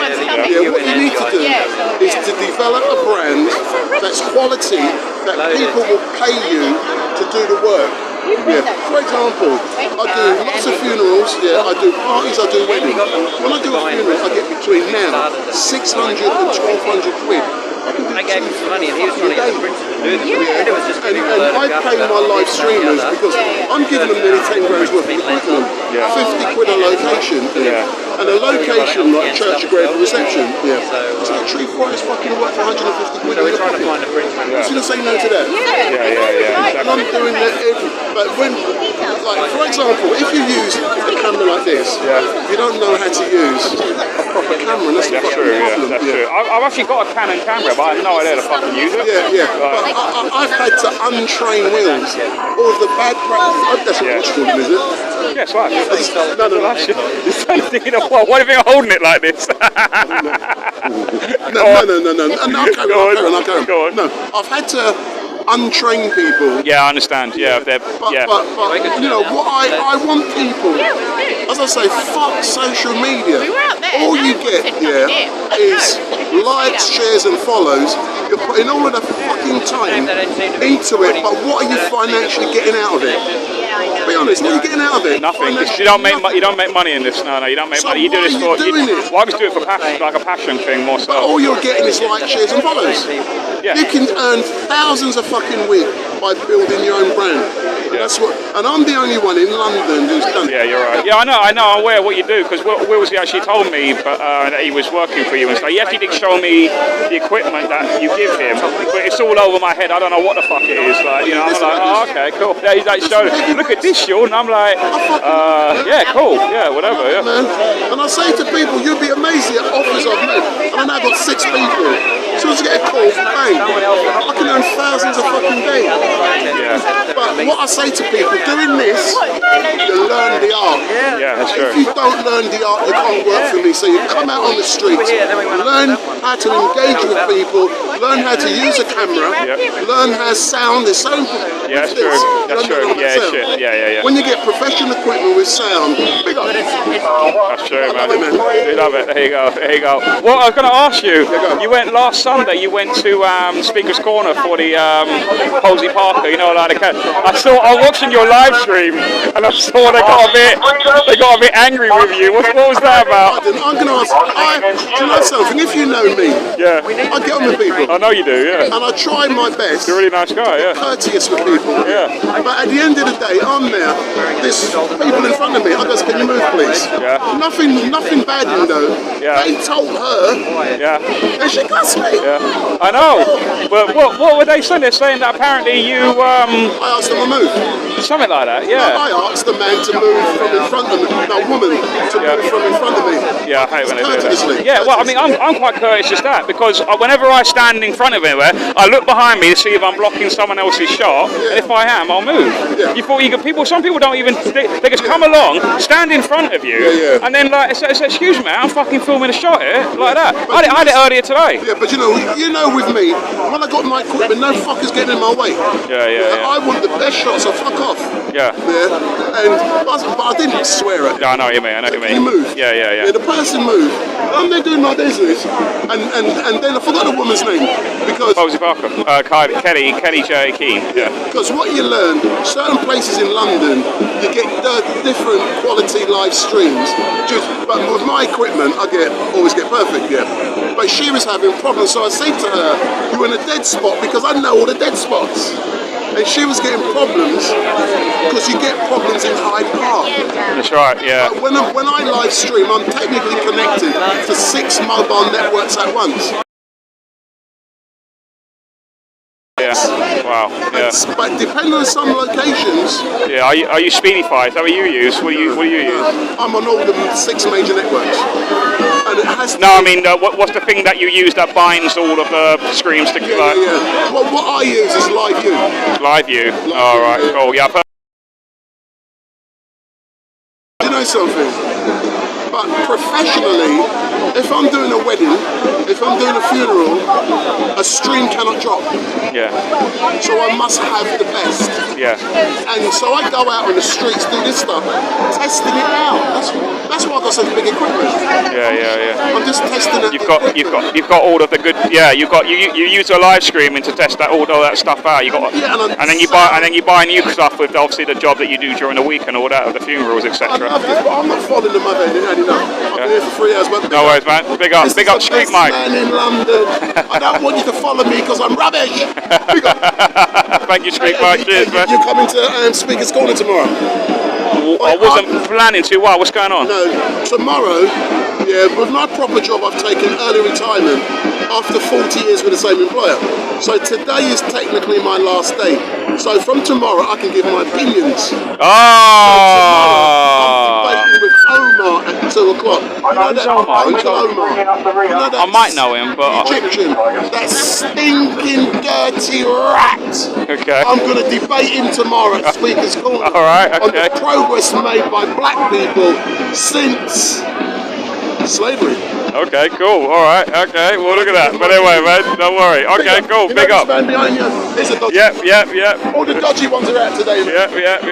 What you need to do is to develop a brand that's quality, that people will pay you to do the work. Yeah. For example, I do lots of funerals, I do parties, I do weddings. When I do a funeral, I get between now 600 and 1,200 quid. I gave him some money and he was trying to get the printer to do them. It was just and I pay my live streamers because I'm giving them nearly 10 grand's worth of equipment, 50 quid a location. And a location like Church of Great Reception, it's literally Forest fucking worth 150 quid. So we're trying to find a bridge. Who's going to say no to that? Yeah. And I'm doing that but when, like, for example, if you use a camera like this, you don't know how to use a proper camera. That's true, that's true. I've actually got a Canon camera, but I have no idea to fucking use it. But I've had to untrain Wills. All of the bad practice. That's what you're talking, is it? Yes, right. No. Why do you think I'm holding it like this? No. I'll carry on. No, I've had to untrain people. Yeah, I understand. Yeah, but you know what I want people. As I say, fuck social media. All you get, is likes, shares, and follows. You're putting all of the fucking time into it, but what are you financially getting out of it? Be honest, what are you getting out of it? Nothing. You don't make money in this. No, you don't make money. You do this for. Well, I just do it for passion, like a passion thing more so. But all you're getting is likes, shares, and follows. Yeah. You can earn thousands a fucking week by building your own brand. That's what. And I'm the only one in London who's done it. Yeah, you're right. Yeah, I know. I'm aware of what you do because Willsy actually told me, that he was working for you and stuff. He actually did show me the equipment that you give him, but it's all over my head. I don't know what the fuck it is. Like, you know, I'm like, oh, okay, cool. Yeah, he's like, look at this, Sean. And I'm like, yeah, cool. Yeah, whatever. Yeah. Man. And I say to people, you'd be amazed at offers I've made. And I now got 6 people. As soon as I get a call, bang, I can earn thousands a fucking day. But what I say to people, doing this, you learn the art. Yeah, that's true. If you don't learn the art, you can't work for me. So you come out on the streets, learn how to engage with people, learn how to use a camera, learn how sound is so important. Yeah, that's true. That's true. Yeah, shit. Yeah. When you get professional equipment with sound, big up. That's true, man. We love it. There you go. Well, I was going to ask you. You went last Sunday. You went to Speaker's Corner for the Posey Parker. You know, like I was watching your live stream, and I saw they got a bit angry with you. What was that about? I'm going to ask. Do you know something? If you know me, I get on with people. I know you do. Yeah. And I try my best. You're a really nice guy. Yeah. Courteous with people. Yeah. But at the end of the day, I'm there. There's people in front of me. I go, can you move, please? Yeah. Nothing bad, you know. Yeah. They told her. Yeah. And she cussed me. Yeah. I know. But what were they saying? They're saying that apparently you. I asked them to move. Something like that. Yeah. No, I asked the man to move from in front of me. No, woman to move from in front of me. Yeah, I hate when they do that. Yeah. Well, I mean, I'm quite courteous as that because whenever I stand in front of anywhere, I look behind me to see if I'm blocking someone else's shot, and if I am, I'll move. Yeah. You thought you could some people don't even, they just come along, stand in front of you, and then like, say, excuse me, I'm fucking filming a shot here, like that. I had it earlier today. Yeah, but you know with me, when I got my equipment, no fuckers getting in my way. Yeah. I want the best shots, so fuck off. Yeah. But I didn't swear at them. Yeah, I know what you mean. You move. Yeah. The person moved. I'm there doing my business, and then I forgot the woman's name because. Posey Parker. Kelly J. Keane. Yeah. Because what you learn, certain places in London, you get different quality live streams. But with my equipment, I always get perfect. But she was having problems, so I said to her, "You're in a dead spot," because I know all the dead spots. And she was getting problems because you get problems in Hyde Park. That's right, yeah. But when I live stream, I'm technically connected to 6 mobile networks at once. Yeah. Wow. Yeah. But depending on some locations. Yeah. Are you Speedify? Is that what you use? What do you use? I'm on all the 6 major networks. And it has to I mean, what's the thing that you use that binds all of the streams together? Yeah. Well, what I use is LiveView. LiveView. All right. Cool. Yeah. Do you know something? But professionally, if I'm doing a wedding, if I'm doing a funeral, a stream cannot drop. Yeah. So I must have the best. Yeah. And so I go out on the streets, do this stuff, testing it out. That's why I got such big equipment. Yeah. I'm just testing it. You've got all of the good. Yeah. You use a live streaming to test all that stuff out. And then you buy new stuff with obviously the job that you do during the week and all that of the funerals, etc. I love this, but I'm not following them up any enough. I've been here for 3 hours. But no worries, man. Big up, Street Mike. Man in London. I don't want you to follow me because I'm rubbish. Big up. Thank you, Street Mike. Cheers, man. You're coming to Speaker's Corner tomorrow. I wasn't planning to. Why? What's going on? No, tomorrow, with my proper job, I've taken early retirement after 40 years with the same employer. So today is technically my last day. So from tomorrow, I can give my opinions. Oh! I'm debating with Omar at 2 o'clock. You know that Uncle Omar? You know that I might know him, but Egyptian, that stinking dirty rat. Okay. I'm going to debate him tomorrow at Speaker's Corner. All right. Okay. On the progress made by black people since slavery. Okay, cool. All right. Okay. Well, look at that. But anyway, man, don't worry. Okay, cool. You Big know up. this man behind you? There's a dodgy. Yep. All the dodgy ones are out today, man. Yep.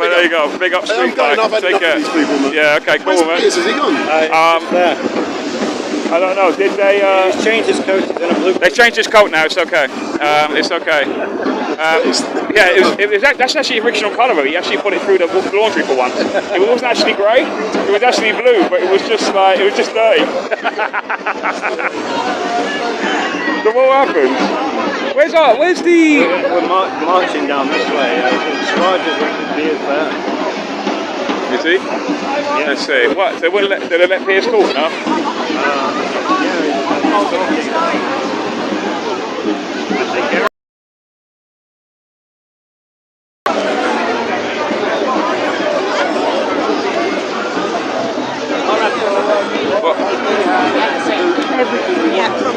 But there you go. Big up, street guy. Take care. These people, man. Yeah. Okay. Cool, man. Where's Piers? Has he gone? I don't know. Did they? He's changed his coat. He's in a blue. They changed his coat now. It's okay. It's okay. That's actually the original colour of it. He actually put it through the laundry for once. It wasn't actually grey. It was actually blue, but it was just dirty. So what happened? Where's the? We're marching down this way. Siraj is there. Is he? Yeah. Let's see. What? They wouldn't let? Did they let Piers talk? No.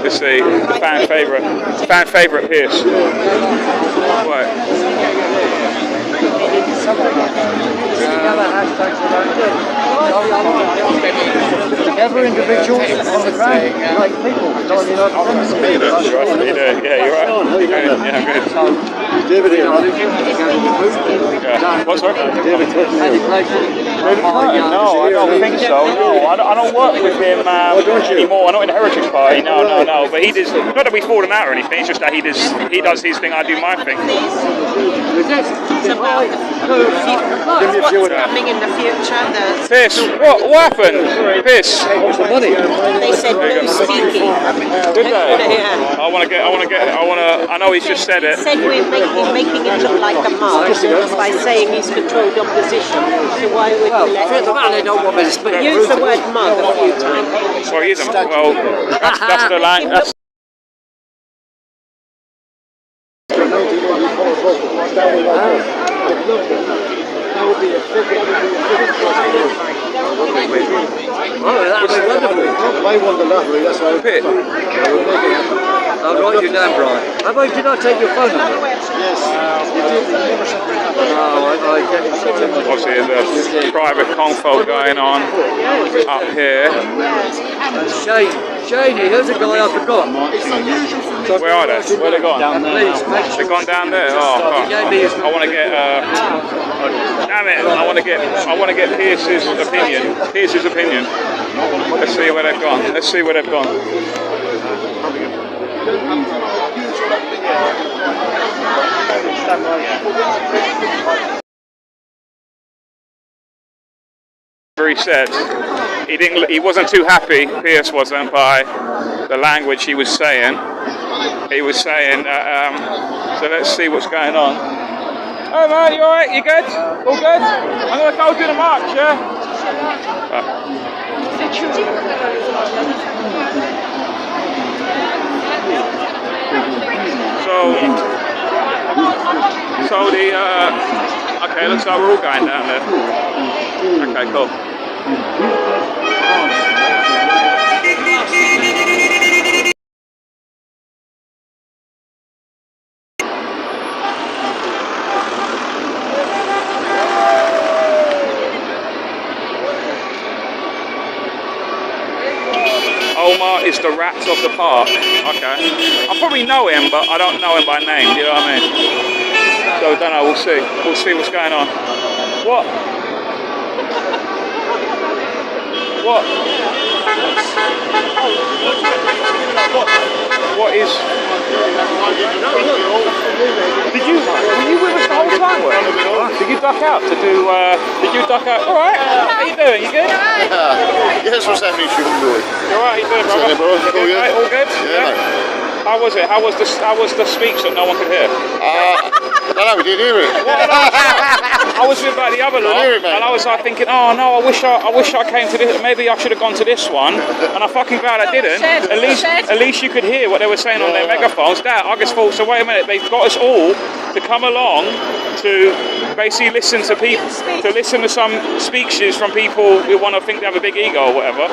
Let's see. The fan favourite Piers. What? Together individuals on the ground, like people. Yeah, you're right. Yeah, good. David here, right? Yeah. What's that? David Clinton. No, I don't think so. No, I don't work with him anymore. I'm not in the Heritage Party. No. But he does. Not that we've fallen out or anything. It's just that he does his thing. I do my thing. It's about what's coming in the future. Piss. What happened? Piss. What's the money? They said no speaking. Did they? Yeah. I know he's just said it. He said we're making it look like a march by saying he's controlled opposition. So why would you let him? Use the word mug a few times. Well, he isn't. Well, that's the line. That's That would be a figure. Oh, that would be wonderful. They won the lottery, that's why. Pit. I'll write you down, Brian. How about did I take your phone number? Yes. Obviously, there's a private confo going on up here. Shane, here's a guy I forgot. Where are they? Where they gone? They've gone down there. Oh, fuck. I want to get. Damn it! I want to get Pierce's opinion. Let's see where they've gone. He said he wasn't too happy. Pierce wasn't by the language he was saying. He was saying. So let's see what's going on. Hey man, you alright? You good? All good? I'm gonna go do the march, yeah? So the okay, looks like we're all going down there. Okay, cool. Omar is the rat of the park. Okay. I probably know him, but I don't know him by name, do you know what I mean? So I don't know, we'll see. We'll see what's going on. What? What is... Were you with us the whole time? Did you duck out to do, Alright, how you doing? You good? Yes, what's happening, Sean? You alright, you doing, brother? Cool, yeah. All good? Yeah. How was it? How was the speech that no one could hear? No, we didn't hear it. I was with like the other lot, and I was like thinking, oh no, I wish I came to this. Maybe I should have gone to this one, and I'm fucking glad I didn't. At least you could hear what they were saying on their megaphones. I just thought, so wait a minute, they've got us all to come along to basically listen to people, to listen to some speeches from people who want to think they have a big ego or whatever.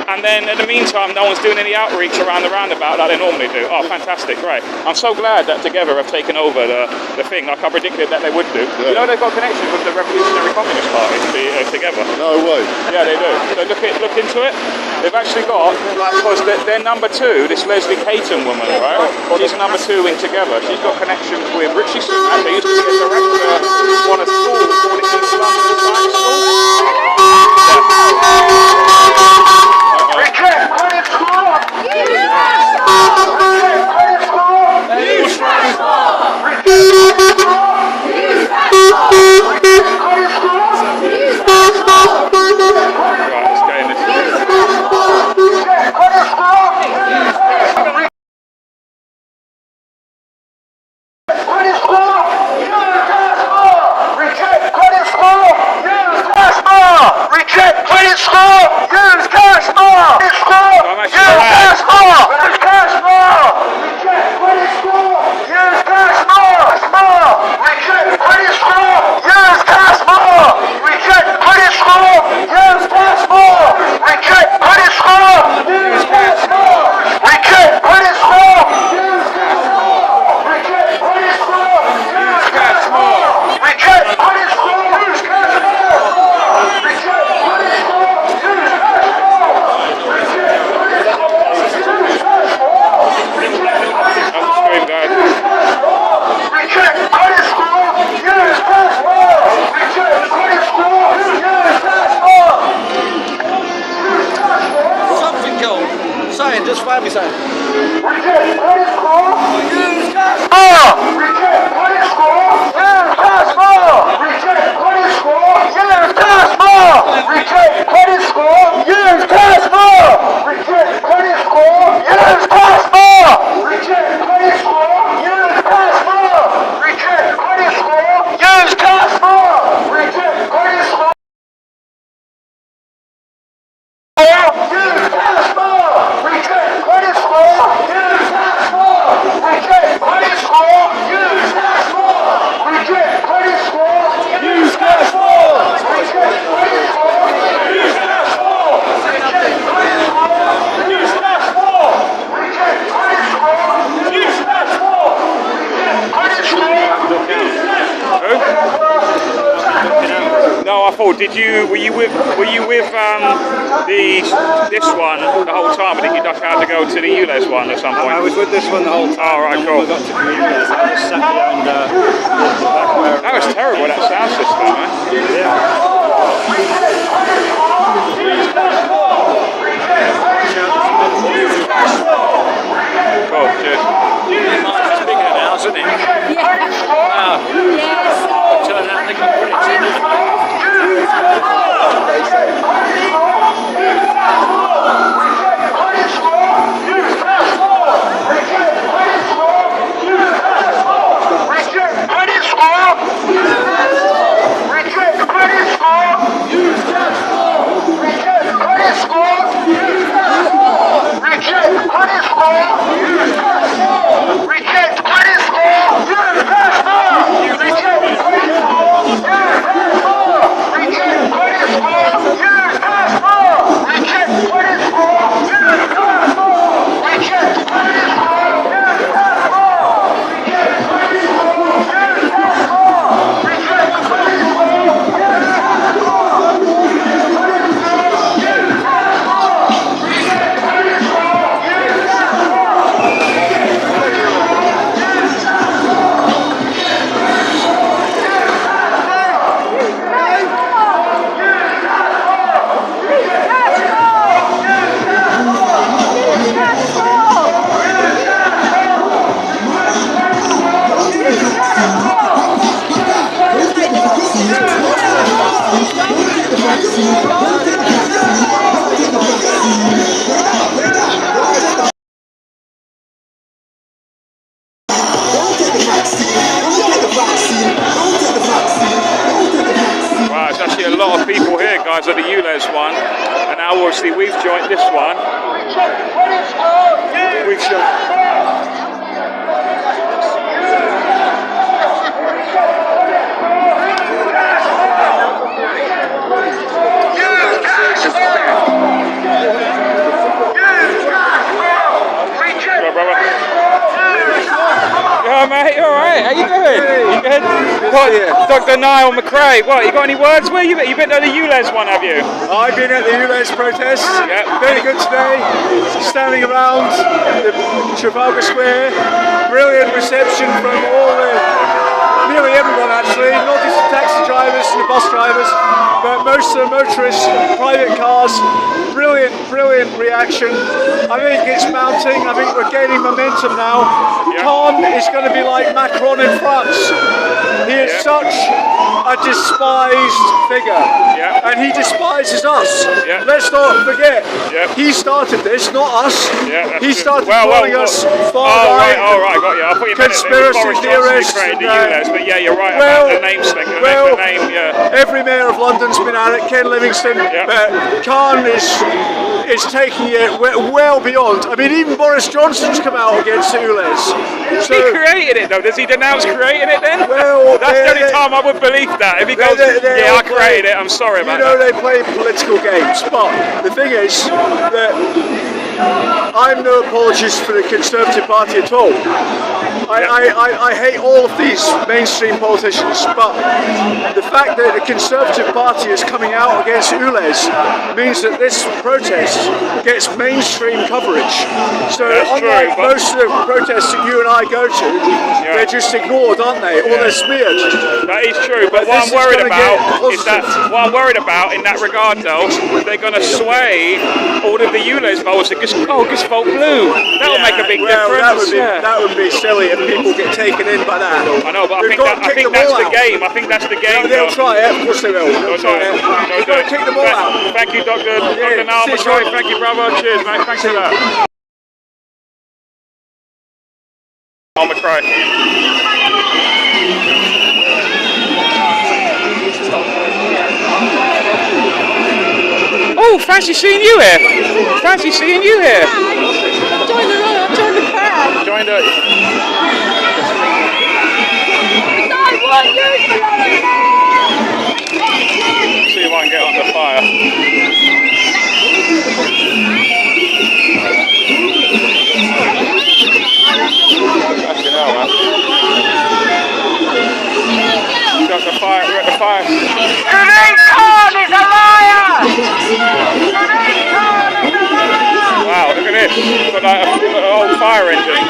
And then in the meantime, no one's doing any outreach around the roundabout like they normally do. Oh, fantastic, great. I'm so glad that Together have taken over the thing, like I predicted that they would do. Yeah. You know they've got connections with the Revolutionary Communist Party, Together. No way. Yeah, they do. So look into it. They've actually got, because they're number 2, this Leslie Caton woman, right? She's number 2 in Together. She's got connections with Richie Sunak. They used to be a director on a school called East London Science School. This one the whole time, or did you duck out to go to the ULEZ one at some point? I was with this one the whole time. Oh, right, cool. I got to the ULEZ, I just sat behind the back where... That was terrible, that sound system, man. Cool, cheers. It's bigger now, isn't it? Wow. Yes. Turn out they got bullets in it. Don't take the vaccine. brilliant guys at the ULEZ one, and now obviously we've joined this one. We've Yeah, mate, you alright? How you doing? You good? What, Dr. Niall McRae, what, you got any words? Where you been? You've been at the ULEZ one, have you? I've been at the ULEZ protest. Yeah. Very good today. Standing around the Trafalgar Square. Brilliant reception from nearly everyone actually, not just the taxi drivers and the bus drivers, but most of the motorists, private cars. Brilliant, brilliant reaction. I think it's mounting. I think we're gaining momentum now. Khan is going to be like Macron in France. He is such a despised figure, and he despises us. Let's not forget, he started this, not us. He started calling us far-right, conspiracy theorists. But yeah, you're right about the names thing. Every mayor of London's been at it, Ken Livingstone, but Khan is taking it well beyond. I mean, even Boris Johnson's come out against ULEZ. So, he created it though. Does he denounce creating it then? Well, that's the only time I would believe that. If he goes, yeah, I created it, I'm sorry about that. You know, they play political games, but the thing is that I'm no apologist for the Conservative Party at all. I hate all of these mainstream politicians, but the fact that the Conservative Party is coming out against ULEZ means that this protest gets mainstream coverage. So unlike most of the protests that you and I go to, they're just ignored, aren't they? Or they're smeared. That is true, but what I'm worried about is that in that regard though, they're going to sway all of the ULEZ voters to just vote blue. That'll make a big difference. That would be silly if people get taken in by that. I know, but I think that's the game. I think that's the game. They'll try it, of course they will. They'll try it. You've got to kick them all out. Thank you, Dr. Niall McRae. Thank you, brother. Cheers, mate. Thanks for that. Niall McRae. Oh, fancy seeing you here. Fancy seeing you here. Join the crowd. Join the... See if I can get on the fire. Fucking hell, man. Got the fire, we're at the fire. Khan is a liar! Wow, look at this. Got like an old fire engine.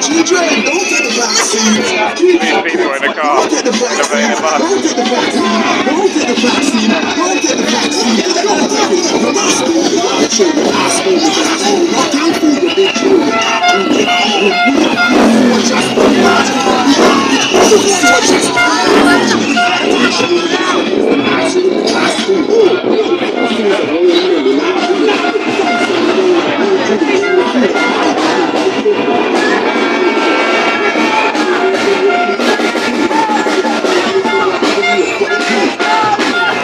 children, don't take the back seat. These people in the car, don't take the back seat. Don't take the back seat. Don't take the back seat. Don't take the back seat. Don't take it. You're not school. The children are school. Not time for the big children.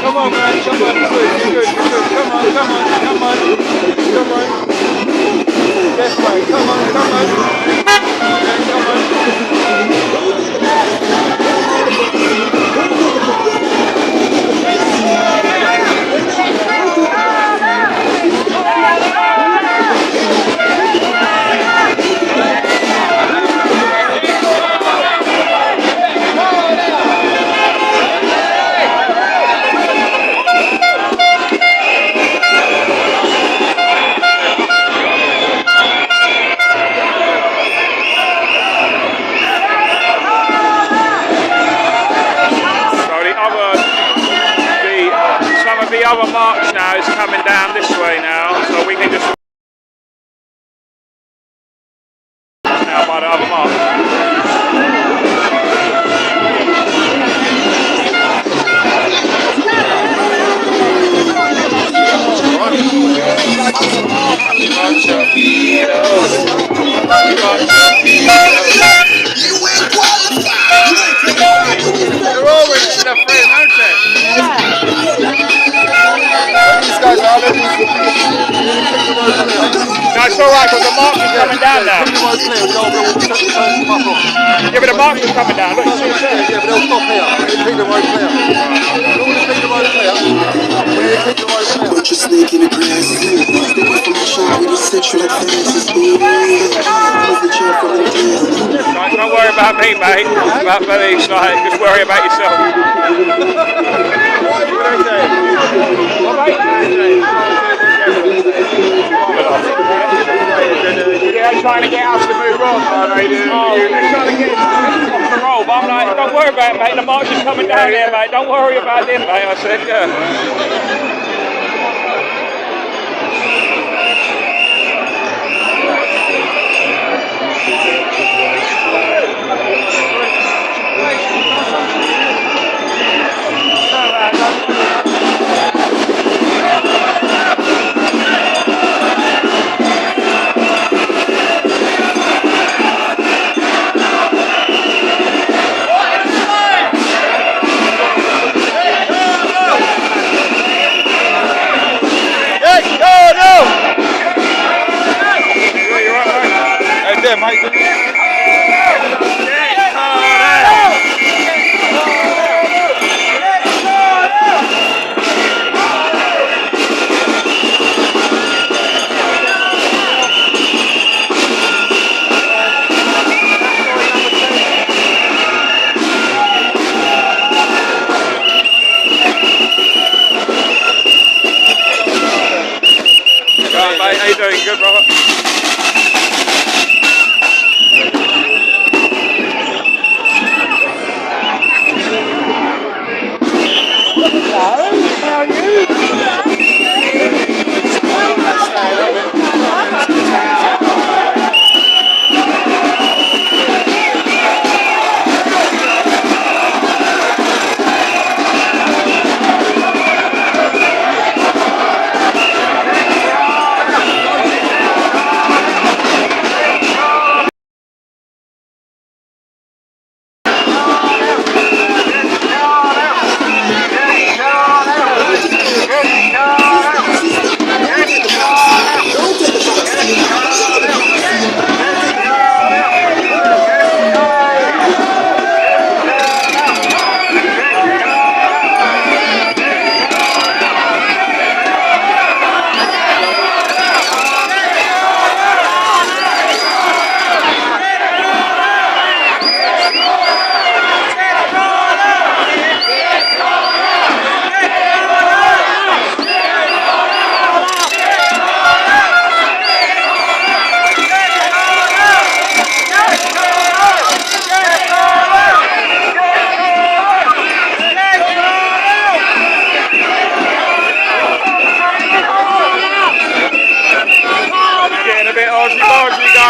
Come on, man, come on, good. Come on. Yes, mate, come on. The other march now is coming down this way now, so we can just now by the other march. They're always in a frame, aren't they? These guys are No, it's alright, but the march is coming down now. Yeah, but the march is coming down. Look, see, yeah, but they'll stop here. Keep the road clear. Keep the road clear. Keep the road clear. Bunch of snake in the grass. Stay away from my shot with these sexual advances. Don't worry about me, mate. About police, like, just worry about yourself. Yeah, trying to get us to move on. They're trying to get us off the roll, but I'm like, don't worry about it, mate. The march is coming down here, mate. Don't worry about them, mate. I said, yeah. There, mate. Mate, how you doing? Good, Robert?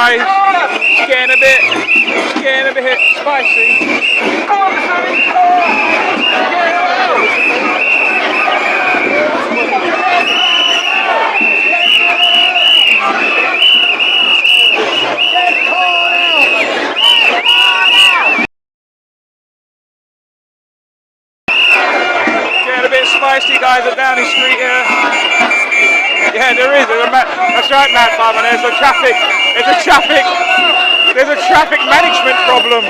guys. It's getting a bit spicy. Getting a bit spicy, guys, at Downing Street here. Yeah, there is. That's right, Matt Farmer. There's a traffic management problem.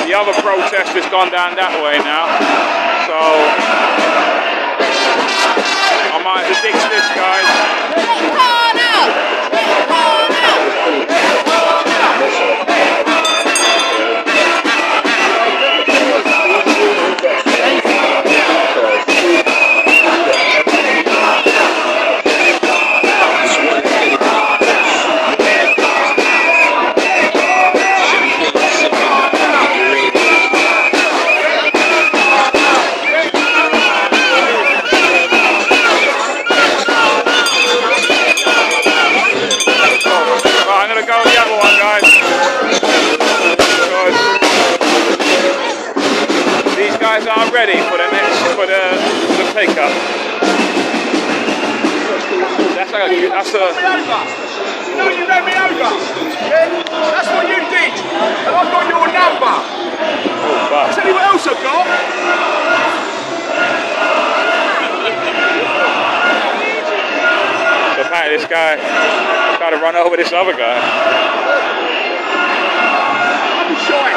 The other protest has gone down that way now, so I might have to ditch this, guys. Aren't ready for the take up. That's a You know you ran me over. Yeah? That's what you did. And I've got your number. I'll tell you what else I've got. So apparently this guy tried to run over this other guy. Don't be shy.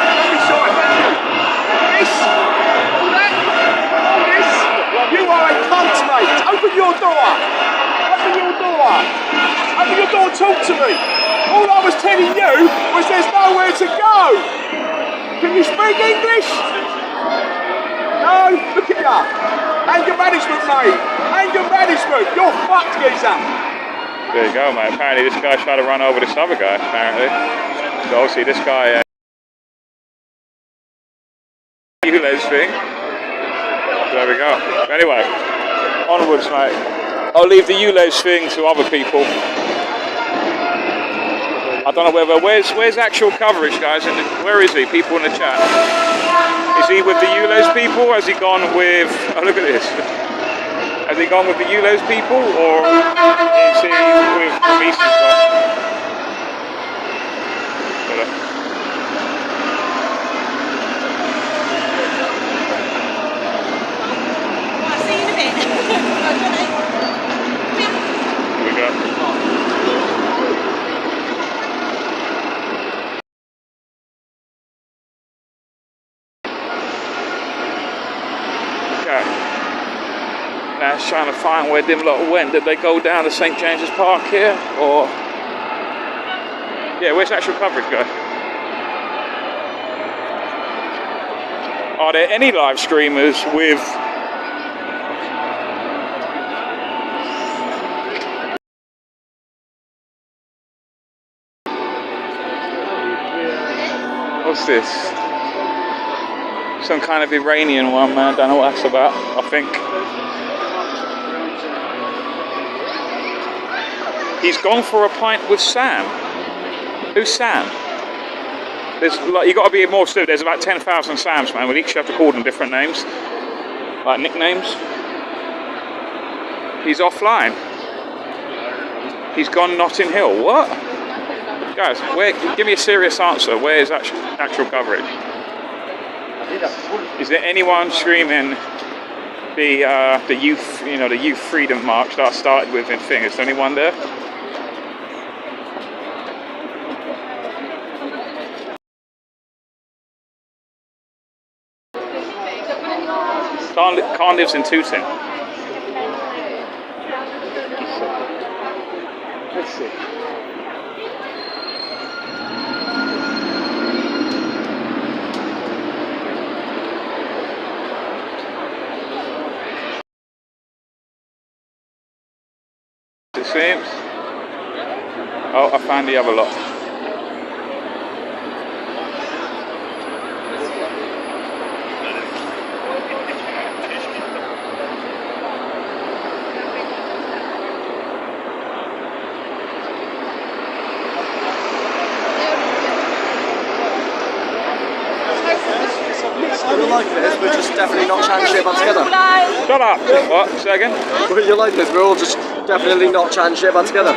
You are a cunt, mate. Open your door. Open your door and talk to me. All I was telling you was there's nowhere to go. Can you speak English? No? Look at you. Anger management, mate. Anger management. You're fucked, geezer. There you go, mate. Apparently this guy tried to run over this other guy, apparently. So obviously this guy... ULEZ thing. There we go. Anyway, onwards, mate. I'll leave the ULEZ thing to other people. I don't know where's actual coverage, guys. Where is he? People in the chat. Is he with the ULEZ people? Has he gone with? Oh, look at this. Has he gone with the ULEZ people, or is he with the Eastern? Now it's trying to find where them lot went. Did they go down to St James's Park here, or Yeah, where's actual coverage, guys? Are there any live streamers with... What's this? Some kind of Iranian one, man. Don't know what that's about, I think. He's gone for a pint with Sam. Who's Sam? There's like, you got to be more stupid. There's about 10,000 Sams, man. We each have to call them different names, like nicknames. He's offline. He's gone Notting Hill. What? Guys, where? Give me a serious answer. Where is actual coverage? Is there anyone streaming the youth, the Youth Freedom March that I started with in thing? Is there anyone there? Khan lives in Tooting. Let's see. It seems. Oh, I found the other lot. Like this, we're just definitely not chatting shit about together. Shut up! What? Say again? You're like this, we're all just definitely not chatting shit about together.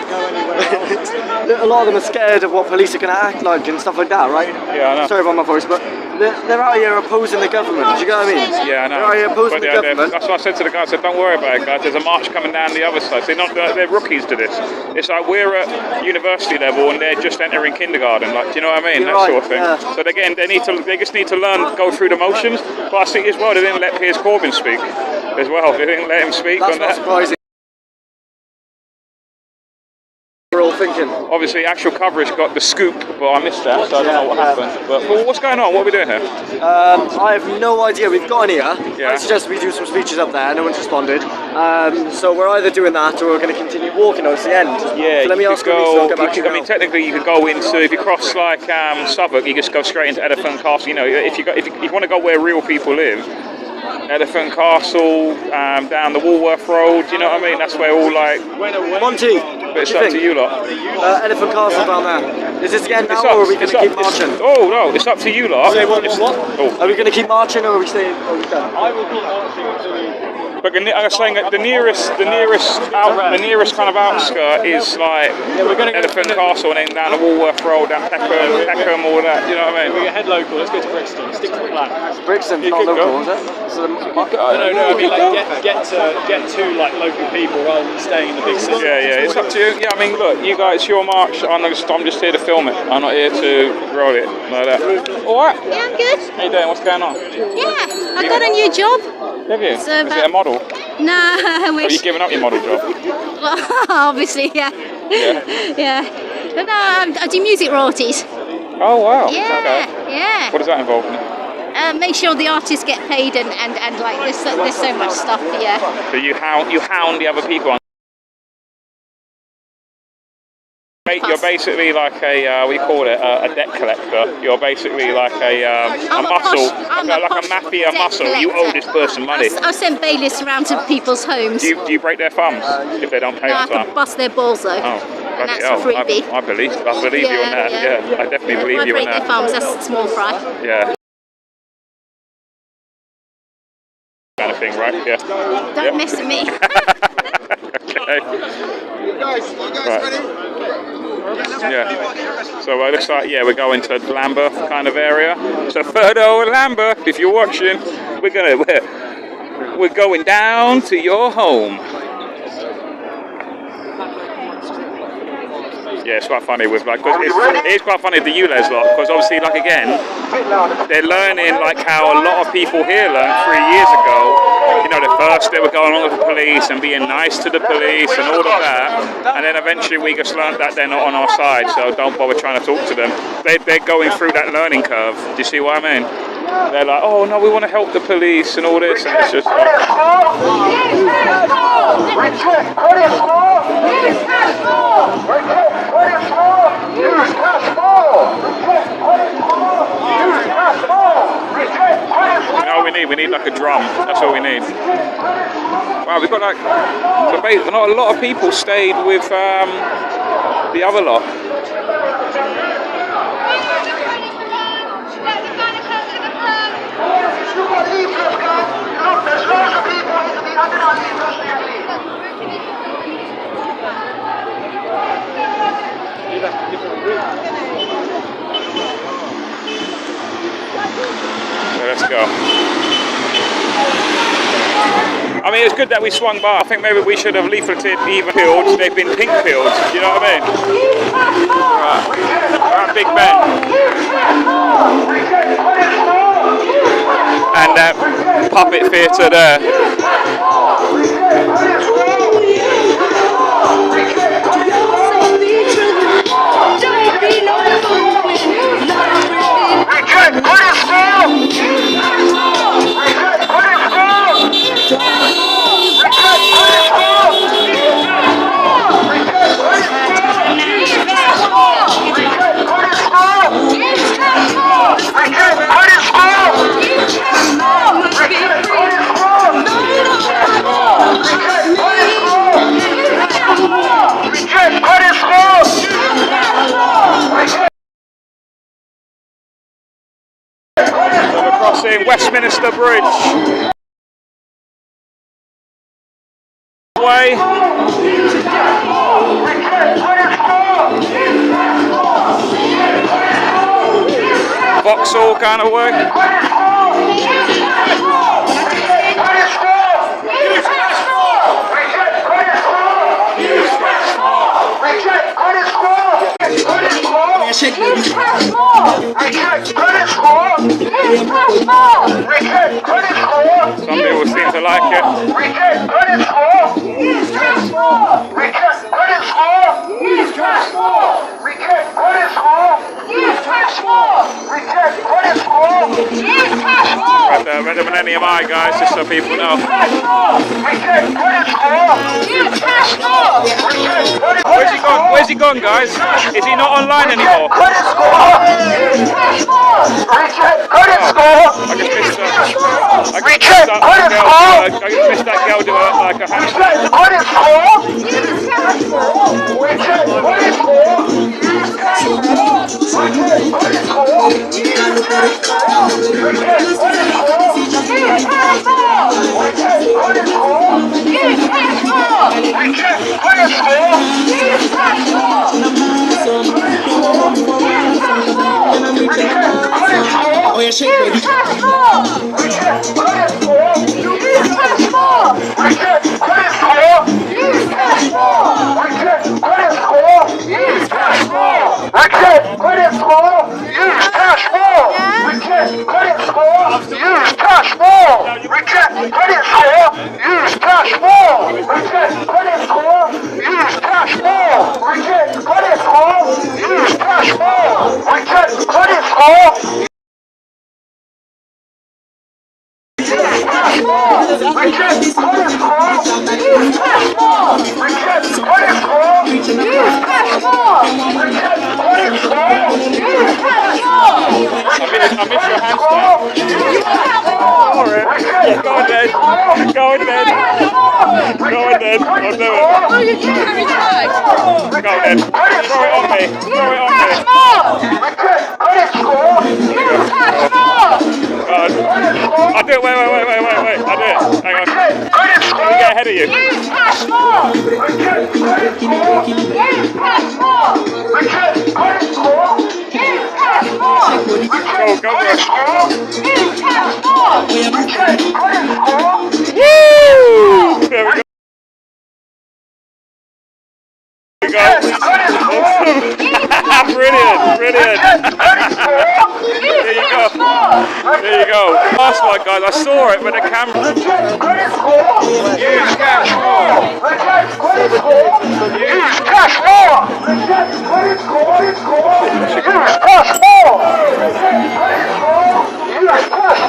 A lot of them are scared of what police are going to act like and stuff like that, right? Yeah, I know. Sorry about my voice, but they're out here opposing the government, do you get what I mean? Yeah, I know. They're out here opposing the government. That's what I said to the guys, I said, don't worry about it, guys. There's a march coming down the other side. They're rookies to this. It's like we're at university level and they're just entering kindergarten. Like, do you know what I mean? You're that right, sort of thing. yeah. So again, they just need to learn, go through the motions. But I think as well, they didn't let Piers Corbyn speak as well. They didn't let him speak That's on not that. surprising. We're all thinking. Obviously, actual coverage got the scoop, but I missed that, so I don't know what happened. But what's going on? What are we doing here? I have no idea. We've got in here. Yeah. I suggest we do some speeches up there. No one's responded. So we're either doing that or we're going to continue walking towards the end. Yeah, so let me ask you go. get back to you I mean, technically, you could go into, if you cross like Southwark, you just go straight into Elephant Castle. You know, if you want to go where real people live. Elephant Castle, down the Walworth Road, you know what I mean? That's where all like... Monty, but it's up to you lot. Elephant Castle down there. Is this the end now or are we going to keep marching? Oh no, it's up to you lot. Say what? Are we going to keep marching or are we staying? I will keep marching until you... But I'm saying that the nearest kind of outskirt is like Elephant Castle and then down the Walworth Road, down Peckham, all that. You know what I mean? We get head local. Let's go to Brixton. Stick to the plan. Brixton's not local, is it? So no. I mean, like get to like local people rather than staying in the big city. Yeah. It's up to you. Yeah, I mean, look, you guys, your march. I'm just here to film it. I'm not here to roll it like that. All right. Yeah, I'm good. How you doing? What's going on? Yeah, I got a new job. Have you? Is it a model? No, I wish. Have you given up your model job? Well, obviously, yeah. But no, I do music royalties. Oh wow. Yeah, okay. yeah. What does that involve? Make sure the artists get paid and like there's so much stuff. Yeah. So you hound the other people on. You're basically like a what do you call it? A debt collector. You're basically like a muscle, like a mafia muscle. You owe this person money. I'll send bailiffs around to people's homes. Do you break their thumbs if they don't pay on time? I can bust their balls though. Oh, and that's a freebie. I believe you on that. Yeah, I definitely believe you on that. Break their thumbs. That's small fry. Yeah. Kind of thing, right? Yeah. Don't mess with me. Okay. You guys ready? Yeah. So it looks like we're going to Lambeth kind of area. So Ferdo Lambeth, if you're watching, we're going down to your home. Yeah, it's quite funny with like, cause it's quite funny the ULEZ lot, because obviously like again, they're learning like how a lot of people here learned 3 years ago. You know, at first they were going on with the police and being nice to the police and all of that, and then eventually we just learned that they're not on our side, so don't bother trying to talk to them. They're going through that learning curve. Do you see what I mean? They're like, oh no, we want to help the police and all this, and it's just like, you know what we need like a drum. That's all we need. Wow, we've got like, so not a lot of people stayed with the other lot. So let's go. I mean, it's good that we swung by. I think maybe we should have leafleted even fields. They've been pink fields. You know what I mean? Right. We're at Big Ben. And that puppet theatre there. Crossing Westminster Bridge. Way. Vauxhall kind of way. Some people seem to like it. At the Millennium Eye, guys, just so people know. Where's he gone? Where's he gone, guys? Is he not online anymore? I just missed that girl do like a handstand. Oh yeah, shake baby. I miss your handstand. Go on then. Go on then. Go on then. I'll do it. Go on then. Throw it on me. Throw it on me. I'll do it. Wait. I'll do it. Hang on. Let me get ahead of you. Go for it. Woo! There we go. Brilliant. There you go. There you go. Last one, guys. I saw it with the camera. Use cash more. Use cash more. Use cash more. Use cash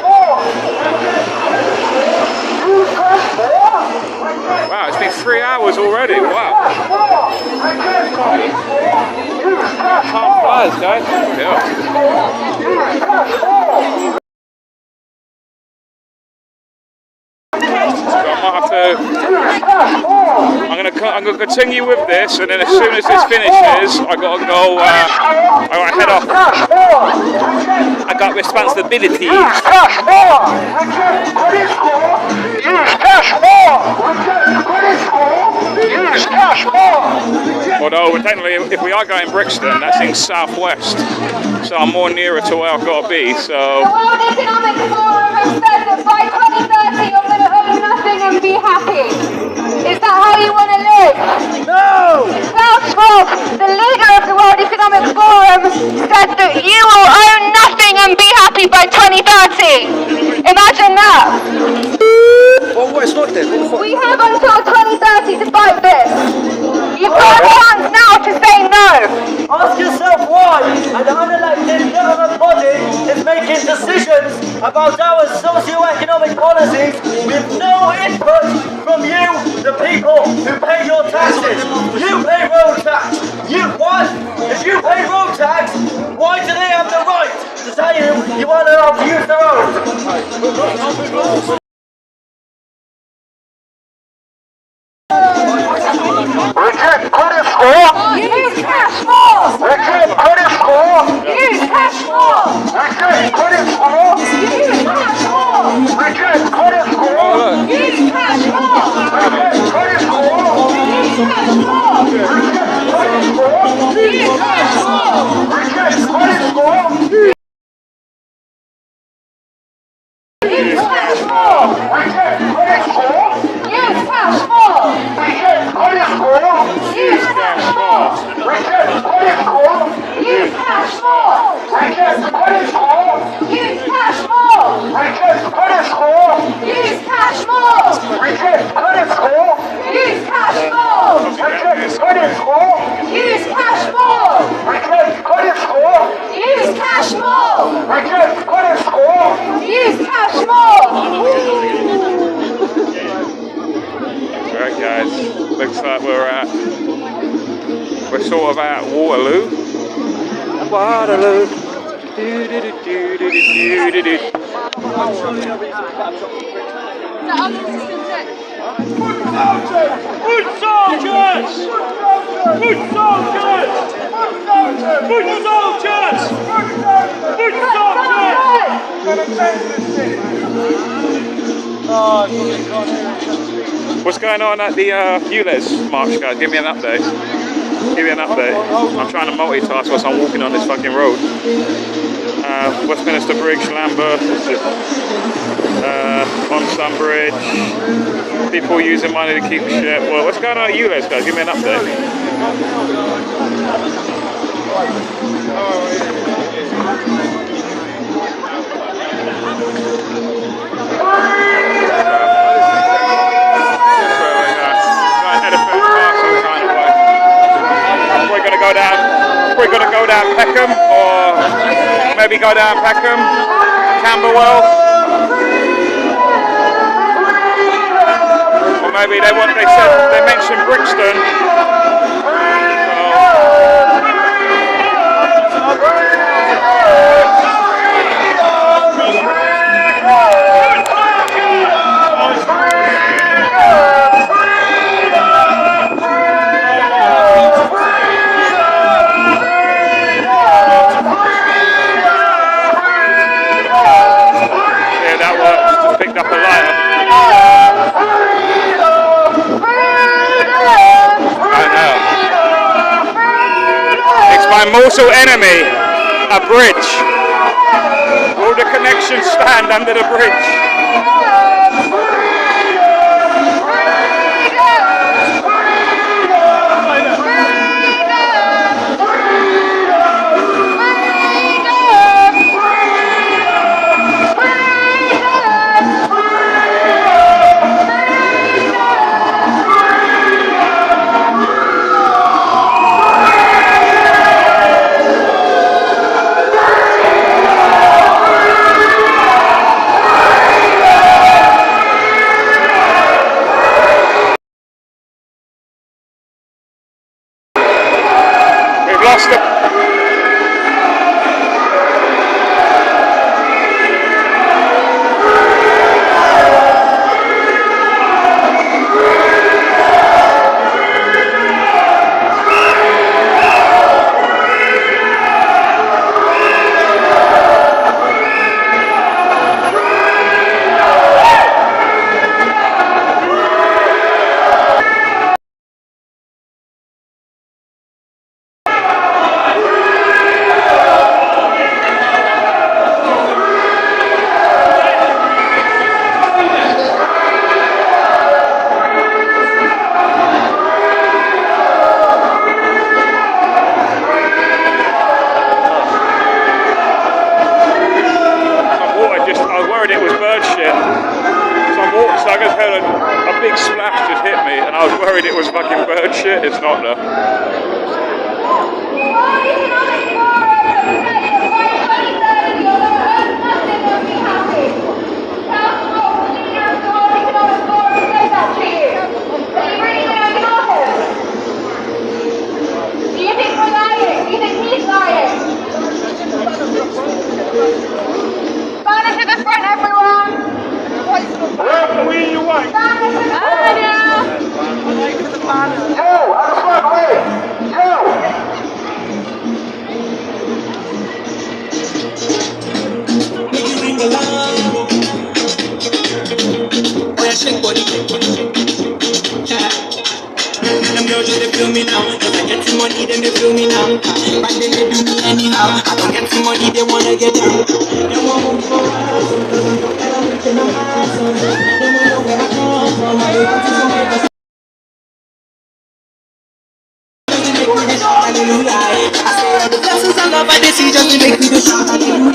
more. Wow, it's been 3 hours already. Wow. Time flies, guys. Yeah. I'm gonna continue with this, and then as soon as this finishes, I gotta go. I gotta head off. I got responsibilities. Use cash more. Use cash more. Although technically, if we are going Brixton, that's in southwest, so I'm more nearer to where I've got to be. So. The World Economic Forum has said that by 2030 you're going to own nothing and be happy. Is that how you want to live? No! Klaus Schwab, the leader of the World Economic Forum, said that you will own nothing and be happy by 2030. Imagine that. Well, what is not then? We have until 2030 to fight this. You've got a chance now to say no. Ask yourself why an unelected government body is making decisions about our socio-economic policies with no input from you, the people who pay your taxes. You pay road tax. If you pay road tax, why do they have the right to tell you aren't allowed to use the road? Reject credit score. Use cash more. Reject credit score. Use cash more. Reject credit score. Use cash more. Reject credit score. Use cash more. Reject credit score. Use cash more. Reject credit score. Use cash more. Reject credit score. Use cash more. Reject credit score. Use cash more. Reject credit score. Use cash more. Reject credit score. Use cash more. Reject credit score. Use cash more. Reject credit score. Use cash more. Reject credit score. Use cash more. Reject credit score. Use cash more. Reject credit score. Use cash more. Reject credit score. Use cash more. Alright guys, looks like we're sort of at Waterloo. Waterloo. Good soldiers! Good soldiers! Good soldiers! Good soldiers! What's going on at the ULEZ march, guys? Give me an update. Give me an update. I'm trying to multitask whilst I'm walking on this fucking road. Westminster Bridge, Lambeth, on Sunbridge. People using money to keep shit. Well, what's going on at ULEZ, guys? Give me an update. We're gonna go down Peckham, or maybe go down Peckham, Camberwell, or maybe they mentioned Brixton. Picked up a lighter. I know. It's my mortal enemy, a bridge. All the connections stand under the bridge. It was fucking bird shit. It's not though. Them girls just they feel me now. If I get some money, then they feel me now. But then they do me anyhow. I don't get some money, they wanna get down. They want move for us. Everything I'm awesome. They wanna know where I come from. I don't want to know. Hallelujah. I say all the blessings I love, I they see just to make me go shout hallelujah.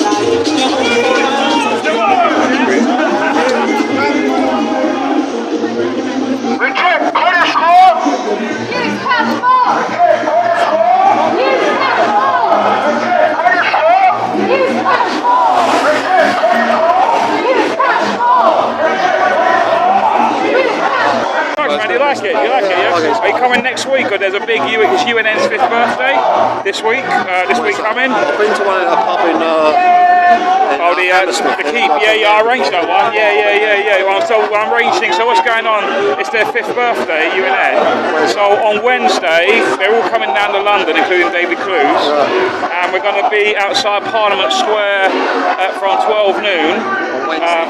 You like it? You like it? Yeah. Are you coming next week? Or there's a big it's UNN's 5th birthday this week. This week coming. I've been to one in a pub in the Keep. Yeah, I arranged that one. Yeah. Well, so I'm arranging. So what's going on? It's their 5th birthday, UNN. So on Wednesday, they're all coming down to London, including David Clues, and we're going to be outside Parliament Square from 12 noon.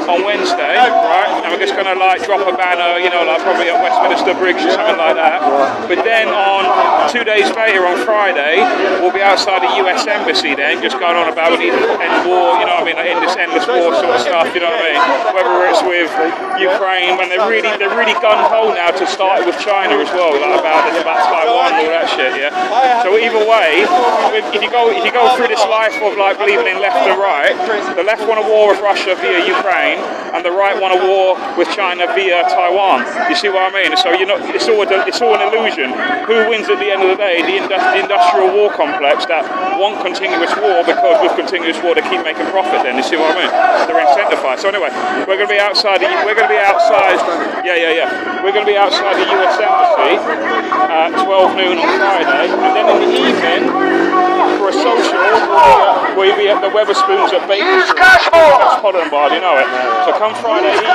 On Wednesday, right? And we're just going to like drop a banner, you know, like probably at Westminster Bridge or something like that. But then on 2 days later, on Friday, we'll be outside the US Embassy then, just going on about we need to end war, you know what I mean, like in this endless war sort of stuff, you know what I mean? Whether it's with Ukraine, when they're really gun-ho now to start it with China as well, like about Taiwan and all that shit, yeah? So either way, if you go through this life of like believing in left and right, the left want a war with Russia via Ukraine, and the right want a war with China via Taiwan. You see what I mean? So it's all an illusion. Who wins at the end of the day? The industrial war complex that want continuous war because with continuous war they keep making profit. Then you see what I mean? They're incentivized. So anyway, we're going to be outside. We're going to be outside. Yeah. We're going to be outside the US Embassy at 12 noon on Friday, and then in the evening for a social we'll be at the Weatherspoons at Baker Street. That's Pollen Bar, you know it. So come Friday evening,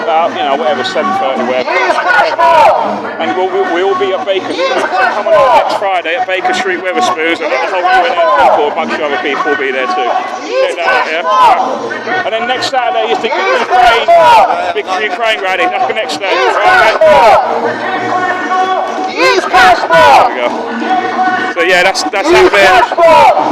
about, you know, whatever, 7:30, whatever. And we'll be at Baker Street. So come along next Friday at Baker Street, Weatherspoons, and the whole UNN people, a bunch of other people will be there too. Check that out, yeah? Right. And then next Saturday is the big Ukraine rally. That's the next day. Right, there we go. So yeah, that's happening.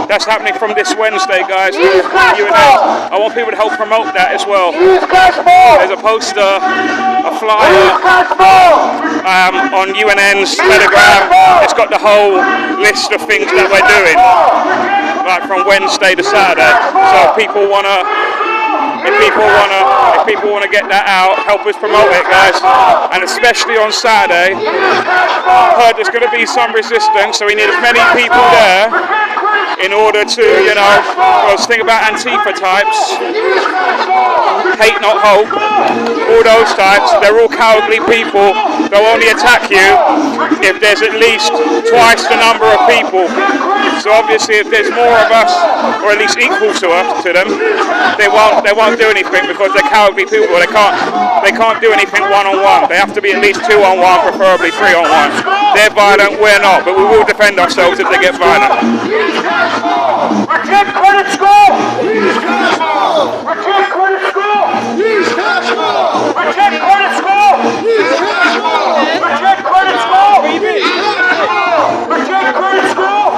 That's happening from this Wednesday, guys. UNN. I want people to help promote that as well. There's a poster, a flyer on UNN's Telegram. It's got the whole list of things that we're doing, like from Wednesday to Saturday. So if people wanna get that out, help us promote it, guys. And especially on Saturday, I heard there's going to be some resistance, so we need as many people there in order to, you know, well, think about Antifa types, hate not hope, all those types, they're all cowardly people. They'll only attack you if there's at least twice the number of people. So obviously if there's more of us, or at least equal to them, they won't do anything because they're cowardly people. They can't do anything one-on-one. They have to be at least 2-on-1, preferably 3-on-1. They're violent, we're not, but we will defend ourselves if they get violent. Reject credit score! Reject credit score! Reject credit score! Reject credit score! Reject credit score! Reject credit score!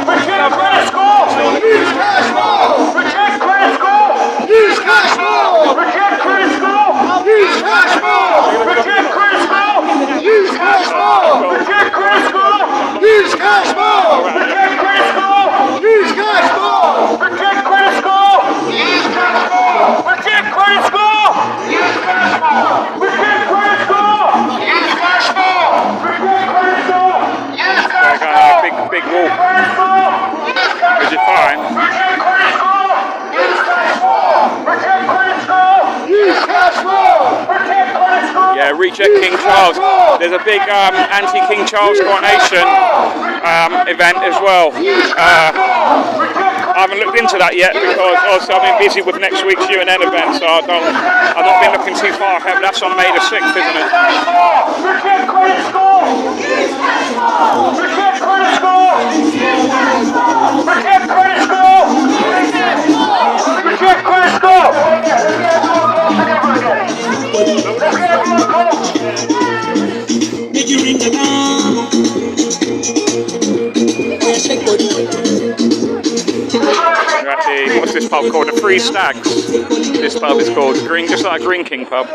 Reject credit score! Use cash more! Reject credit score! Use cash more! Reject credit score! Use cash more! Reject credit score! Use cash more! Reject credit score! Use cash more! Reject credit score! Use cash more! Reject credit score! Use cash more! Reject credit score! Use cash more! Reject credit score! Use cash more! Big wolf. Is it fine? Reject credit score! Use cash more! Reject credit score! Use cash more! Reject credit score! Yeah, reject King Charles. There's a big anti-King Charles coronation event as well. I haven't looked into that yet because also I've been busy with next week's UNN event, so I've not been looking too far ahead. That's on May the 6th, isn't it? Reject credit score! Reject credit score! Reject credit score! Reject credit score! Make you ring the bell. We're at the, what's this pub called? The Three Stags. This pub is called Green, just like a Green King pub.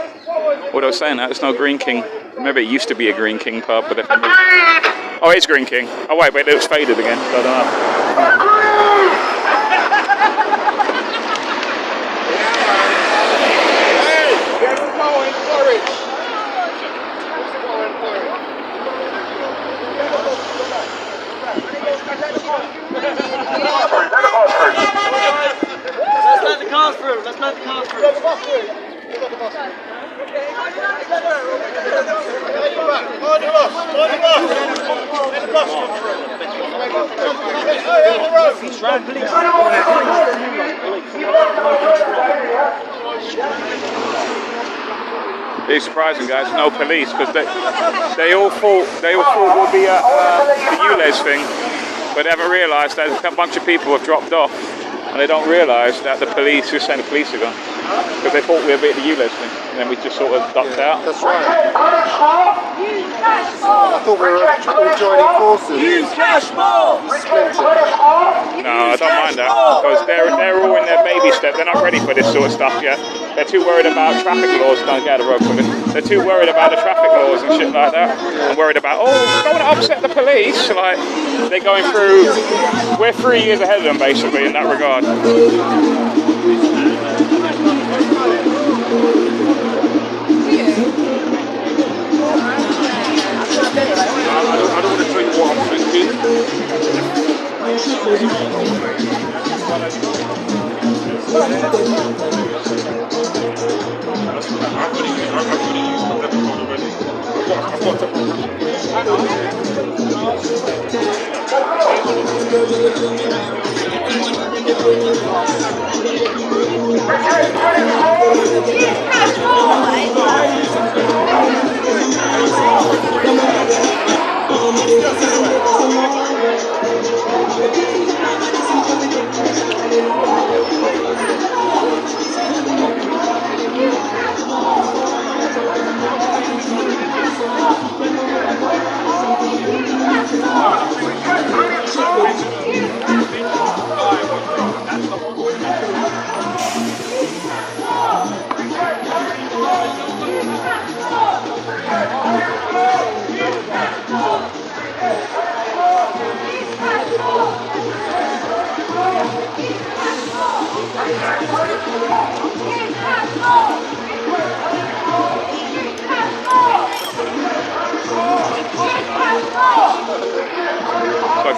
What I was saying, that it's no Green King. Maybe it used to be a Green King pub, but oh, it's Green King. Oh wait, it looks faded again. So I don't know. Let's let the cars through. Let's let the cars through. Let the bus through. Let the bus through. Mind the bus. Mind the bus. Let the bus come through. It's surprising, guys. No police because they all thought would be the ULEZ thing, but they haven't realised that a bunch of people have dropped off, and they don't realise that the police just sent the police again because they thought we were a bit of the ULEZ thing, and then we just sort of ducked out. That's right. I thought we were all joining forces. No, I don't mind that because they're all in their baby step. They're not ready for this sort of stuff yet. They're too worried about traffic laws. Don't get out of the road for it. They're too worried about the traffic laws and shit like that. And worried about, oh, don't want to upset the police. Like, they're going through, we're 3 years ahead of them basically in that regard. I don't want to tell you what I'm thinking.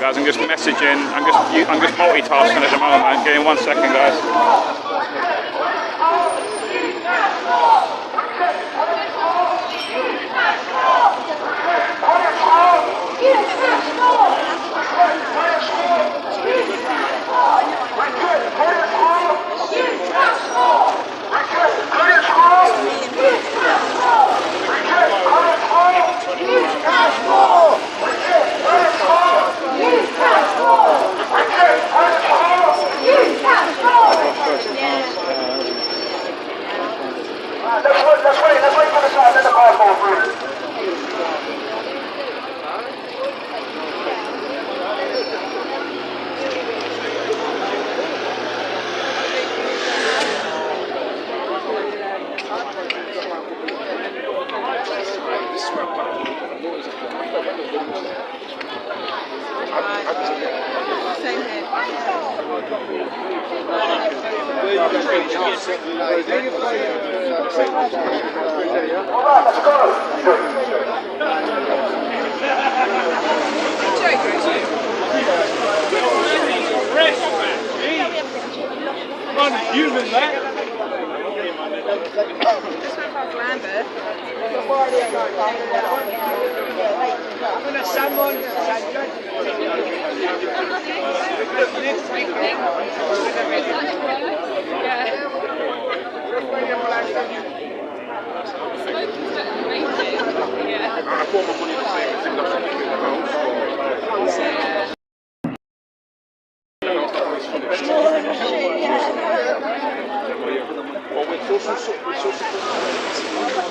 guys. I'm just messaging. I'm just multitasking at the moment. Give me 1 second, guys. Let's wait for the shot. Let the ball fall through. Human, man.